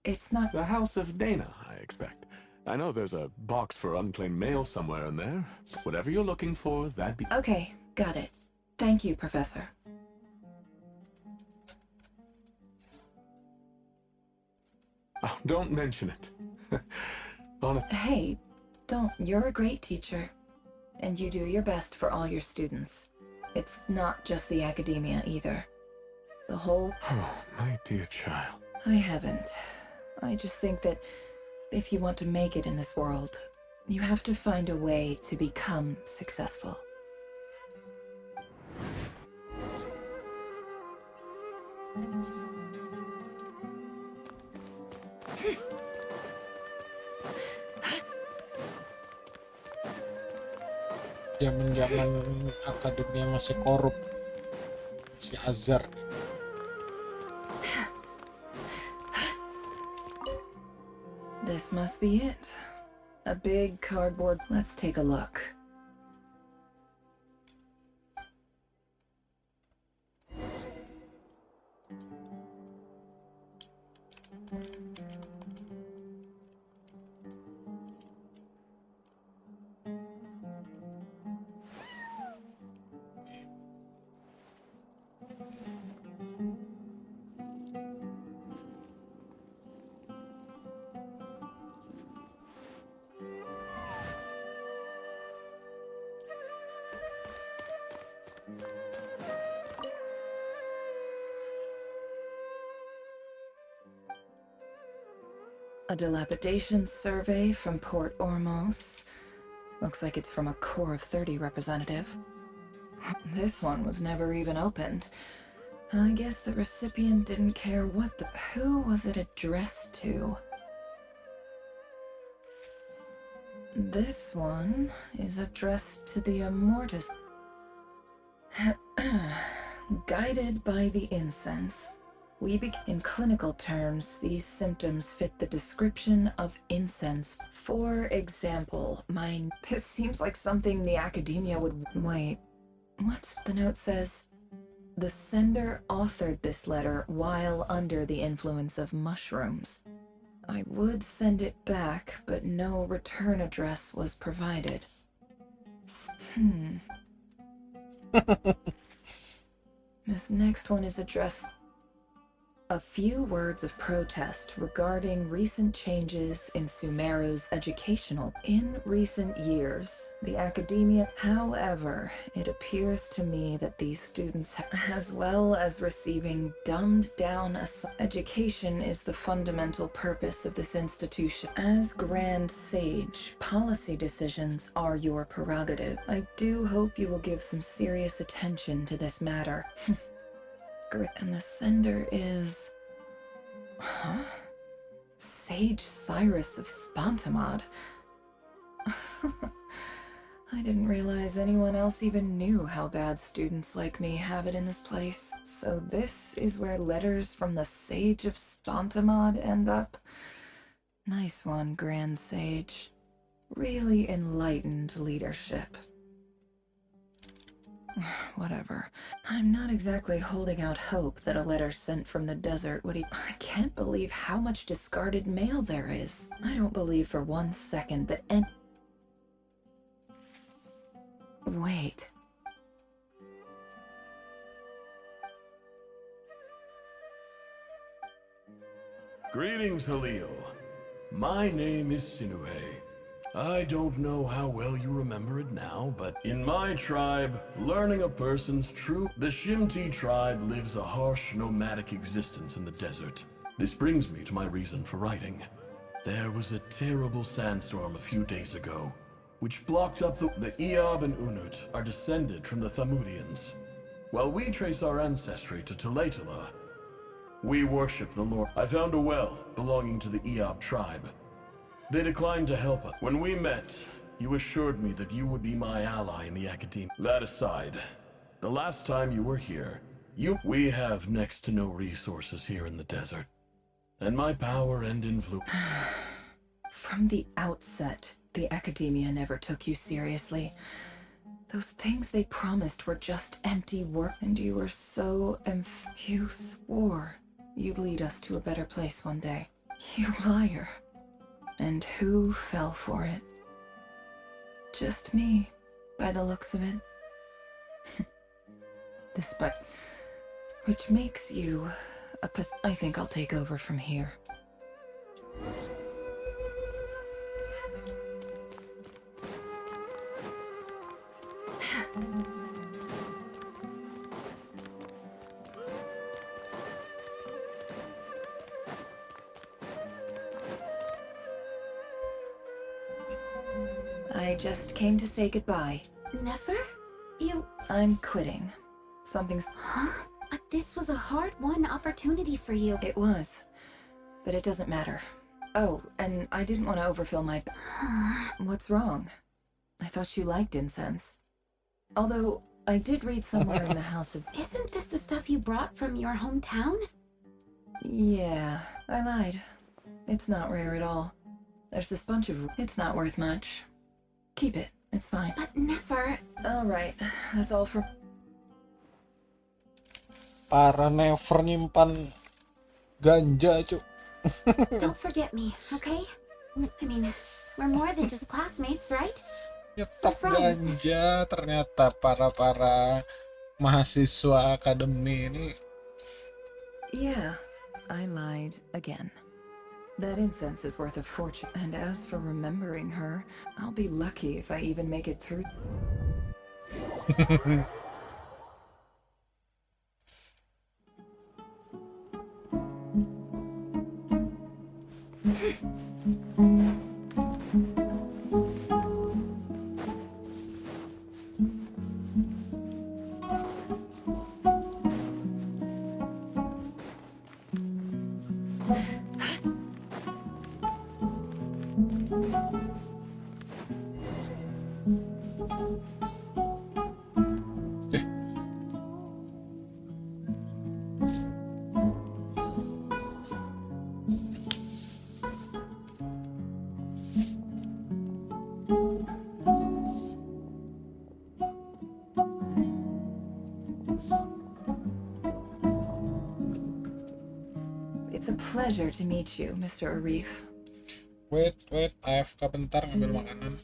It's not... The House of Dana, I expect. I know there's a box for unclaimed mail somewhere in there. Whatever you're looking for, that'd be... Okay, got it. Thank you, Professor. Oh, don't mention it. Hey, don't. You're a great teacher. And you do your best for all your students. It's not just the academia, either. The whole... Oh, my dear child. I haven't. I just think that if you want to make it in this world, you have to find a way to become successful. Zaman-zaman akademia masih korup, masih azar. This must be it. A big cardboard. Let's take a look. A dilapidation survey from Port Ormos. Looks like it's from a Core of 30 representative. This one was never even opened. I guess the recipient didn't care what the... Who was it addressed to? This one is addressed to the Immortus. Guided by the incense. In clinical terms, these symptoms fit the description of incense. For example, this seems like something the academia would... Wait, what? The note says, the sender authored this letter while under the influence of mushrooms. I would send it back, but no return address was provided. This next one is addressed... A few words of protest regarding recent changes in Sumeru's educational. In recent years, the academia, however, it appears to me that these students, as well as receiving dumbed down education, is the fundamental purpose of this institution. As Grand Sage, policy decisions are your prerogative. I do hope you will give some serious attention to this matter. And the sender is... Huh? Sage Cyrus of Spontamod. I didn't realize anyone else even knew how bad students like me have it in this place. So this is where letters from the Sage of Spontamod end up? Nice one, Grand Sage. Really enlightened leadership. Whatever. I'm not exactly holding out hope that a letter sent from the desert would I can't believe how much discarded mail there is. I don't believe for 1 second that Wait. Greetings, Halil. My name is Sinue. I don't know how well you remember it now, but in my tribe, learning a person's the Shimti tribe lives a harsh, nomadic existence in the desert. This brings me to my reason for writing. There was a terrible sandstorm a few days ago, which blocked up the Eob and Unut are descended from the Thamudians. While we trace our ancestry to Tulatula, we worship the Lord. I found a well belonging to the Eob tribe. They declined to help us. When we met, you assured me that you would be my ally in the academia. That aside, the last time you were here, we have next to no resources here in the desert. And my power and influence... From the outset, the academia never took you seriously. Those things they promised were just empty work, and you were so you swore you'd lead us to a better place one day. You liar. And who fell for it? Just me, by the looks of it. Despite... Which makes you a I think I'll take over from here. I just came to say goodbye. Never? I'm quitting. Something's... Huh? But this was a hard-won opportunity for you. It was. But it doesn't matter. Oh, and I didn't want to overfill my... What's wrong? I thought you liked incense. Although, I did read somewhere in the House of... Isn't this the stuff you brought from your hometown? Yeah, I lied. It's not rare at all. There's this bunch of... It's not worth much. Keep it. It's fine. But never... Alright, that's all for... Para never nyimpan ganja, cuk. Don't forget me, okay? I mean, we're more than just classmates, right? Nyetok ganja ternyata para mahasiswa akademi ini. Yeah, I lied again. That incense is worth a fortune, and as for remembering her, I'll be lucky if I even make it through. It's a pleasure to meet you, Mr. Arif. Wait, AFK bentar ngambil makanan.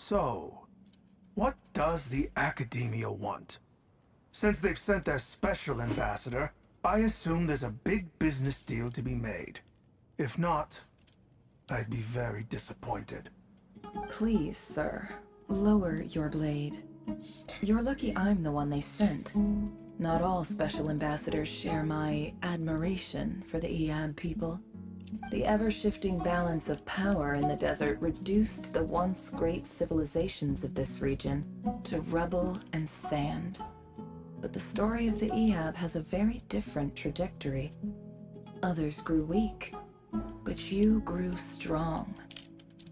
So, what does the Academia want? Since they've sent their special ambassador, I assume there's a big business deal to be made. If not, I'd be very disappointed. Please, sir, lower your blade. You're lucky I'm the one they sent. Not all special ambassadors share my admiration for the Eab people. The ever-shifting balance of power in the desert reduced the once great civilizations of this region to rubble and sand. But the story of the Eab has a very different trajectory. Others grew weak, but you grew strong,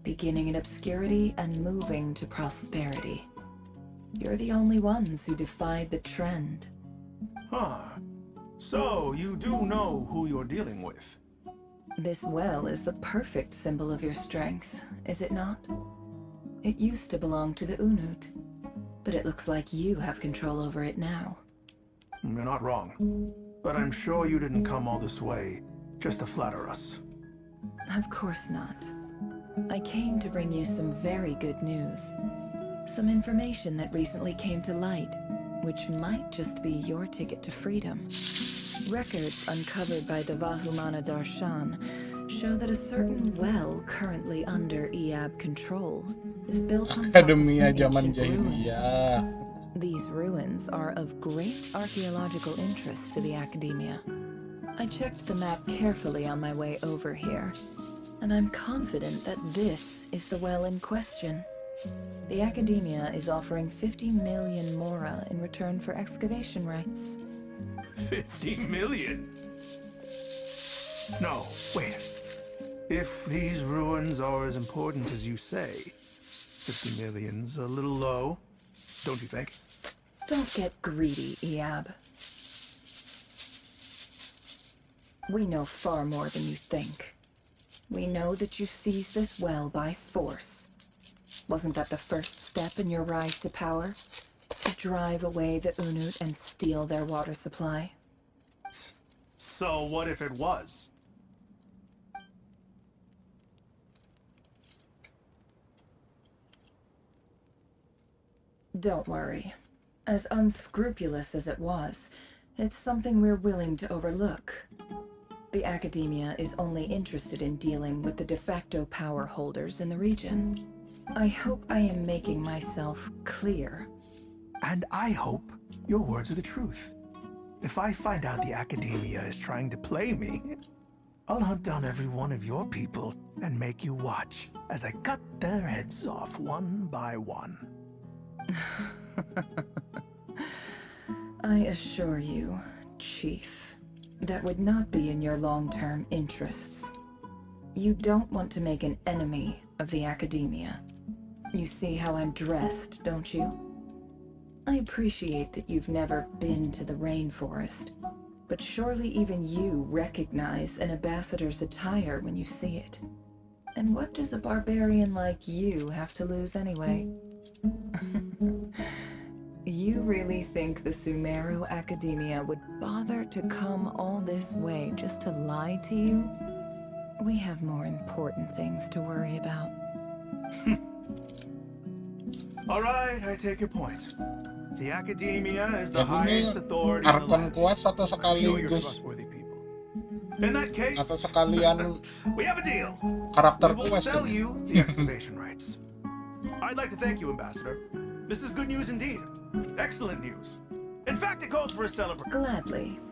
beginning in obscurity and moving to prosperity. You're the only ones who defied the trend. Huh. So, you do know who you're dealing with? This well is the perfect symbol of your strength, is it not? It used to belong to the Unut, but it looks like you have control over it now. You're not wrong. But I'm sure you didn't come all this way just to flatter us. Of course not. I came to bring you some very good news. Some information that recently came to light, which might just be your ticket to freedom. Records uncovered by the Vahumana Darshan show that a certain well currently under Eab control is built on top of some Akademia zaman ancient ruins. jahiliyah. These ruins are of great archaeological interest to the Academia. I checked the map carefully on my way over here, and I'm confident that this is the well in question. The Academia is offering 50 million mora in return for excavation rights. 50 million? No, wait. If these ruins are as important as you say, 50 million's a little low, don't you think? Don't get greedy, Eab. We know far more than you think. We know that you seized this well by force. Wasn't that the first step in your rise to power? To drive away the Unut and steal their water supply? So what if it was? Don't worry. As unscrupulous as it was, it's something we're willing to overlook. The Academia is only interested in dealing with the de facto power holders in the region. I hope I am making myself clear. And I hope your words are the truth. If I find out the Academia is trying to play me, I'll hunt down every one of your people and make you watch as I cut their heads off one by one. I assure you, Chief, that would not be in your long-term interests. You don't want to make an enemy of the Academia. You see how I'm dressed, don't you? I appreciate that you've never been to the rainforest, but surely even you recognize an ambassador's attire when you see it. And what does a barbarian like you have to lose anyway? You really think the Sumeru Academia would bother to come all this way just to lie to you? We have more important things to worry about. All right, I take your point. The Academia is the Ya ini highest authority in the Arkon land. kuat atau I'm sure you're sekaligus trustworthy people. In that case, atau sekalian we have a deal. karakter We will quest sell ini. you the excavation rights. I'd like to thank you, Ambassador. This is good news indeed. Excellent news. In fact, it calls for a celebration. Gladly.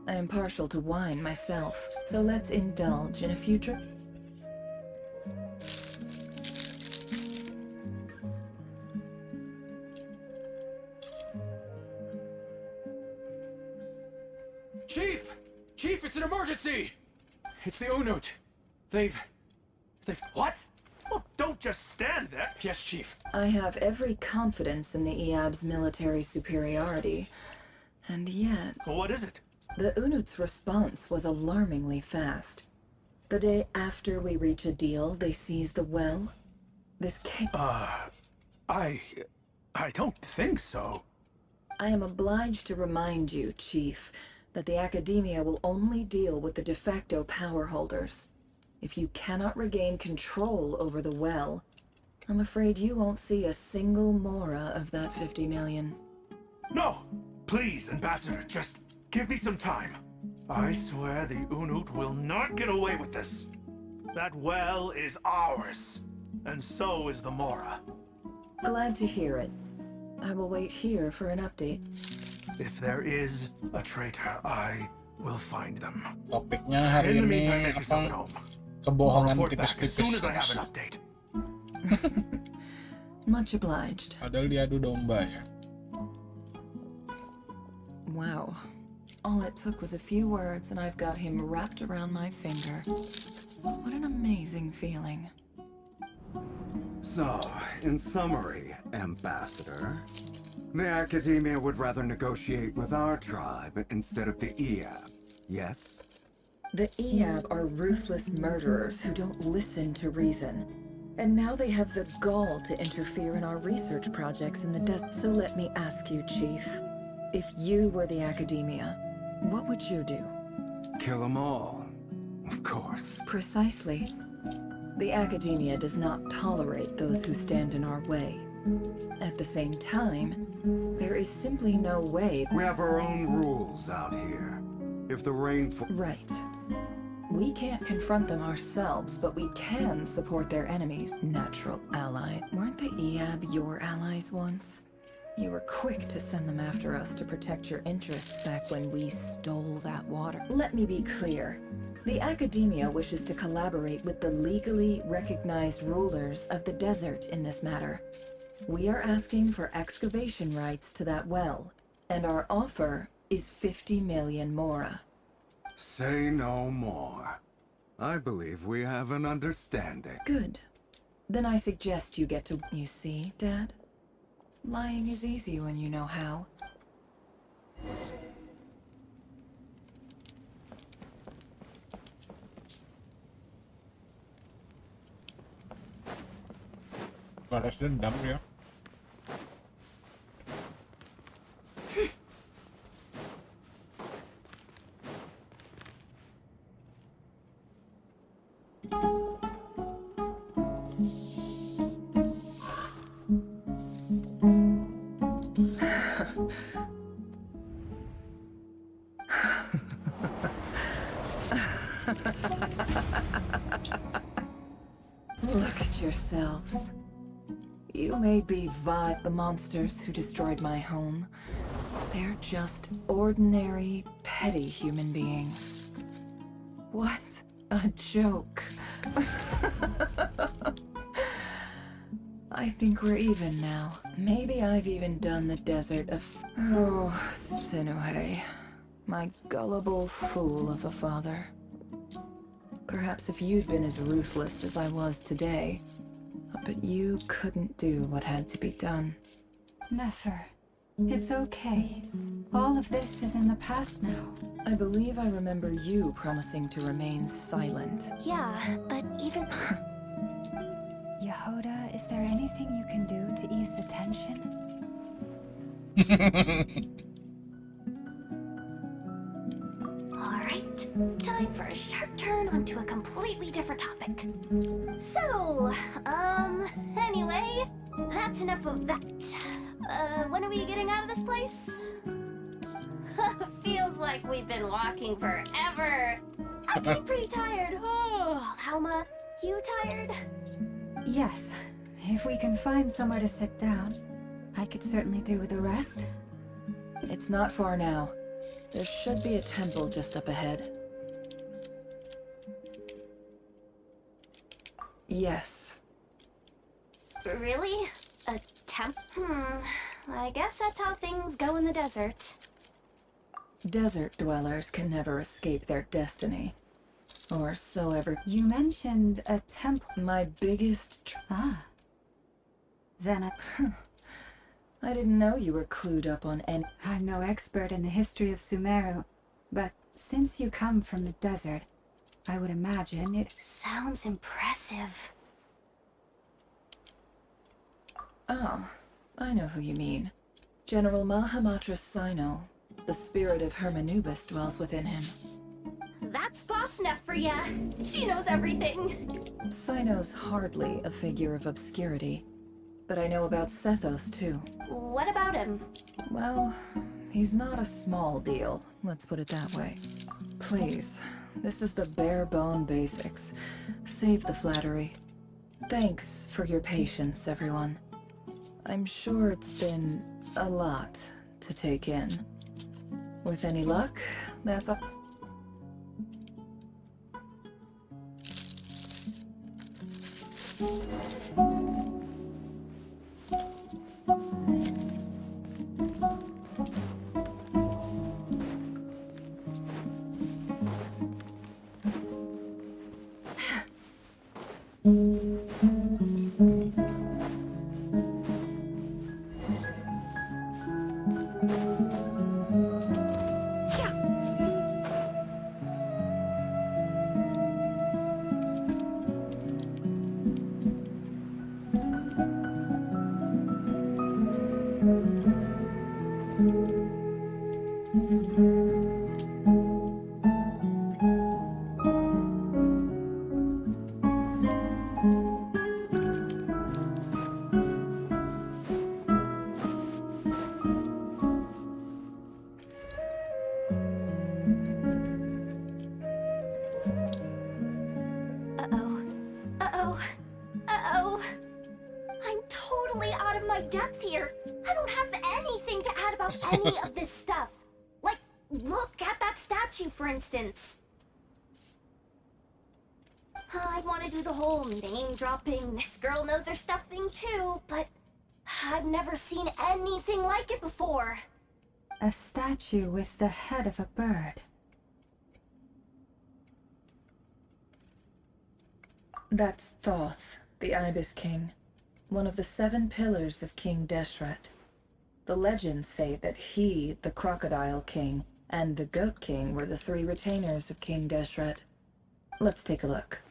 I am partial to wine myself, so let's indulge in a few drinks. Chief! Chief, it's an emergency! It's the Unut. They've... What? Well, don't just stand there. Yes, Chief. I have every confidence in the Eab's military superiority, and yet... What is it? The Unut's response was alarmingly fast. The day after we reach a deal, they seize the well. This case... I don't think so. I am obliged to remind you, Chief, that the Academia will only deal with the de facto power holders. If you cannot regain control over the well, I'm afraid you won't see a single mora of that 50 million. No! Please, Ambassador, just give me some time. I swear the Unut will not get away with this. That well is ours, and so is the Mora. Glad to hear it. I will wait here for an update. If there is a traitor, I will find them. Topiknya hari In the ini meantime, make yourself at apa? home. Kebohongan I'll report back as soon tipis-tipis. as I have an update. Much obliged. Padahal diadu domba ya. Wow. All it took was a few words and I've got him wrapped around my finger. What an amazing feeling. So, in summary, Ambassador, the Academia would rather negotiate with our tribe instead of the EAB, yes? The EAB are ruthless murderers who don't listen to reason. And now they have the gall to interfere in our research projects in the desert. So let me ask you, Chief. If you were the Academia, what would you do? Kill them all, of course. Precisely. The Academia does not tolerate those who stand in our way. At the same time, there is simply no way... We have our own rules out here. If the rainfall... Right. We can't confront them ourselves, but we can support their enemies. Natural ally. Weren't the EAB your allies once? You were quick to send them after us to protect your interests back when we stole that water. Let me be clear. The Academia wishes to collaborate with the legally recognized rulers of the desert in this matter. We are asking for excavation rights to that well, and our offer is 50 million mora. Say no more. I believe we have an understanding. Good. Then I suggest you get to... You see, Dad? Lying is easy when you know how. Balas dendam ya. Look at yourselves. You may be the monsters who destroyed my home. They're just ordinary, petty human beings. What a joke. I think we're even now. Maybe I've even done the desert of... Oh, Sinuhe. My gullible fool of a father. Perhaps if you'd been as ruthless as I was today, but you couldn't do what had to be done. Nefer, it's okay. All of this is in the past now. I believe I remember you promising to remain silent. Yeah, but even... Yehoda, is there anything you can do to ease the tension? Alright, time for a sharp turn onto a completely different topic. So, anyway, that's enough of that. When are we getting out of this place? Feels like we've been walking forever. I'm getting pretty tired. Oh, Lauma, you tired? Yes. If we can find somewhere to sit down, I could certainly do with a rest. It's not far now. There should be a temple just up ahead. Yes. Really? A temp? I guess that's how things go in the desert. Desert dwellers can never escape their destiny. Or so ever. You mentioned a temple. My biggest... Then I didn't know you were clued up on any... I'm no expert in the history of Sumeru, but since you come from the desert, I would imagine it... Sounds impressive. Oh, I know who you mean. General Mahamatra Sino. The spirit of Hermanubis dwells within him. That's boss enough for ya. She knows everything. Sino's hardly a figure of obscurity, but I know about Sethos too. What about him? Well, he's not a small deal, let's put it that way. Please, this is the bare bone basics. Save the flattery. Thanks for your patience, everyone. I'm sure it's been a lot to take in. With any luck, that's all. I'm totally out of my depth here. I don't have anything to add about any of this stuff. Like, look at that statue, for instance. I want to do the whole name-dropping, this girl knows her stuff thing too, but I've never seen anything like it before. A statue with the head of a bird. That's Thoth, the Ibis King, one of the 7 pillars of King Deshret. The legends say that he, the Crocodile King, and the Goat King were the 3 retainers of King Deshret. Let's take a look.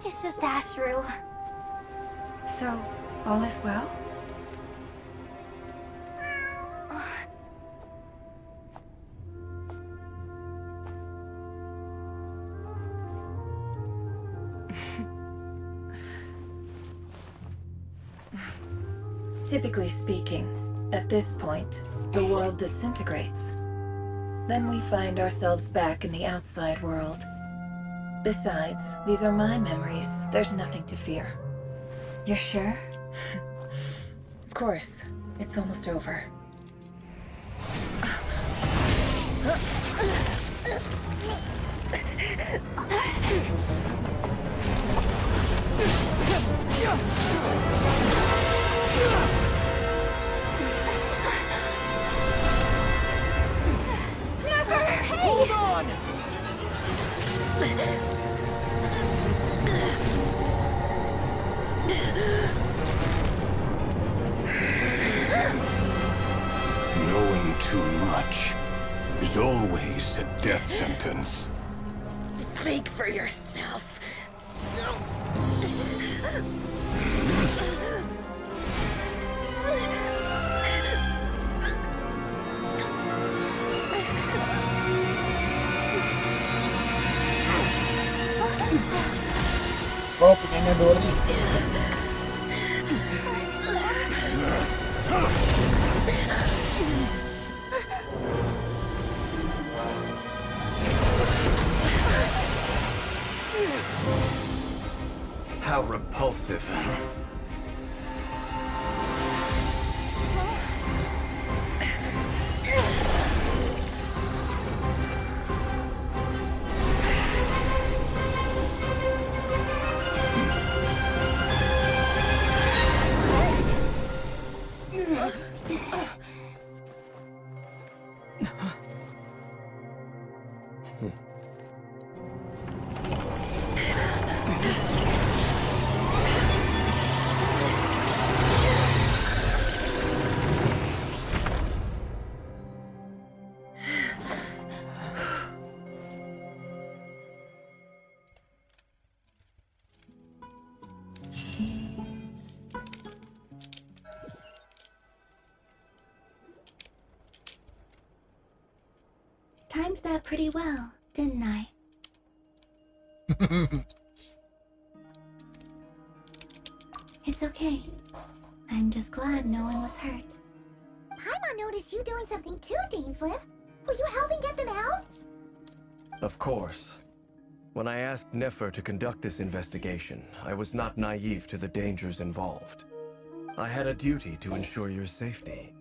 It's just Ashru. So, all is well? Typically speaking, at this point, the world disintegrates. Then we find ourselves back in the outside world. Besides, these are my memories. There's nothing to fear. You're sure? Of course. It's almost over. Hold on! Knowing too much is always a death sentence. Speak for yourself. Oh, punyanya Dori. How repulsive. that pretty well, didn't I? It's okay. I'm just glad no one was hurt. Paimon noticed you doing something too, Dainsleif. Were you helping get them out? Of course. When I asked Nefer to conduct this investigation, I was not naive to the dangers involved. I had a duty to ensure your safety.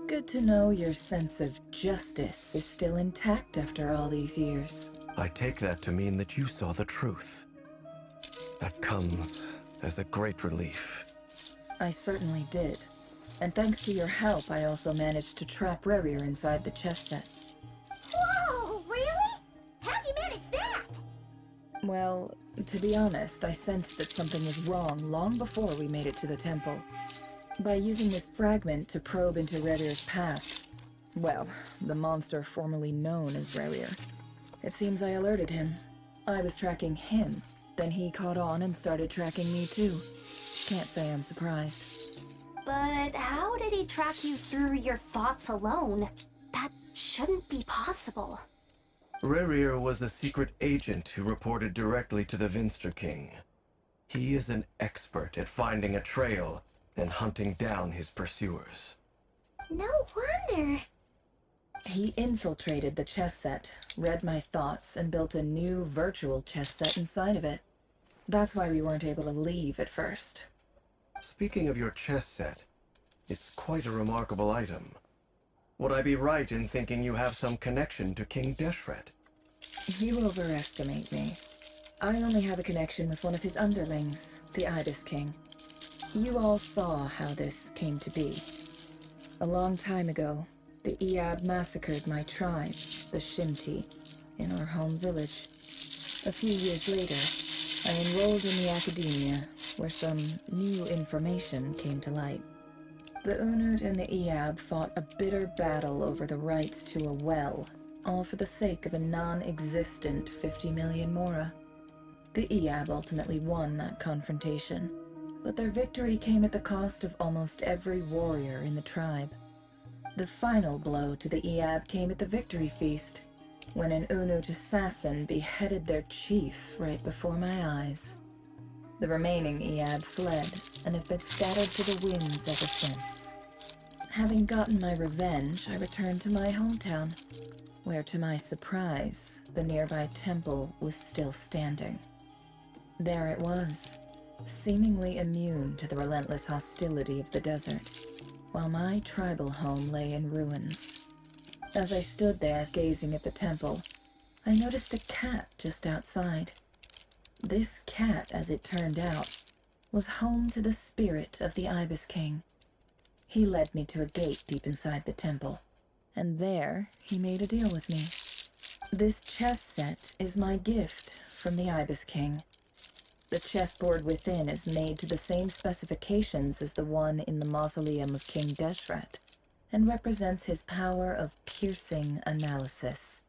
Good to know your sense of justice is still intact after all these years. I take that to mean that you saw the truth. That comes as a great relief. I certainly did. And thanks to your help, I also managed to trap Rerir inside the chess set. Whoa, really? How'd you manage that? Well, to be honest, I sensed that something was wrong long before we made it to the temple. By using this fragment to probe into Rerir's past, well, the monster formerly known as Rerir, it seems I alerted him. I was tracking him, then he caught on and started tracking me too. Can't say I'm surprised. But how did he track you through your thoughts alone? That shouldn't be possible. Rerir was a secret agent who reported directly to the Vinster King. He is an expert at finding a trail and hunting down his pursuers. No wonder. He infiltrated the chess set, read my thoughts, and built a new virtual chess set inside of it. That's why we weren't able to leave at first. Speaking of your chess set, it's quite a remarkable item. Would I be right in thinking you have some connection to King Deshret? You overestimate me. I only have a connection with one of his underlings, the Ibis King. You all saw how this came to be. A long time ago, the Iab massacred my tribe, the Shinti, in our home village. A few years later, I enrolled in the academia, where some new information came to light. The Unut and the Iab fought a bitter battle over the rights to a well, all for the sake of a non-existent 50 million Mora. The Iab ultimately won that confrontation, but their victory came at the cost of almost every warrior in the tribe. The final blow to the Iab came at the victory feast, when an Unut assassin beheaded their chief right before my eyes. The remaining Iab fled, and have been scattered to the winds ever since. Having gotten my revenge, I returned to my hometown, where to my surprise, the nearby temple was still standing. There it was, seemingly immune to the relentless hostility of the desert, while my tribal home lay in ruins. As I stood there gazing at the temple, I noticed a cat just outside. This cat, as it turned out, was home to the spirit of the Ibis King. He led me to a gate deep inside the temple, and there he made a deal with me. This chess set is my gift from the Ibis King. The chessboard within is made to the same specifications as the one in the mausoleum of King Deshret, and represents his power of piercing analysis.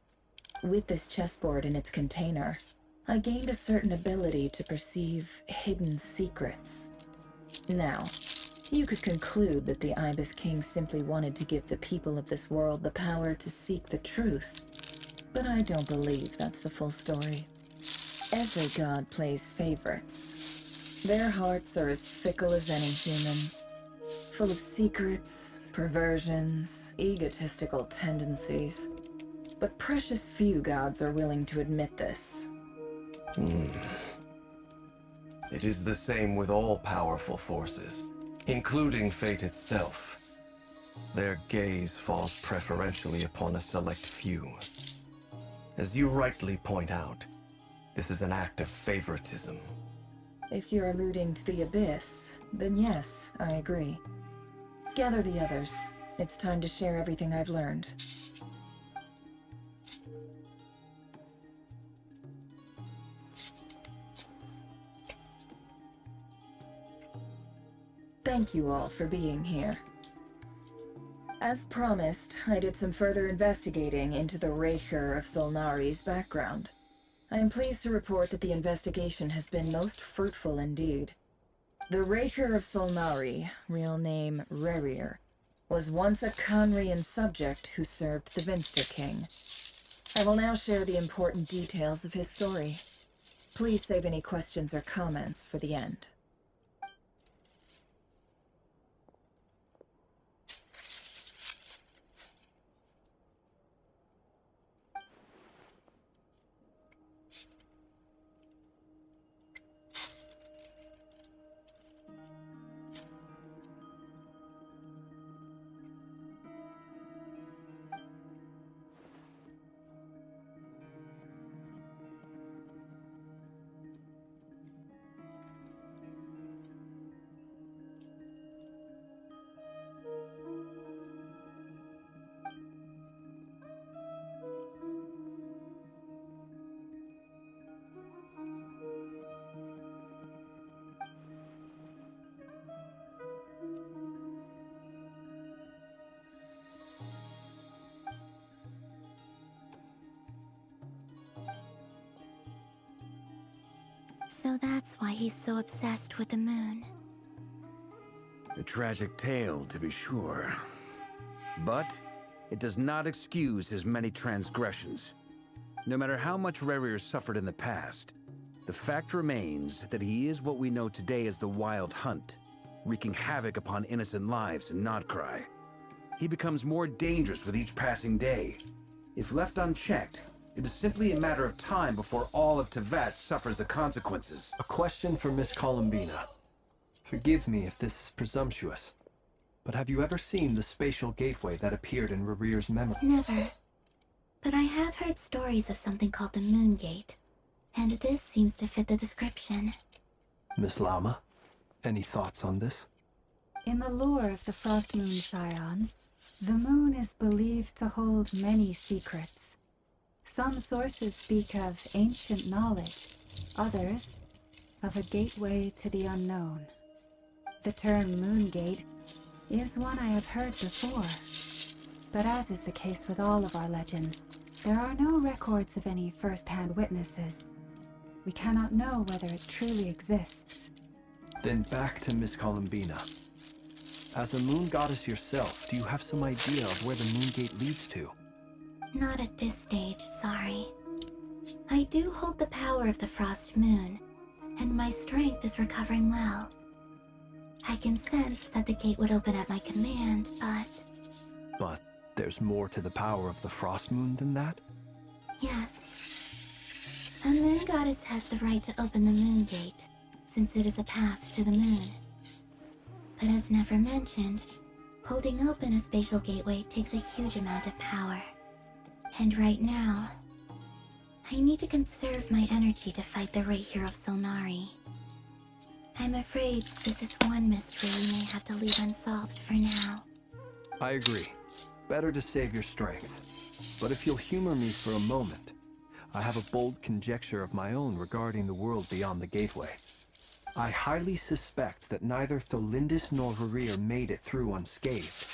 With this chessboard in its container, I gained a certain ability to perceive hidden secrets. Now, you could conclude that the Ibis King simply wanted to give the people of this world the power to seek the truth, but I don't believe that's the full story. Every god plays favorites. Their hearts are as fickle as any human's, full of secrets, perversions, egotistical tendencies. But precious few gods are willing to admit this. It is the same with all powerful forces, including fate itself. Their gaze falls preferentially upon a select few. As you rightly point out, this is an act of favoritism. If you're alluding to the Abyss, then yes, I agree. Gather the others. It's time to share everything I've learned. Thank you all for being here. As promised, I did some further investigating into the Raker of Solnari's background. I am pleased to report that the investigation has been most fruitful indeed. The Raker of Solnari, real name Rerir, was once a Conrian subject who served the Vinster King. I will now share the important details of his story. Please save any questions or comments for the end. So that's why he's so obsessed with the moon. A tragic tale, to be sure. But it does not excuse his many transgressions. No matter how much Rerir suffered in the past, the fact remains that he is what we know today as the Wild Hunt, wreaking havoc upon innocent lives in Notcry. He becomes more dangerous with each passing day. If left unchecked, it is simply a matter of time before all of Tevat suffers the consequences. A question for Miss Columbina. Forgive me if this is presumptuous, but have you ever seen the spatial gateway that appeared in Rerir's memory? Never. But I have heard stories of something called the Moon Gate, and this seems to fit the description. Miss Lauma, any thoughts on this? In the lore of the Frost Moon Scions, the moon is believed to hold many secrets. Some sources speak of ancient knowledge, others of a gateway to the unknown. The term Moon Gate is one I have heard before, but as is the case with all of our legends, there are no records of any first-hand witnesses. We cannot know whether it truly exists. Then back to Miss Columbina. As a moon goddess yourself, do you have some idea of where the Moon Gate leads to? Not at this stage, sorry. I do hold the power of the Frost Moon, and my strength is recovering well. I can sense that the gate would open at my command, But there's more to the power of the Frost Moon than that? yes. A moon goddess has the right to open the Moon Gate, since it is a path to the moon. But as never mentioned, holding open a spatial gateway takes a huge amount of power. And right now, I need to conserve my energy to fight the Rahier of Solnari. I'm afraid this is one mystery we may have to leave unsolved for now. I agree. Better to save your strength. But if you'll humor me for a moment, I have a bold conjecture of my own regarding the world beyond the gateway. I highly suspect that neither Tholindis nor Rerir made it through unscathed.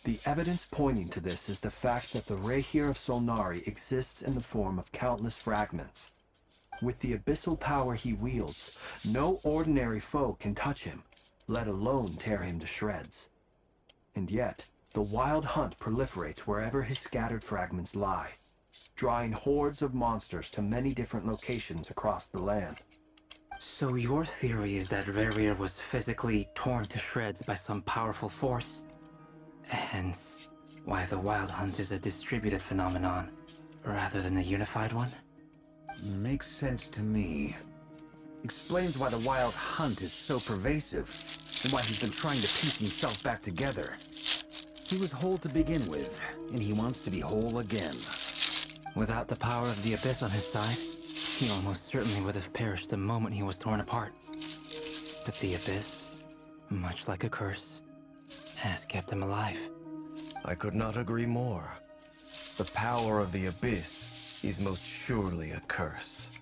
The evidence pointing to this is the fact that the Rahier of Solnari exists in the form of countless fragments. With the abyssal power he wields, no ordinary foe can touch him, let alone tear him to shreds. And yet, the Wild Hunt proliferates wherever his scattered fragments lie, drawing hordes of monsters to many different locations across the land. So your theory is that Rerir was physically torn to shreds by some powerful force? Hence, why the Wild Hunt is a distributed phenomenon, rather than a unified one? Makes sense to me. Explains why the Wild Hunt is so pervasive, and why he's been trying to piece himself back together. He was whole to begin with, and he wants to be whole again. Without the power of the Abyss on his side, he almost certainly would have perished the moment he was torn apart. But the Abyss, much like a curse, has kept him alive. I could not agree more. The power of the Abyss is most surely a curse.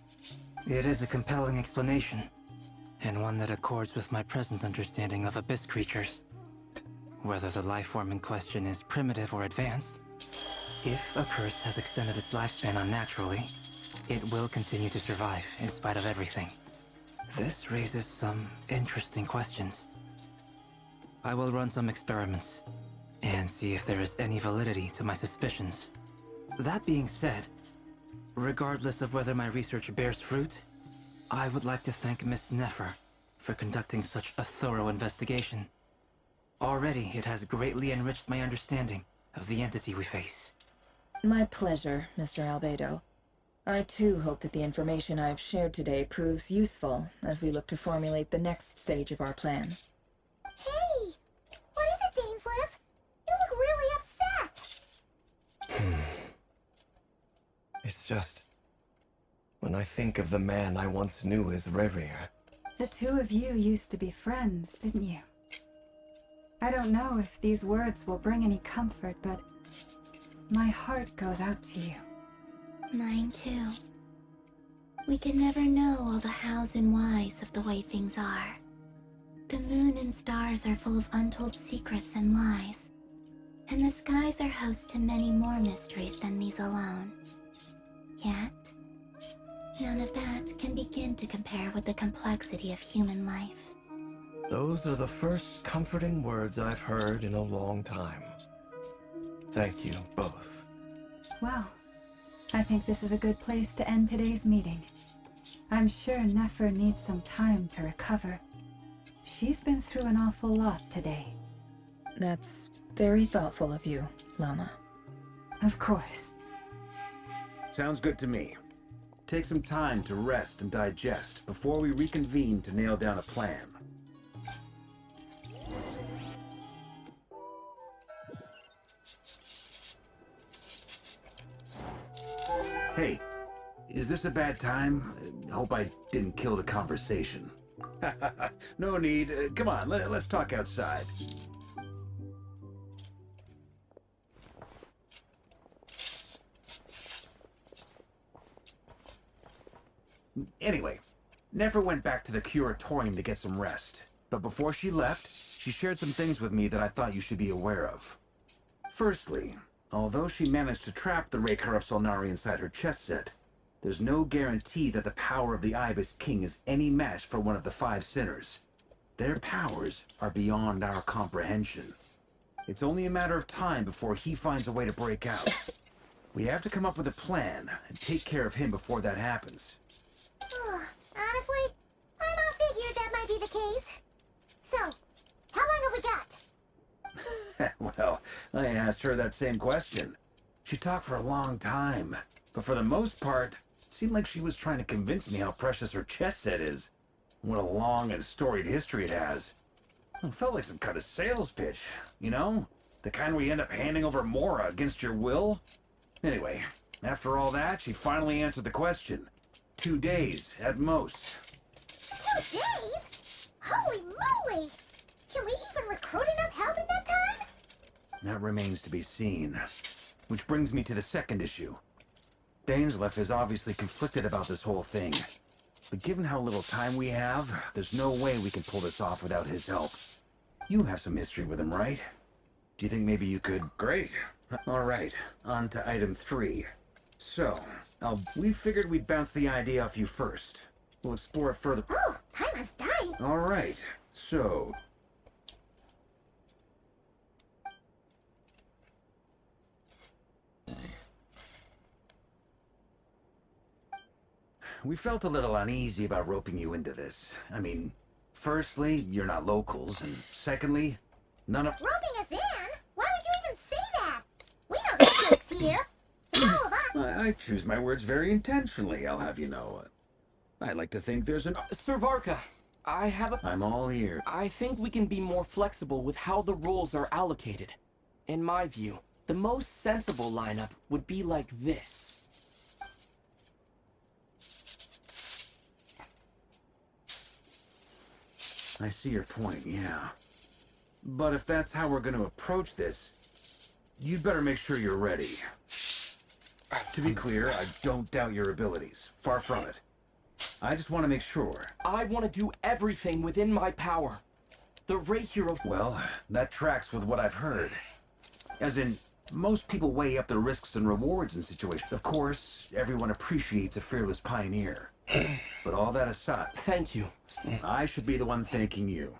It is a compelling explanation, and one that accords with my present understanding of Abyss creatures. Whether the life form in question is primitive or advanced, if a curse has extended its lifespan unnaturally, it will continue to survive in spite of everything. This raises some interesting questions. I will run some experiments, and see if there is any validity to my suspicions. That being said, regardless of whether my research bears fruit, I would like to thank Miss Nefer for conducting such a thorough investigation. Already, it has greatly enriched my understanding of the entity we face. My pleasure, Mr. Albedo. I too hope that the information I've shared today proves useful as we look to formulate the next stage of our plan. Hey! What is it, Dainsleif? You look really upset! It's just... when I think of the man I once knew as Rerir. The two of you used to be friends, didn't you? I don't know if these words will bring any comfort, but my heart goes out to you. Mine too. We can never know all the hows and whys of the way things are. The moon and stars are full of untold secrets and lies. And the skies are host to many more mysteries than these alone. Yet, none of that can begin to compare with the complexity of human life. Those are the first comforting words I've heard in a long time. Thank you, both. Well, I think this is a good place to end today's meeting. I'm sure Nefer needs some time to recover. She's been through an awful lot today. That's very thoughtful of you, Llama. Of course. Sounds good to me. Take some time to rest and digest before we reconvene to nail down a plan. Hey, is this a bad time? Hope I didn't kill the conversation. No need. Come on, let's talk outside. Anyway, Nefer went back to the curatorium to get some rest. But before she left, she shared some things with me that I thought you should be aware of. Firstly, although she managed to trap the Raker of Solnari inside her chest set, there's no guarantee that the power of the Ibis King is any match for one of the 5 sinners. Their powers are beyond our comprehension. It's only a matter of time before he finds a way to break out. We have to come up with a plan and take care of him before that happens. Honestly, I about figured that might be the case. So, how long have we got? Well, I asked her that same question. She talked for a long time, but for the most part, it seemed like she was trying to convince me how precious her chess set is. What a long and storied history it has. It felt like some kind of sales pitch, you know? The kind where you end up handing over Mora against your will. Anyway, after all that, she finally answered the question. 2 days, at most. 2 days? Holy moly! Can we even recruit enough help in that time? That remains to be seen. Which brings me to the second issue. Dainsleif is obviously conflicted about this whole thing. But given how little time we have, there's no way we can pull this off without his help. You have some history with him, right? Do you think maybe you could... Great. Alright, on to item 3. So, we figured we'd bounce the idea off you first. We'll explore it further. Oh, Paimon's dying. Alright, so... We felt a little uneasy about roping you into this. I mean, firstly, you're not locals, and secondly, none of... Roping us in? Why would you even say that? We don't make jokes here. It's all of us. I choose my words very intentionally, I'll have you know. I like to think there's an... Sir Varka, I have a... I'm all ears. I think we can be more flexible with how the roles are allocated. In my view, the most sensible lineup would be like this. I see your point, yeah. But if that's how we're going to approach this, you'd better make sure you're ready. To be clear, I don't doubt your abilities. Far from it. I just want to make sure. I want to do everything within my power. The Raker of... Well, that tracks with what I've heard. As in, most people weigh up the risks and rewards in situations. Of course, everyone appreciates a fearless pioneer. But all that aside... Thank you. I should be the one thanking you.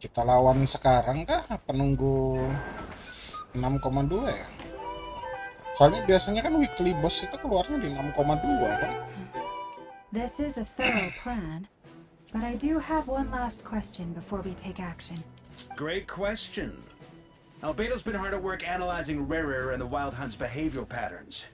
Kita lawan sekarang kah? Penunggu 6,2 ya? Soalnya biasanya kan weekly boss itu keluarnya di 6,2 kan? This is a thorough plan, but I do have one last question before we take action. Great question. Albedo's been hard at work analyzing Rarer and the Wild Hunt's behavioral patterns.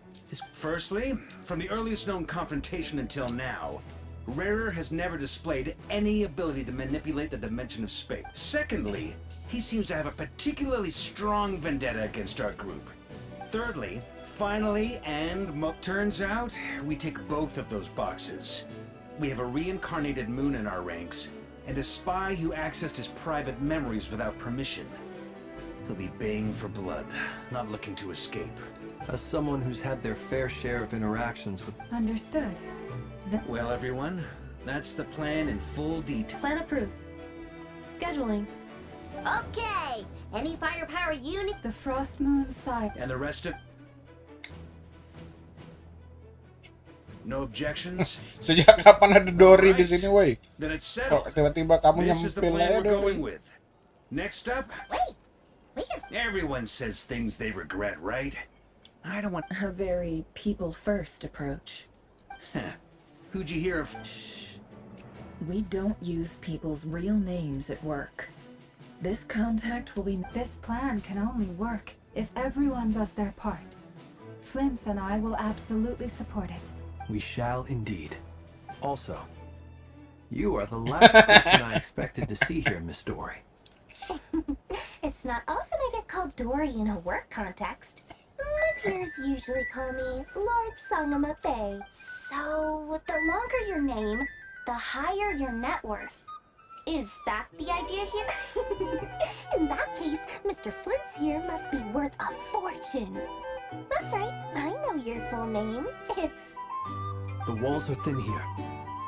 Firstly, from the earliest known confrontation until now, Rarer has never displayed any ability to manipulate the dimension of space. Secondly, he seems to have a particularly strong vendetta against our group. Thirdly, finally, and turns out, we tick both of those boxes. We have a reincarnated Moon in our ranks, and a spy who accessed his private memories without permission. He'll be baying for blood, not looking to escape. As someone who's had their fair share of interactions with... Understood. Well, everyone, that's the plan in full detail. Plan approved. Scheduling. Okay, any firepower you need? The Frost Moon side. And the rest of... No objections? Sejak kapan ada Dory di sini, woi? Then it's settled. Kok tiba-tiba kamu This is the nyempil plan aja we're going Dory? with. Next up... Everyone says things they regret, right? I don't want... A very people-first approach. Who'd you hear of? We don't use people's real names at work. This contact will be... This plan can only work if everyone does their part. Flint's and I will absolutely support it. We shall indeed. Also, you are the last person I expected to see here, Miss Dory. It's not often I get called Dory in a work context. My peers usually call me Lord Sangamabe. So, the longer your name, the higher your net worth. Is that the idea here? In that case, Mr. Flint's here must be worth a fortune. That's right, I know your full name. It's... The walls are thin here.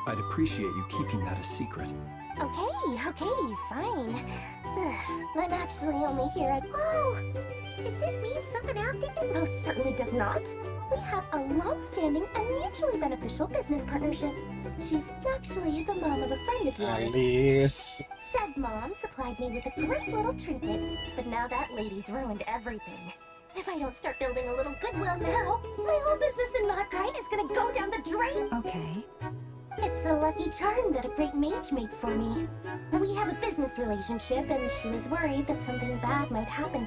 I'd appreciate you keeping that a secret. Okay, fine. I'm actually only here at... Oh, does this mean something out there? It most certainly does not. We have a long-standing and mutually beneficial business partnership. She's actually the mom of a friend of yours. Alice. Said mom supplied me with a great little trinket, but now that lady's ruined everything. If I don't start building a little goodwill now, my whole business in Nakai is gonna go down the drain. Okay. It's a lucky charm that a great mage made for me. We have a business relationship, and she was worried that something bad might happen.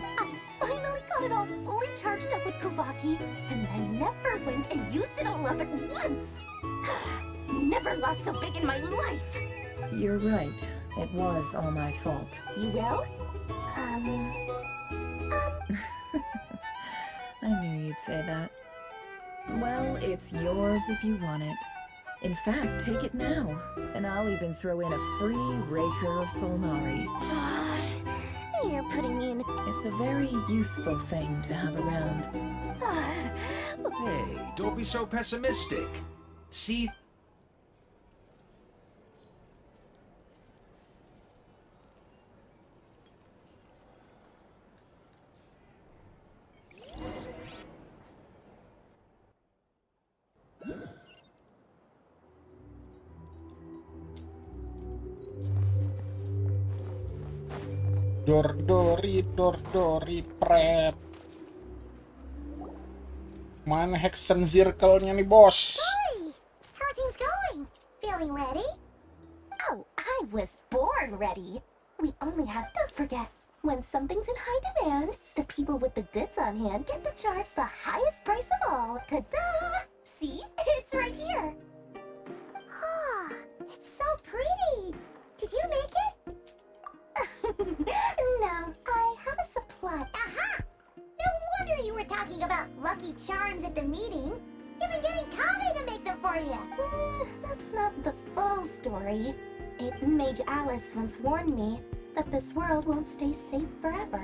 I finally got it all fully charged up with Kuvaki, and then never went and used it all up at once. Never lost so big in my life. You're right. It was all my fault. You will? I knew you'd say that. Well, it's yours if you want it. In fact, take it now, and I'll even throw in a free Raker of Solnari. You're putting me in a... It's a very useful thing to have around. Hey, don't be so pessimistic. See... Dor-dori, prep. Mana Hexen Circle-nya nih, bos? Hi, how are things going? Feeling ready? Oh, I was born ready. We only have... Don't forget, when something's in high demand, the people with the goods on hand get to charge the highest price of all. Ta-da! See? It's right here. Ah, it's so pretty. Did you make it? No, I have a supply. Aha! No wonder you were talking about lucky charms at the meeting. You've been getting Kame to make them for you. That's not the full story. Mage Alice once warned me that this world won't stay safe forever.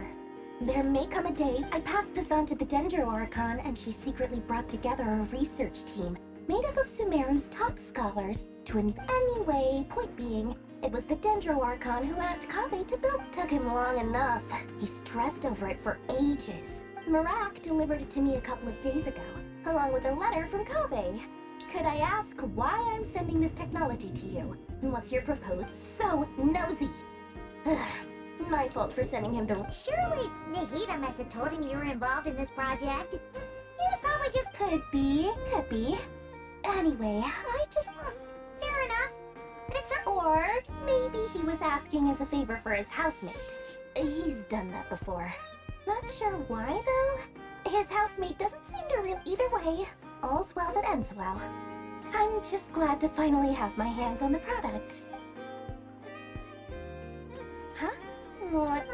There may come a day I pass this on to the Dendro Archon, and she secretly brought together a research team made up of Sumeru's top scholars to anyway, point being, it was the Dendro Archon who asked Kaveh to build. Took him long enough. He stressed over it for ages. Marak delivered it to me a couple of days ago, along with a letter from Kaveh. Could I ask why I'm sending this technology to you? What's your proposal? So nosy. My fault for sending him to... Surely Nahida must have told him you were involved in this project. He was probably just... Could be. Anyway, I just... Fair enough. But it's a... Or maybe he was asking as a favor for his housemate. He's done that before. Not sure why, though. His housemate doesn't seem to real either way. All's well that ends well. I'm just glad to finally have my hands on the product. Huh? What?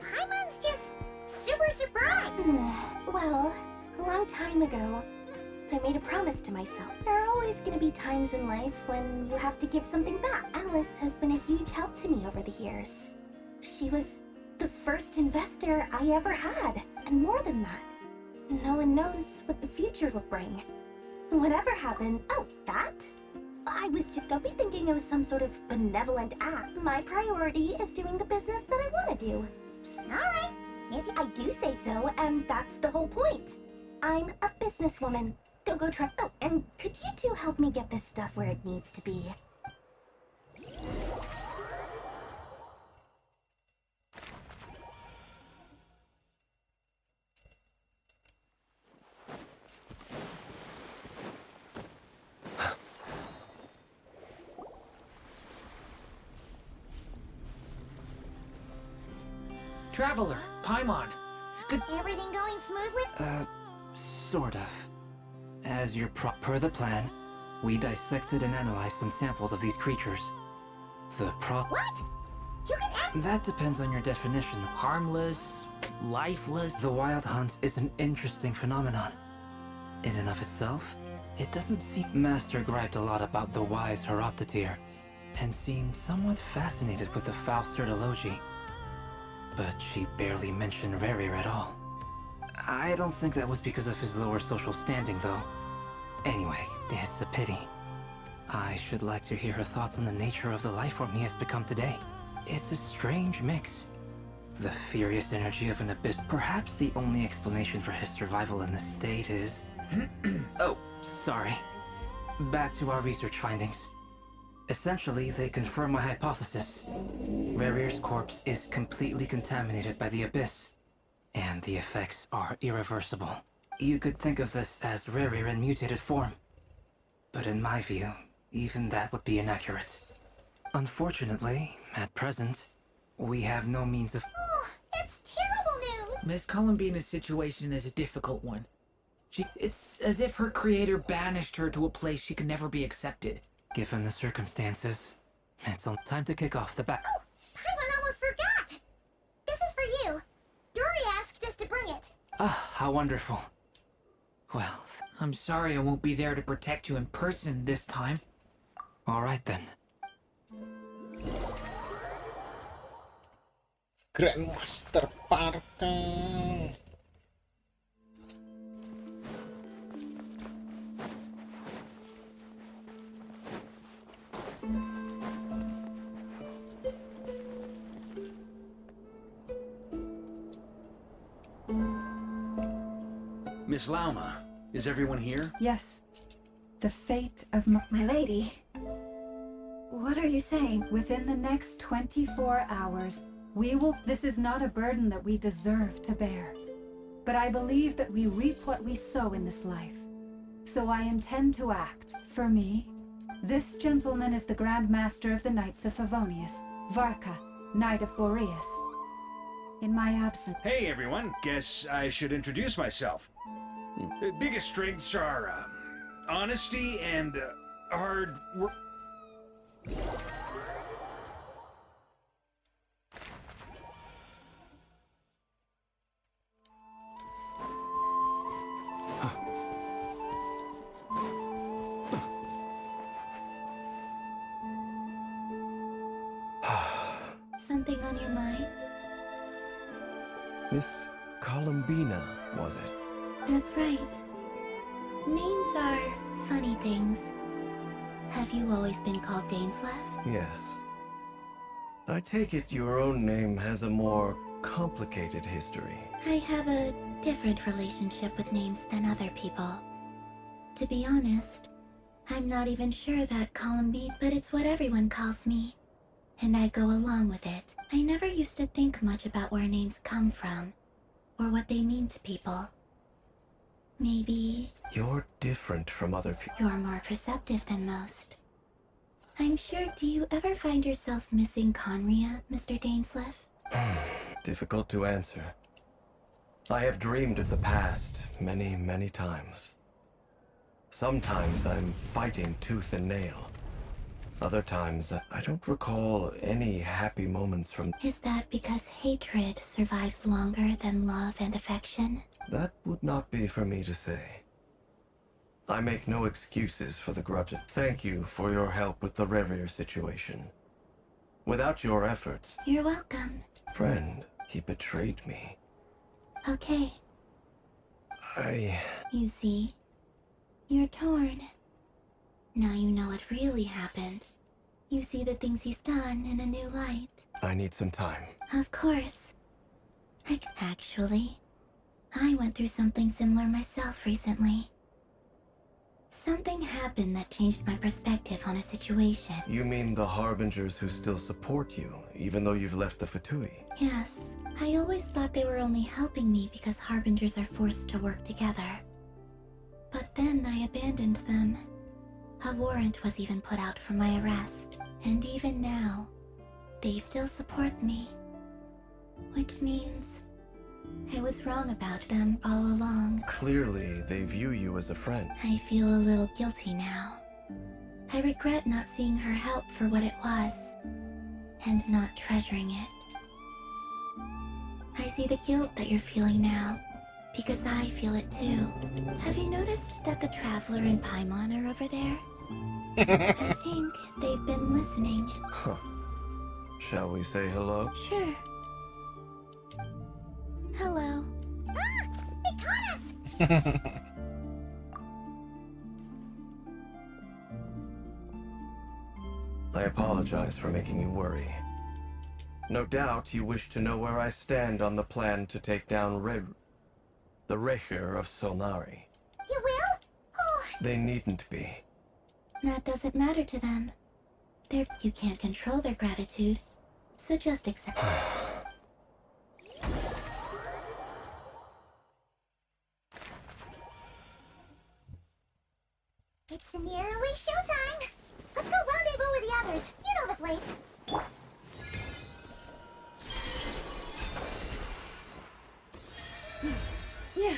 Paimon's just super surprised. Well, a long time ago, I made a promise to myself. There are always gonna be times in life when you have to give something back. Alice has been a huge help to me over the years. She was the first investor I ever had, and more than that. No one knows what the future will bring. Whatever happens... Oh, that? I was just... Don't be thinking it was some sort of benevolent act. My priority is doing the business that I want to do. Alright. If I do say so, and that's the whole point. I'm a businesswoman. Don't go try... Oh, and could you two help me get this stuff where it needs to be? Traveler, Paimon. Good. Everything going smoothly? Sort of. As per the plan, we dissected and analyzed some samples of these creatures. What? You can That depends on your definition. Harmless, lifeless. The wild hunt is an interesting phenomenon. In and of itself, it doesn't seem... Master griped a lot about the wise Horoptotire, and seemed somewhat fascinated with the foul certology. But she barely mentioned Rerir at all. I don't think that was because of his lower social standing, though. Anyway, it's a pity. I should like to hear her thoughts on the nature of the life form he has become today. It's a strange mix. The furious energy of an abyss. Perhaps the only explanation for his survival in this state is... Oh, sorry. Back to our research findings. Essentially, they confirm my hypothesis. Rerir's corpse is completely contaminated by the abyss, and the effects are irreversible. You could think of this as Rerir in mutated form. But in my view, even that would be inaccurate. Unfortunately, at present, we have no means of... Oh, that's terrible news! Miss Columbina's situation is a difficult one. It's as if her creator banished her to a place she could never be accepted. Given the circumstances, it's time to kick off the back. Oh, Paimon almost forgot! This is for you. Dory asked us to bring it. Ah, how wonderful. Well, I'm sorry I won't be there to protect you in person this time. All right then. Grandmaster Parker. Miss Lauma, is everyone here? Yes. The fate of my lady. What are you saying? Within the next 24 hours, we will... This is not a burden that we deserve to bear. But I believe that we reap what we sow in this life. So I intend to act. For me, this gentleman is the Grand Master of the Knights of Favonius, Varka, Knight of Boreas. In my absence... Hey everyone, guess I should introduce myself. Biggest strengths are honesty and hard work. Something on your mind? Miss Columbina, was it? That's right. Names are funny things. Have you always been called Dainslev? Yes. I take it your own name has a more complicated history. I have a different relationship with names than other people. To be honest, I'm not even sure that Columby, but it's what everyone calls me. and I go along with it. I never used to think much about where names come from, or what they mean to people. Maybe You're different from other people. you're more perceptive than most. I'm sure, do you ever find yourself missing Conria, Mr. Dainsleif? Difficult to answer. I have dreamed of the past many, many times. Sometimes I'm fighting tooth and nail. Other times, I don't recall any happy moments from... Is that because hatred survives longer than love and affection? That would not be for me to say. I make no excuses for the grudge. Thank you for your help with the Revier situation. Without your efforts... You're welcome. Friend, he betrayed me. Okay. I... You see, you're torn. Now you know what really happened. You see the things he's done in a new light. I need some time. Of course. Actually, I went through something similar myself recently. Something happened that changed my perspective on a situation. You mean the Harbingers who still support you, even though you've left the Fatui? Yes, I always thought they were only helping me because Harbingers are forced to work together. But then I abandoned them. A warrant was even put out for my arrest, and even now, they still support me. Which means I was wrong about them all along. Clearly, they view you as a friend. I feel a little guilty now. I regret not seeing her help for what it was, and not treasuring it. I see the guilt that you're feeling now, because I feel it too. Have you noticed that the Traveler and Paimon are over there? I think they've been listening. Huh. Shall we say hello? Sure. Hello. Ah! They caught us! I apologize for making you worry. No doubt you wish to know where I stand on the plan to take down the Recher of Solnari. You will? Oh. They needn't be. That doesn't matter to them. You can't control their gratitude, so just accept. It's nearly showtime! Let's go rendezvous with the others. You know the place. Yeah.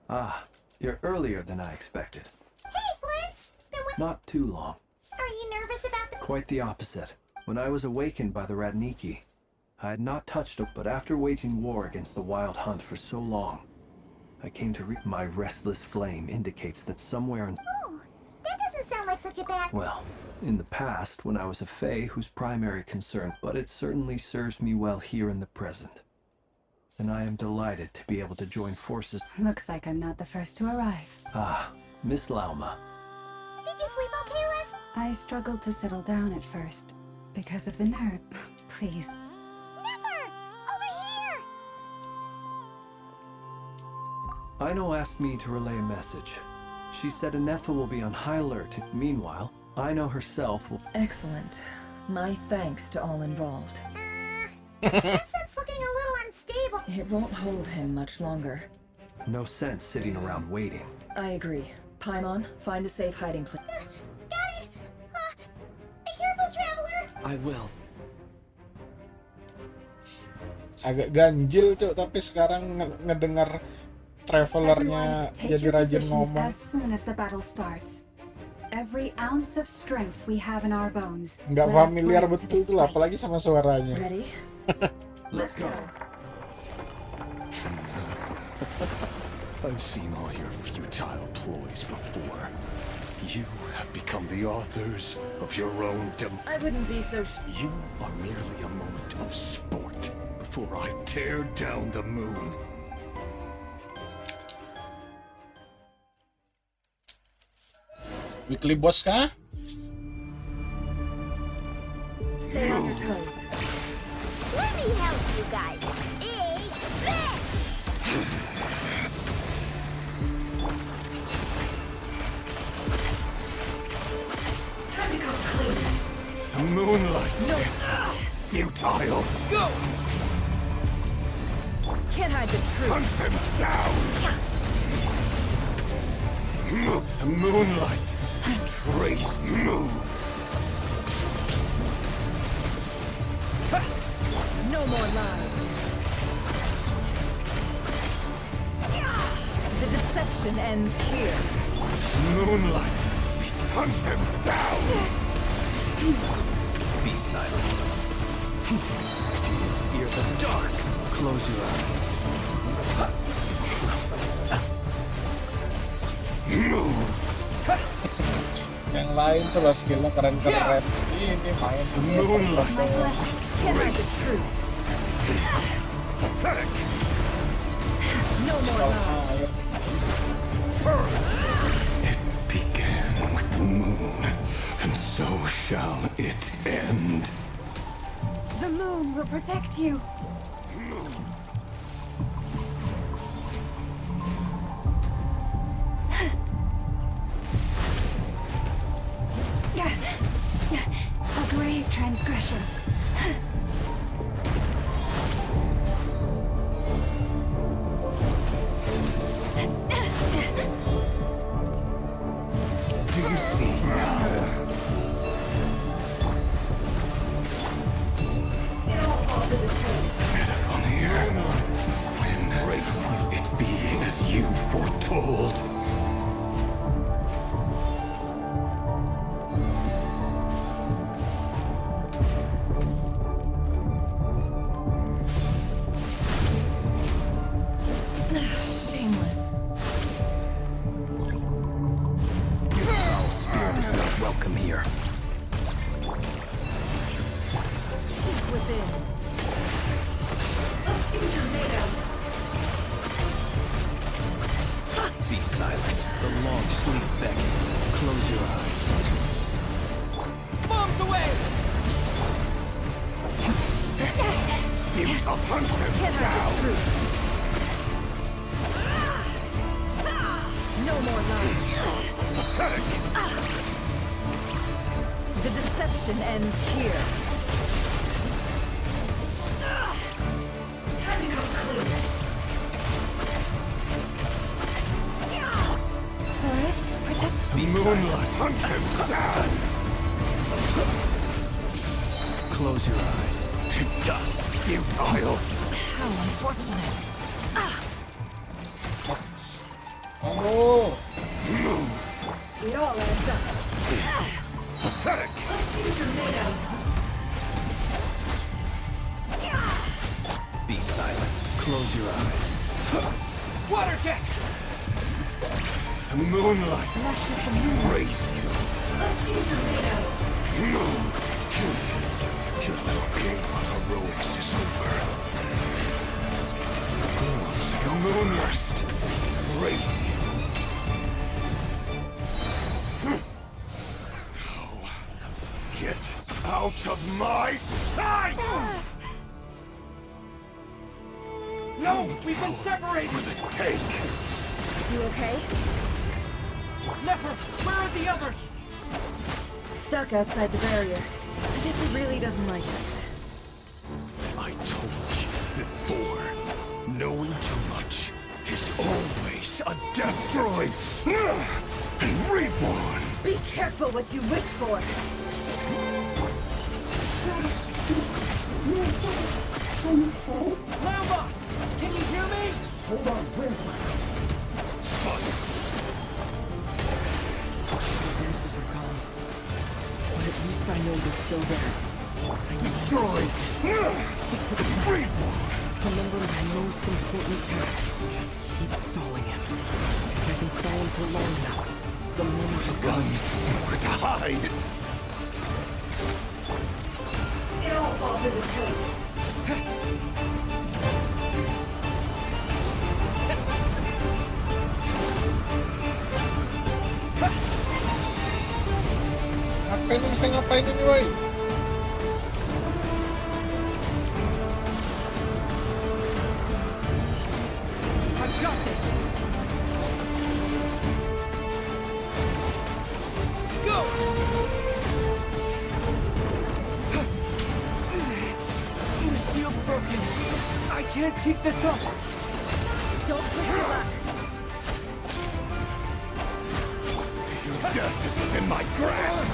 Ah, you're earlier than I expected. Hey, Flint's! Not too long. Are you nervous about the... Quite the opposite. When I was awakened by the Radniki, I had not touched it, but after waging war against the Wild Hunt for so long, I came to reap my restless flame indicates that somewhere in... Oh, that doesn't sound like such a bad... Well, in the past, when I was a Fae whose primary concern, but it certainly serves me well here in the present. And I am delighted to be able to join forces. Looks like I'm not the first to arrive. Ah, Miss Lauma. Did you sleep okay, Liz? I struggled to settle down at first, because of the nerve. Please. Never! Over here! Aino asked me to relay a message. She said Anefa will be on high alert. Meanwhile, Aino herself will... Excellent. My thanks to all involved. Jensen's looking a little unstable. It won't hold him much longer. No sense sitting around waiting. I agree. Paimon, find a safe hiding place. Got it! Be careful, Traveler! I will. Agak ganjil cuk, tapi sekarang ngedengar travelernya jadi rajin ngomong. As soon as the battle starts. Every ounce of strength we have in our bones. Nggak familiar betul tuh, apalagi sama suaranya. Ready? Let's go. I've seen all your futile ploys before. You have become the authors of your own I wouldn't be so You are merely a moment of sport before I tear down the moon. Weekly boss kah? Stay on your toes. Let me help you guys. Big this! The moonlight. No. Futile. Go! Can't hide the truth. Hunt him down. Move. The moonlight. Trace. Move. No more lies. The deception ends here. Moonlight. Hunt him down. Be silent. Fear the dark. Close your eyes. Move. Yang lain tuh loh skillnya keren-keren. Ini main Moonlight. Can't hide the truth. Pathetic. No more lies. It began with the moon, and so shall it end. The moon will protect you. A grave transgression. Do you see now? Pitiful here. When will it be as you foretold? Shameless. Your foul spirit is not welcome here. Seek within. Be silent. The long sleep beckons. Close your eyes. Bombs away! Futile, hunt him Can't hide down. the truth. No more lies. Pathetic. The deception ends here. Time to go clean. Forest, protect. Moonlight, hunt him down. Close your eyes. To dust, futile. How unfortunate. Aduh. Move. It all adds up. Pathetic. Be silent. Close your eyes. Water jet! The moonlight. Raise you. Move. Your little game of heroics is over. Who wants to go moon first? Raise you. No. Get out of my sight! No! We've been separated! For the cake. You okay? Never! Where are the others? Stuck outside the barrier. I guess he really doesn't like us. I told you before, knowing too much is always a death sentence. And reborn. Be careful what you wish for! Lamba! Can you hear me? Hold on, Silence. The voices are gone. But at least I know they're still there. Destroyed. Stick to the plan. Remember my most important task. Just keep stalling him. If I can stall him for long enough, the moment will Run. come. Nowhere to hide. It all falls into place. Ngapain ini, bisa ngapain ini, woi? I've got this. Go! can't keep this up! Don't push your luck. Your death is within my grasp!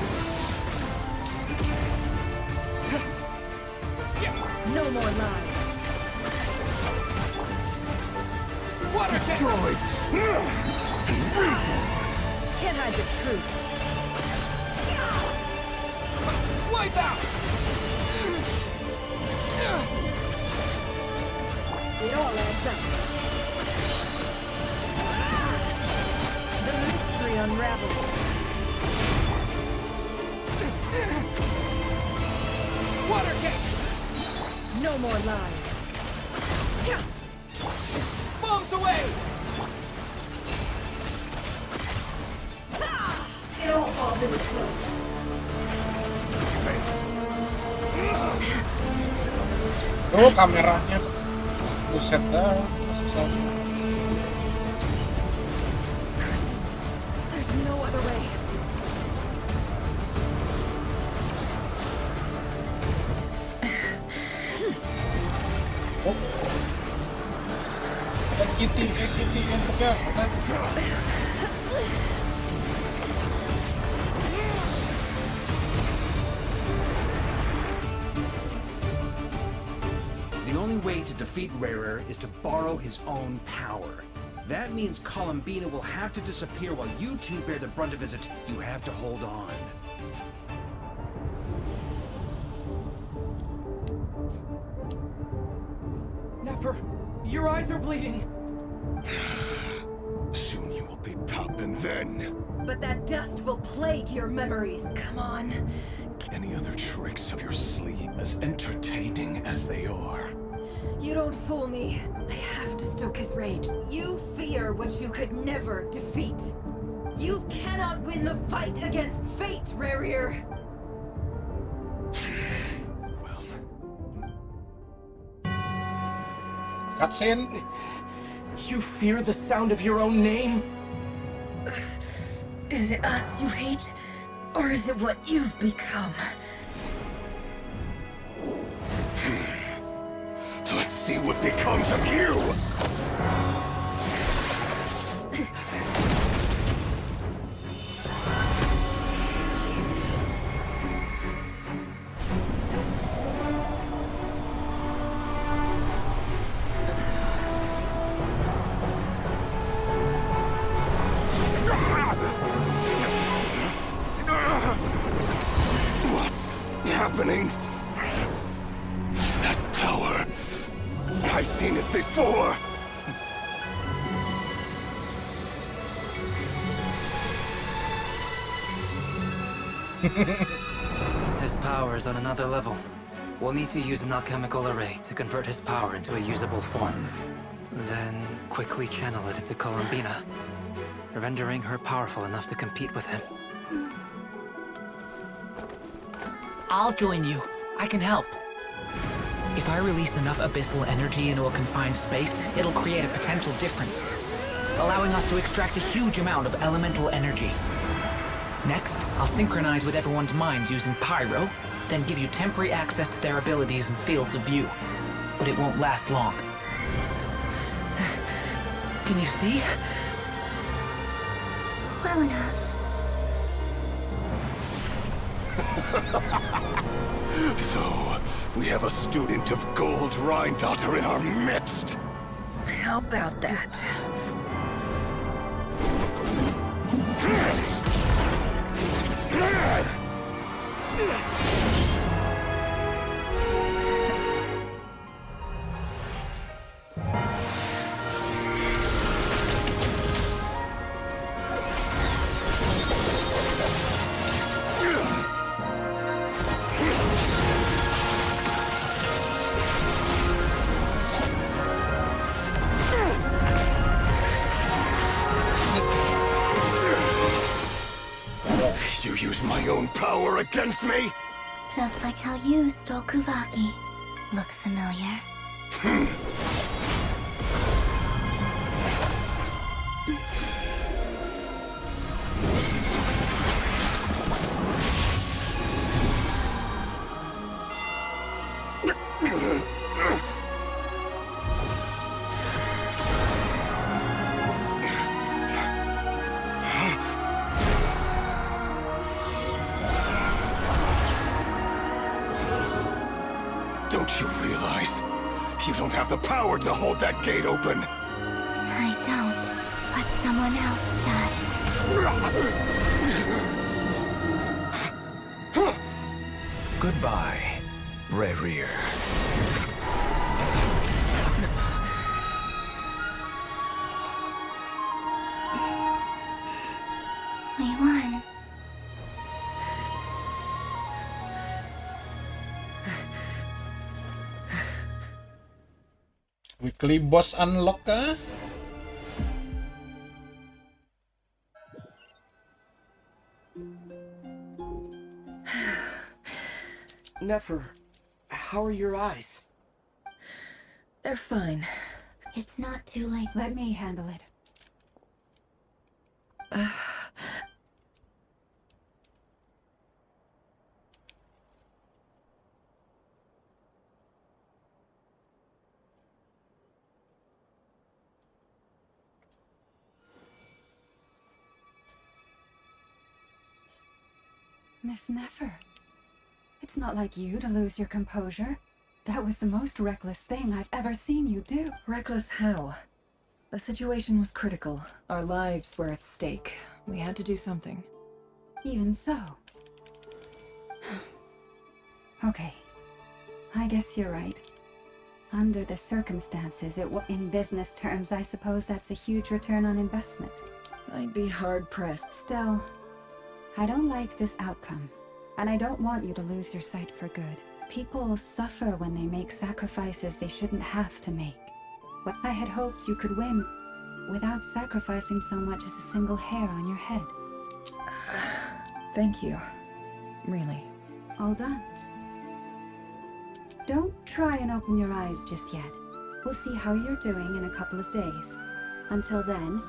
No more lies. Water destroyed! Can't hide the truth. Wipe out! It all adds up. The mystery unravels. Water jet! No more lies. Bombs away! It all falls into place. Oh, kameranya buset dah, susah. There's no other way. Oh. Kitty segar. The only way to defeat Rarer is to borrow his own power. That means Columbina will have to disappear while you two bear the brunt of his attack. You have to hold on. Nefer, your eyes are bleeding! Soon you will be popping then. But that dust will plague your memories. Come on. Any other tricks up your sleeve, as entertaining as they are? You don't fool me. I have to stoke his rage. You fear what you could never defeat. You cannot win the fight against fate, Rarer. Cutscene. You fear the sound of your own name? Is it us you hate? Or is it what you've become? Let's see what becomes of you! What's happening? That power. I've seen it before! His power is on another level. We'll need to use an alchemical array to convert his power into a usable form. Then quickly channel it into Columbina, rendering her powerful enough to compete with him. I'll join you. I can help. If I release enough abyssal energy into a confined space, it'll create a potential difference, allowing us to extract a huge amount of elemental energy. Next, I'll synchronize with everyone's minds using pyro, then give you temporary access to their abilities and fields of view. But it won't last long. Can you see? Well enough. So, we have a student of Gold Rheindotter in our midst. How about that? You use my own power against me? Just like how you stole Kuvaki. Look familiar? Don't you realize you don't have the power to hold that gate open? I don't, but someone else does. Goodbye, Rerir. We won. Weekly boss unlock kah? Nefer, how are your eyes? They're fine. It's not too late. Let me handle it. Miss Nefer, it's not like you to lose your composure. That was the most reckless thing I've ever seen you do. Reckless how? The situation was critical. Our lives were at stake. We had to do something. Even so. Okay. I guess you're right. Under the circumstances, in business terms, I suppose that's a huge return on investment. I'd be hard-pressed. Still, I don't like this outcome, and I don't want you to lose your sight for good. People suffer when they make sacrifices they shouldn't have to make. But I had hoped you could win without sacrificing so much as a single hair on your head. Thank you. Really. All done. Don't try and open your eyes just yet. We'll see how you're doing in a couple of days. Until then,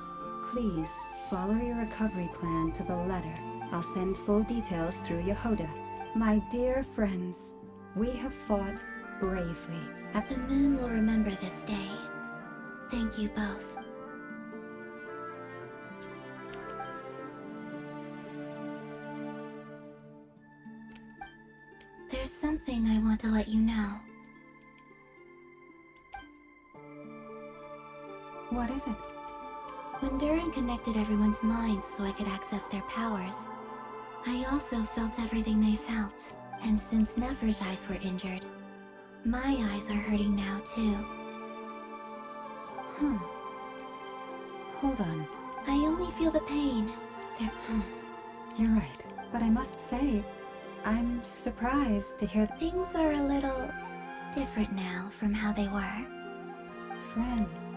please follow your recovery plan to the letter. I'll send full details through Yehoda. My dear friends, we have fought bravely. The moon will remember this day. Thank you both. There's something I want to let you know. What is it? When Durin connected everyone's minds so I could access their powers, I also felt everything they felt. And since Nefer's eyes were injured, my eyes are hurting now too. Hold on. I only feel the pain. You're right, but I must say, I'm surprised to hear things are a little different now from how they were. Friends.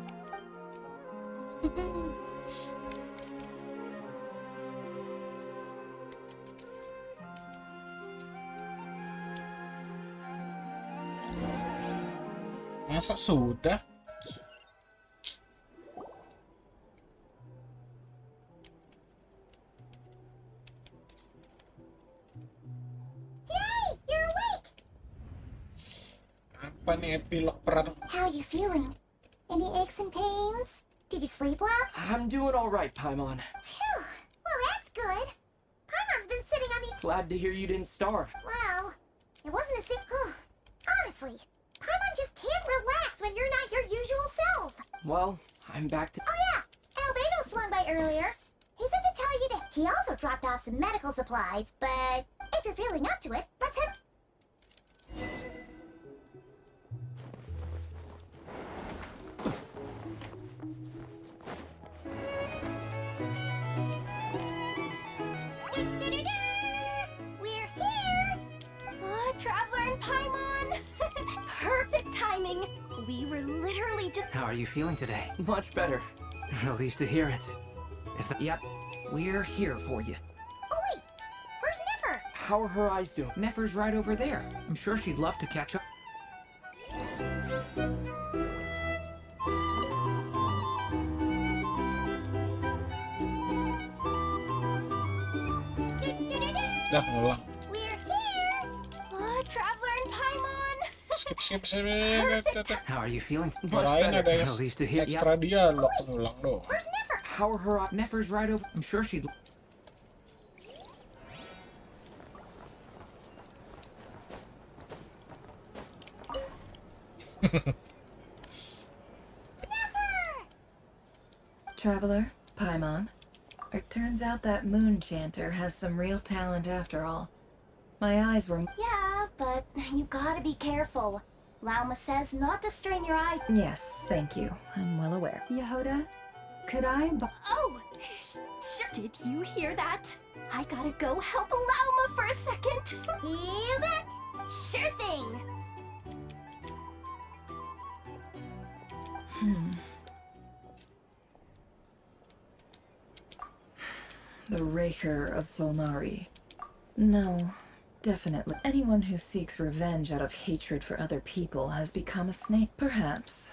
Masa sudah? Yay! You're awake! Apa nih epilog perang? How you feeling? Any aches and pains? Did you sleep well? I'm doing all right, Paimon. Phew! Well, that's good. Paimon's been sitting on the... Glad to hear you didn't starve. Well, it wasn't the same... Honestly, Paimon just can't relax when you're not your usual self. Well, I'm back to... Oh yeah, Albedo swung by earlier. He said to tell you to... He also dropped off some medical supplies, but if you're feeling up to it, let's head... We're here! Traveler and Paimon! Perfect timing! We were literally just... How are you feeling today? Much better. Relieved to hear it. Yep, we're here for you. Oh wait, where's Nefer? How are her eyes doing? Nefer's right over there. I'm sure she'd love to catch up. Dah ngulang. We're here! Traveler and Paimon! Skip. How are you feeling? Kirain ada yang Relieved to hear. ekstra dialog ngulang doang. Where's Nefer? How are her eyes? Nefer's right over. I'm sure she'd. Traveler, Paimon. It turns out that moon chanter has some real talent after all. My eyes were... Yeah, but you gotta be careful. Lauma says not to strain your eyes. Yes, thank you. I'm well aware. Yehoda, could I... Oh! Did you hear that? I gotta go help Lauma for a second. You bet! Sure thing! The Raker of Solnari. No, definitely. Anyone who seeks revenge out of hatred for other people has become a snake. Perhaps.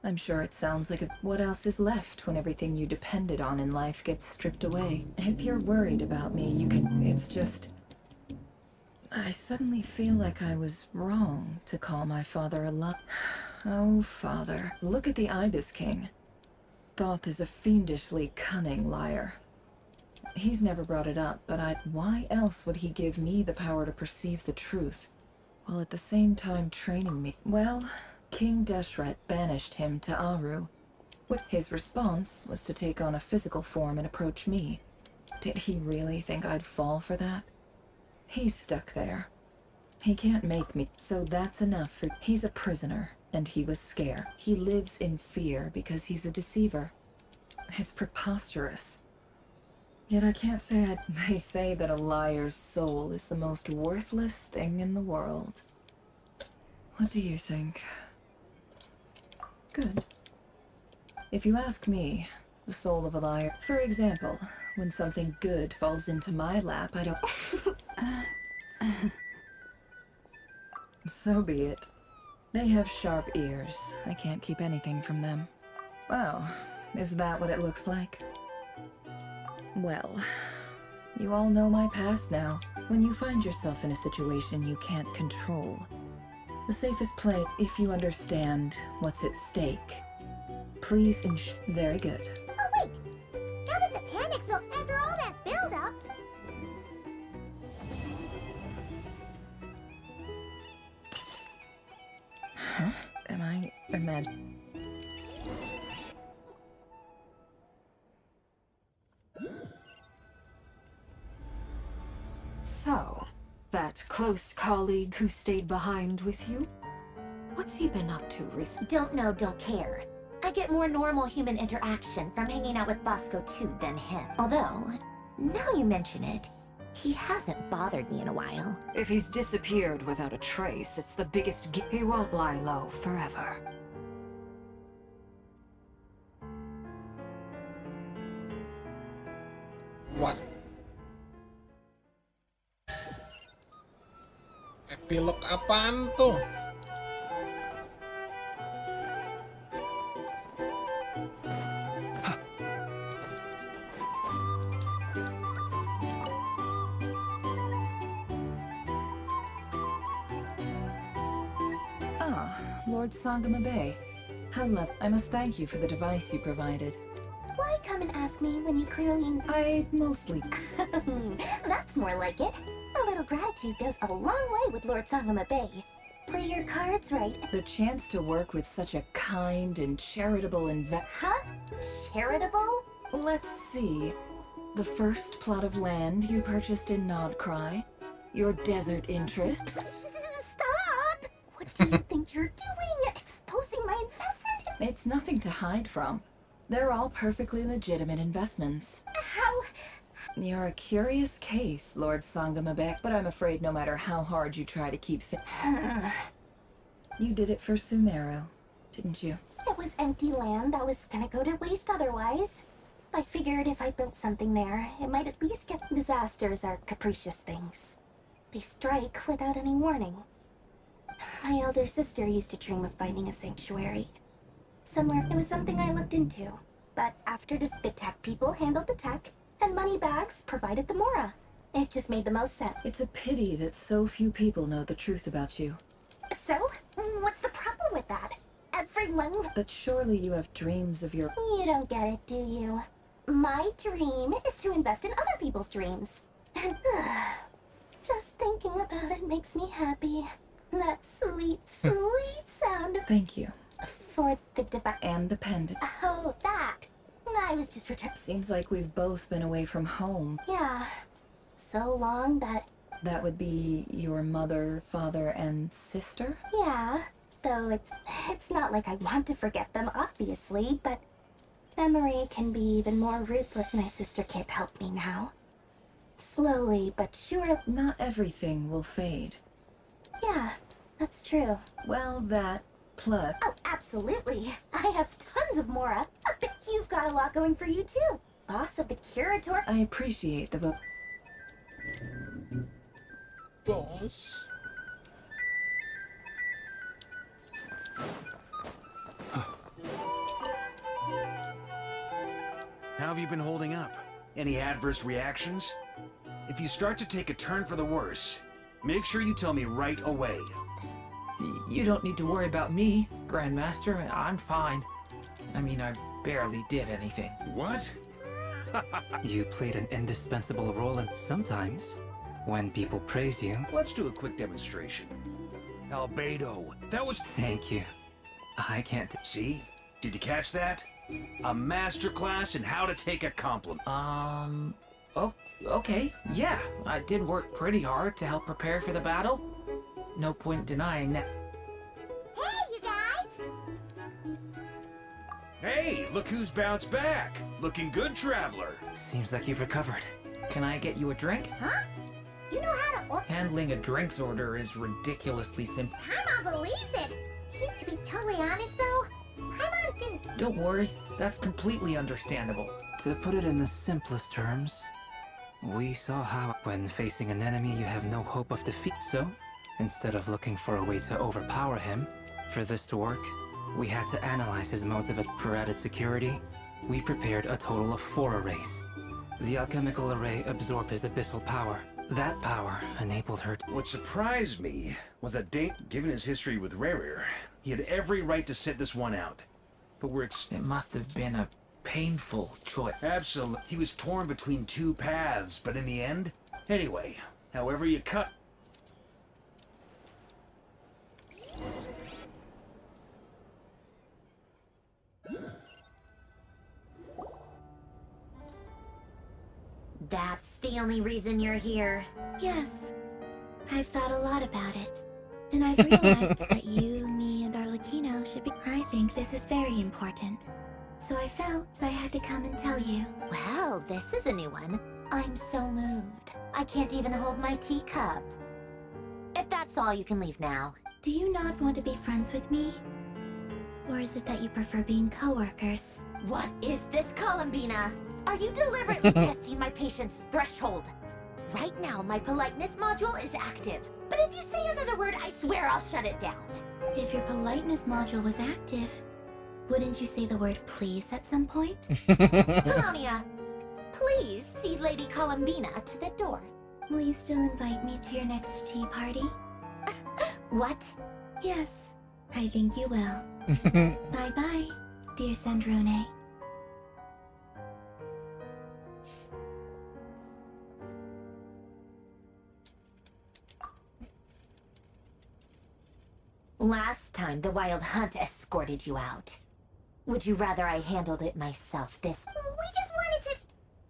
I'm sure it sounds like what else is left when everything you depended on in life gets stripped away? If you're worried about me, you can... It's just... I suddenly feel like I was wrong to call my father a Oh, father. Look at the Ibis King. Thoth is a fiendishly cunning liar. He's never brought it up, but why else would he give me the power to perceive the truth, while at the same time training me? Well, King Deshret banished him to Aru. His response was to take on a physical form and approach me. Did he really think I'd fall for that? He's stuck there. He can't make me, so that's enough for... He's a prisoner, and he was scared. He lives in fear because he's a deceiver. It's preposterous. Yet I can't say They say that a liar's soul is the most worthless thing in the world. What do you think? Good. If you ask me, the soul of a liar... For example, when something good falls into my lap, I don't... So be it. They have sharp ears. I can't keep anything from them. Wow, is that what it looks like? Well, you all know my past now. When you find yourself in a situation you can't control, the safest play, if you understand what's at stake. Please Very good. Oh wait! Now that the panic's over after all that build-up... Huh? Am I imagining? So, that close colleague who stayed behind with you? What's he been up to recently? Don't know, don't care. I get more normal human interaction from hanging out with Bosco too than him. Although, now you mention it, he hasn't bothered me in a while. If he's disappeared without a trace, it's the biggest he won't lie low forever. What? Epilog apaan tuh? Lord Sangama Bay. I must thank you for the device you provided. Why come and ask me when you clearly... I mostly... That's more like it. A little gratitude goes a long way with Lord Sangama Bay. Play your cards right. The chance to work with such a kind and charitable Huh? Charitable? Let's see. The first plot of land you purchased in Nodcry. Your desert interests. Stop! What do you think you're doing? Exposing my investment? It's nothing to hide from. They're all perfectly legitimate investments. How? You're a curious case, Lord Sangamabek, but I'm afraid no matter how hard you try to keep You did it for Sumeru, didn't you? It was empty land that was gonna go to waste otherwise. I figured if I built something there, it might at least get... Disasters are capricious things. They strike without any warning. My elder sister used to dream of finding a sanctuary. Somewhere, it was something I looked into. But after the tech people handled the tech, and Moneybags provided the Mora. It just made the most sense. It's a pity that so few people know the truth about you. So, what's the problem with that? Everyone... But surely you have dreams of your... You don't get it, do you? My dream is to invest in other people's dreams. And just thinking about it makes me happy. That sweet, sweet sound Thank you. For the device. And the pendant. Oh, that. I was just returning. Seems like we've both been away from home. Yeah. So long that... That would be your mother, father, and sister? Yeah. Though it's not like I want to forget them, obviously, but memory can be even more ruthless. My sister can't help me now. Slowly, but surely. Not everything will fade. Yeah, that's true. Well, that plus... Oh, absolutely. I have tons of Mora. But you've got a lot going for you, too. Boss of the curator. I appreciate the vote. Boss. How have you been holding up? Any adverse reactions? If you start to take a turn for the worse, make sure you tell me right away. You don't need to worry about me, Grandmaster. I'm fine. I mean, I barely did anything. What? You played an indispensable role, and sometimes, when people praise you... Let's do a quick demonstration. Albedo, that was... Thank you. I can't... See? Did you catch that? A masterclass in how to take a compliment. Oh, okay. Yeah, I did work pretty hard to help prepare for the battle. No point denying that. Hey, you guys! Hey, look who's bounced back. Looking good, traveler. Seems like you've recovered. Can I get you a drink? Huh? You know how to order? Handling a drinks order is ridiculously simple. Paimon believes it! To be totally honest, though, Paimon didn't... Don't worry, that's completely understandable. To put it in the simplest terms, we saw how, when facing an enemy you have no hope of defeat. So, instead of looking for a way to overpower him, for this to work, we had to analyze his modes of for added security. We prepared a total of 4 arrays. The alchemical array absorbed his abyssal power. That power enabled her to... What surprised me was that given his history with Rarer, he had every right to sit this one out. But It must have been a painful choice. Absolutely. He was torn between 2 paths, but in the end... Anyway, however you cut... That's the only reason you're here. Yes. I've thought a lot about it. And I've realized that you, me, and Arlecchino should be... I think this is very important. So I felt I had to come and tell you. Well, this is a new one. I'm so moved. I can't even hold my teacup. If that's all, you can leave now. Do you not want to be friends with me? Or is it that you prefer being co-workers? What is this, Columbina? Are you deliberately testing my patience threshold? Right now, my politeness module is active. But if you say another word, I swear I'll shut it down. If your politeness module was active, wouldn't you say the word please at some point? Colonia, please see Lady Columbina to the door. Will you still invite me to your next tea party? What? Yes, I think you will. Bye-bye, dear Sandrone. Last time, the Wild Hunt escorted you out. Would you rather I handled it myself this... We just wanted to,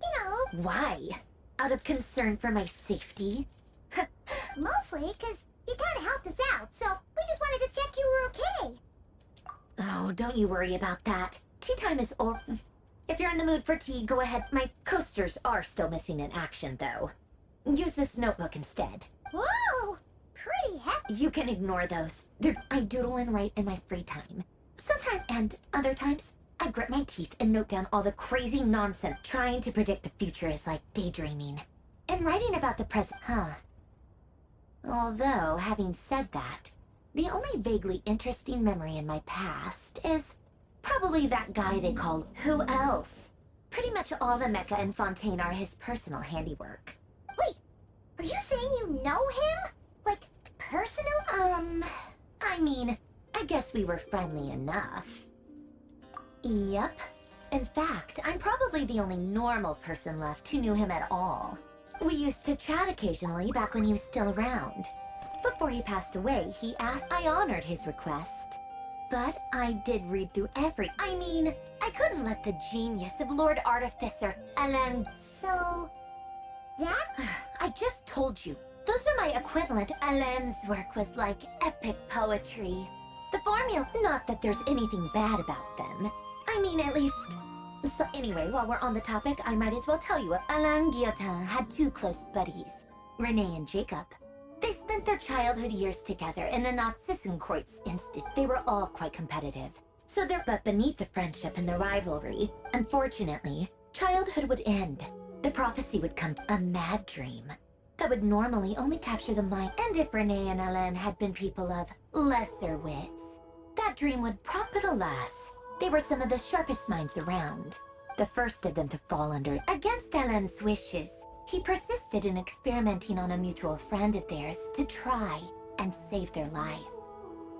you know... Why? Out of concern for my safety? Mostly because you kind of helped us out, so we just wanted to check you were okay. Oh, don't you worry about that. Tea time is over. If you're in the mood for tea, go ahead. My coasters are still missing in action, though. Use this notebook instead. Whoa! Pretty hefty. You can ignore those. I doodle and write in my free time. Sometimes, and other times, I grit my teeth and note down all the crazy nonsense. Trying to predict the future is like daydreaming. And writing about the present, Although, having said that, the only vaguely interesting memory in my past is probably that guy they call Who Else? Pretty much all the mecha and Fontaine are his personal handiwork. Wait, are you saying you know him? Like, personal? I mean, I guess we were friendly enough. Yep. In fact, I'm probably the only normal person left who knew him at all. We used to chat occasionally back when he was still around. Before he passed away, he asked I honored his request. But I did read through I mean, I couldn't let the genius of Lord Artificer, Alan... So... that? I just told you. Those are my equivalent. Alan's work was like epic poetry. The formula... Not that there's anything bad about them. I mean, at least... So anyway, while we're on the topic, I might as well tell you. Alain Guillotin had two close buddies, Renee and Jacob. They spent their childhood years together in the Narzissenkreuz Institute. They were all quite competitive. But beneath the friendship and the rivalry, unfortunately, childhood would end. The prophecy would come, a mad dream that would normally only capture the mind. And if Renee and Alain had been people of lesser wits, that dream would profit alas. They were some of the sharpest minds around. The first of them to fall under, against Alain's wishes. He persisted in experimenting on a mutual friend of theirs to try and save their life.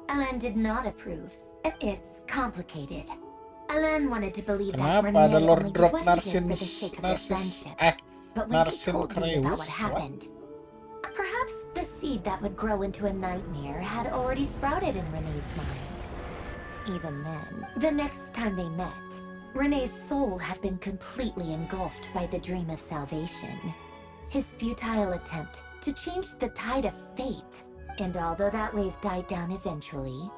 Alain did not approve. It's complicated. Alain wanted to believe that Kenapa Renee ada Lord only drop did what he did for the Narsin sake of their friendship. But when he Narsin told me about what Kreus? happened, perhaps the seed that would grow into a nightmare had already sprouted in Renee's mind. Even then, the next time they met, Renee's soul had been completely engulfed by the dream of salvation. His futile attempt to change the tide of fate. And although that wave died down eventually,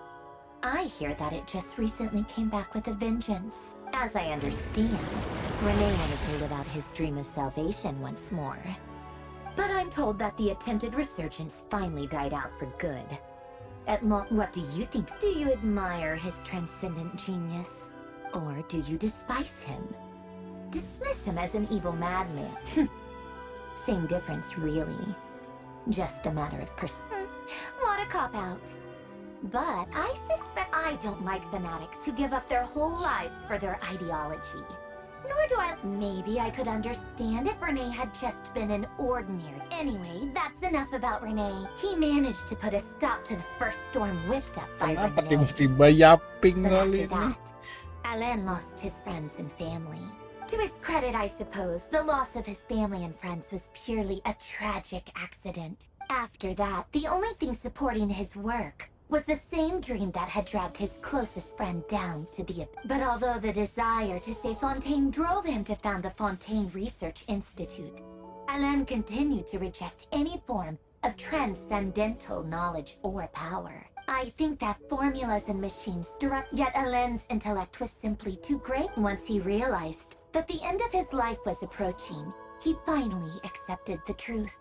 I hear that it just recently came back with a vengeance. As I understand, Renee wanted to live out his dream of salvation once more. But I'm told that the attempted resurgence finally died out for good. What do you think? Do you admire his transcendent genius? Or do you despise him? Dismiss him as an evil madman? Same difference, really. Just a matter of What a cop-out. But I suspect I don't like fanatics who give up their whole lives for their ideology. Nor do I... Maybe I could understand if Renee had just been an ordinary... Anyway, that's enough about Renee. He managed to put a stop to the first storm whipped up by Kenapa Renee. tiba-tiba yapping But kali after ini? that, Alain lost his friends and family. To his credit, I suppose, the loss of his family and friends was purely a tragic accident. After that, the only thing supporting his work was the same dream that had dragged his closest friend down to the abyss. But although the desire to save Fontaine drove him to found the Fontaine Research Institute, Alain continued to reject any form of transcendental knowledge or power. I think that formulas and machines direct, yet Alain's intellect was simply too great. Once he realized that the end of his life was approaching, he finally accepted the truth.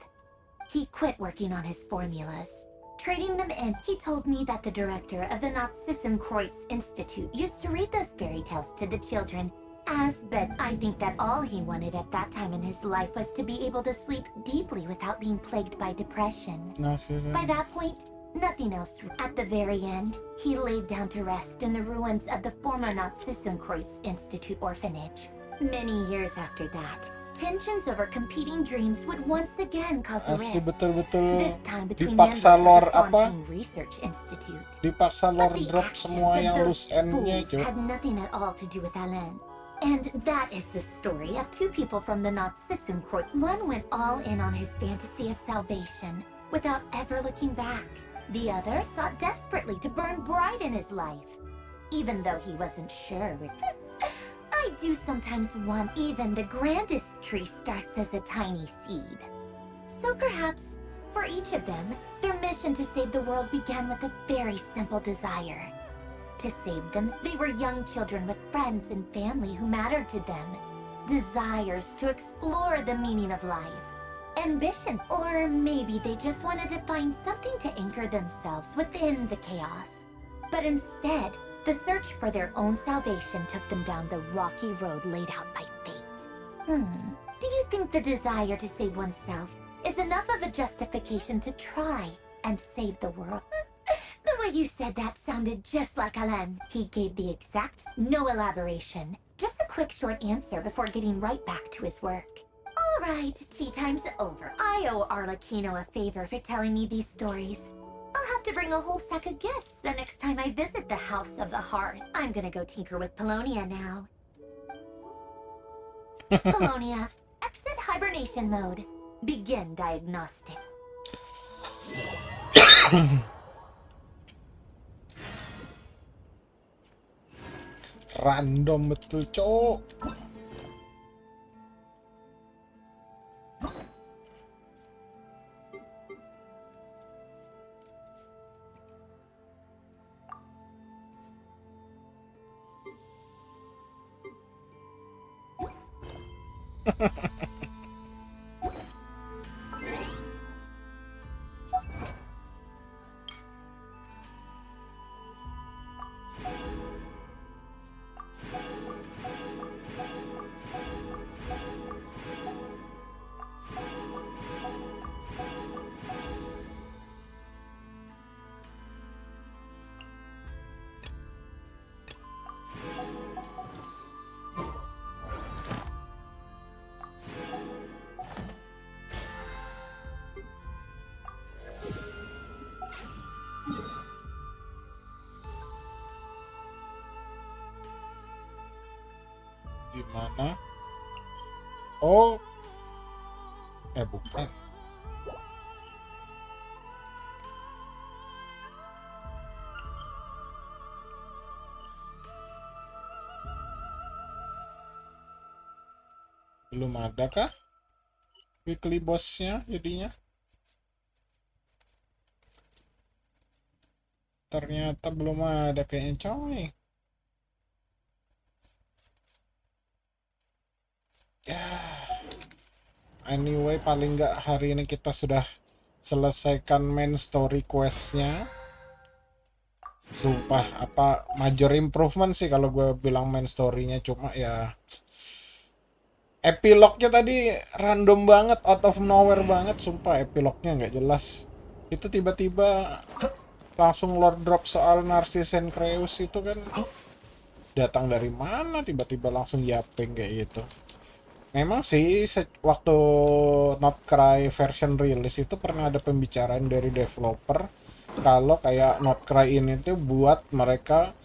He quit working on his formulas, trading them in. He told me that the director of the Narzissenkreuz Institute used to read those fairy tales to the children as bed. I think that all he wanted at that time in his life was to be able to sleep deeply without being plagued by depression. By that point, nothing else. At the very end, he laid down to rest in the ruins of the former Narzissenkreuz Institute orphanage. Many years after that, tensions over competing dreams would once again cause a Asli rift. betul-betul This time between dipaksa members lor of the apa? Fontaine Research Institute. Dipaksa lor But the drop actions semua of yang those loose end-nya, fools Cuk. had nothing at all to do with Alain. And that is the story of two people from the Narzissenkreuz. One went all in on his fantasy of salvation without ever looking back. The other sought desperately to burn bright in his life, even though he wasn't sure. I do sometimes want even the grandest tree starts as a tiny seed. So perhaps, for each of them, their mission to save the world began with a very simple desire. To save them, they were young children with friends and family who mattered to them. Desires to explore the meaning of life. Ambition, or maybe they just wanted to find something to anchor themselves within the chaos. But instead, the search for their own salvation took them down the rocky road laid out by fate. Do you think the desire to save oneself is enough of a justification to try and save the world? The way you said that sounded just like Alain. He gave the exact, no elaboration, just a quick short answer before getting right back to his work. All right, tea time's over. I owe Arlecchino a favor for telling me these stories. I'll have to bring a whole sack of gifts the next time I visit the House of the Hearth. I'm gonna go tinker with Polonia now. Polonia, exit hibernation mode. Begin diagnostic. Random betul, cok. Di mana? Oh, bukan. Belum ada kah weekly bossnya jadinya? Ternyata belum ada kayaknya, coy. Ya, anyway, paling nggak hari ini kita sudah selesaikan main story questnya. Sumpah, apa major improvement sih kalau gue bilang main story-nya, cuma ya epilognya tadi random banget, out of nowhere banget, sumpah epilognya nggak jelas. Itu tiba-tiba langsung Lord drop soal Narcissus and Creus itu kan datang dari mana, tiba-tiba langsung yaping kayak gitu. Memang sih waktu Not Cry version rilis itu pernah ada pembicaraan dari developer kalau kayak Not Cry ini tuh buat mereka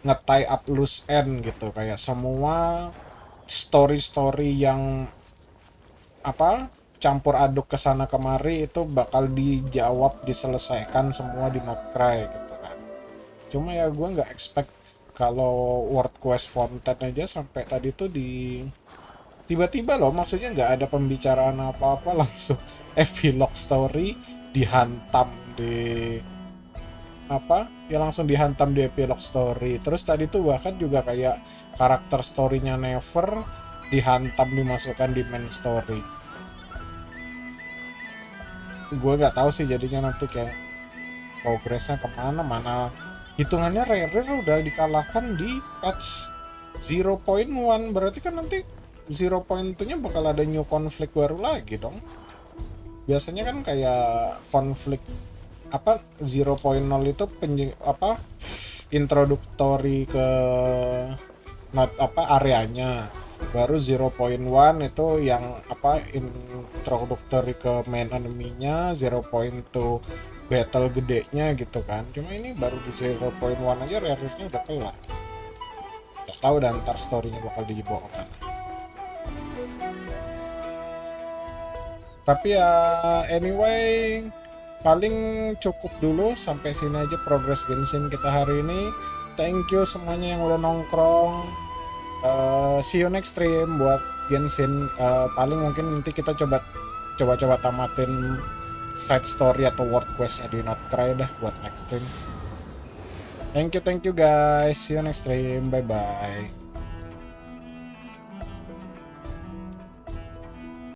nge-tie up loose end gitu, kayak semua story-story yang apa campur aduk ke sana kemari itu bakal dijawab, diselesaikan semua di Not Cry gitu kan. Cuma ya gue nggak expect kalau World Quest Fountain aja sampai tadi tuh tiba-tiba loh, maksudnya nggak ada pembicaraan apa-apa langsung epilog story dihantam di apa ya, langsung dihantam di epilog story. Terus tadi tuh bahkan juga kayak karakter story-nya Never dihantam dimasukkan di main story. Gue nggak tahu sih jadinya nanti kayak progresnya kemana, mana hitungannya Rare udah dikalahkan di patch 0.1, berarti kan nanti 0.2-nya bakal ada new konflik baru lagi dong. Biasanya kan kayak konflik apa 0.0 itu introduktori ke areanya, baru 0.1 itu yang introduktori ke main enemy-nya, 0.2 battle gedenya gitu kan. Cuma ini baru di 0.1 aja rare-nya udah kelar. Udah tahu dan ntar story-nya bakal dibawakan. Tapi ya anyway, paling cukup dulu sampai sini aja progres Genshin kita hari ini. Thank you semuanya yang udah nongkrong. See you next stream buat Genshin. Paling mungkin nanti kita coba tamatin side story atau world quest-nya di Not Cry dah buat next stream. Thank you guys. See you next stream. Bye bye.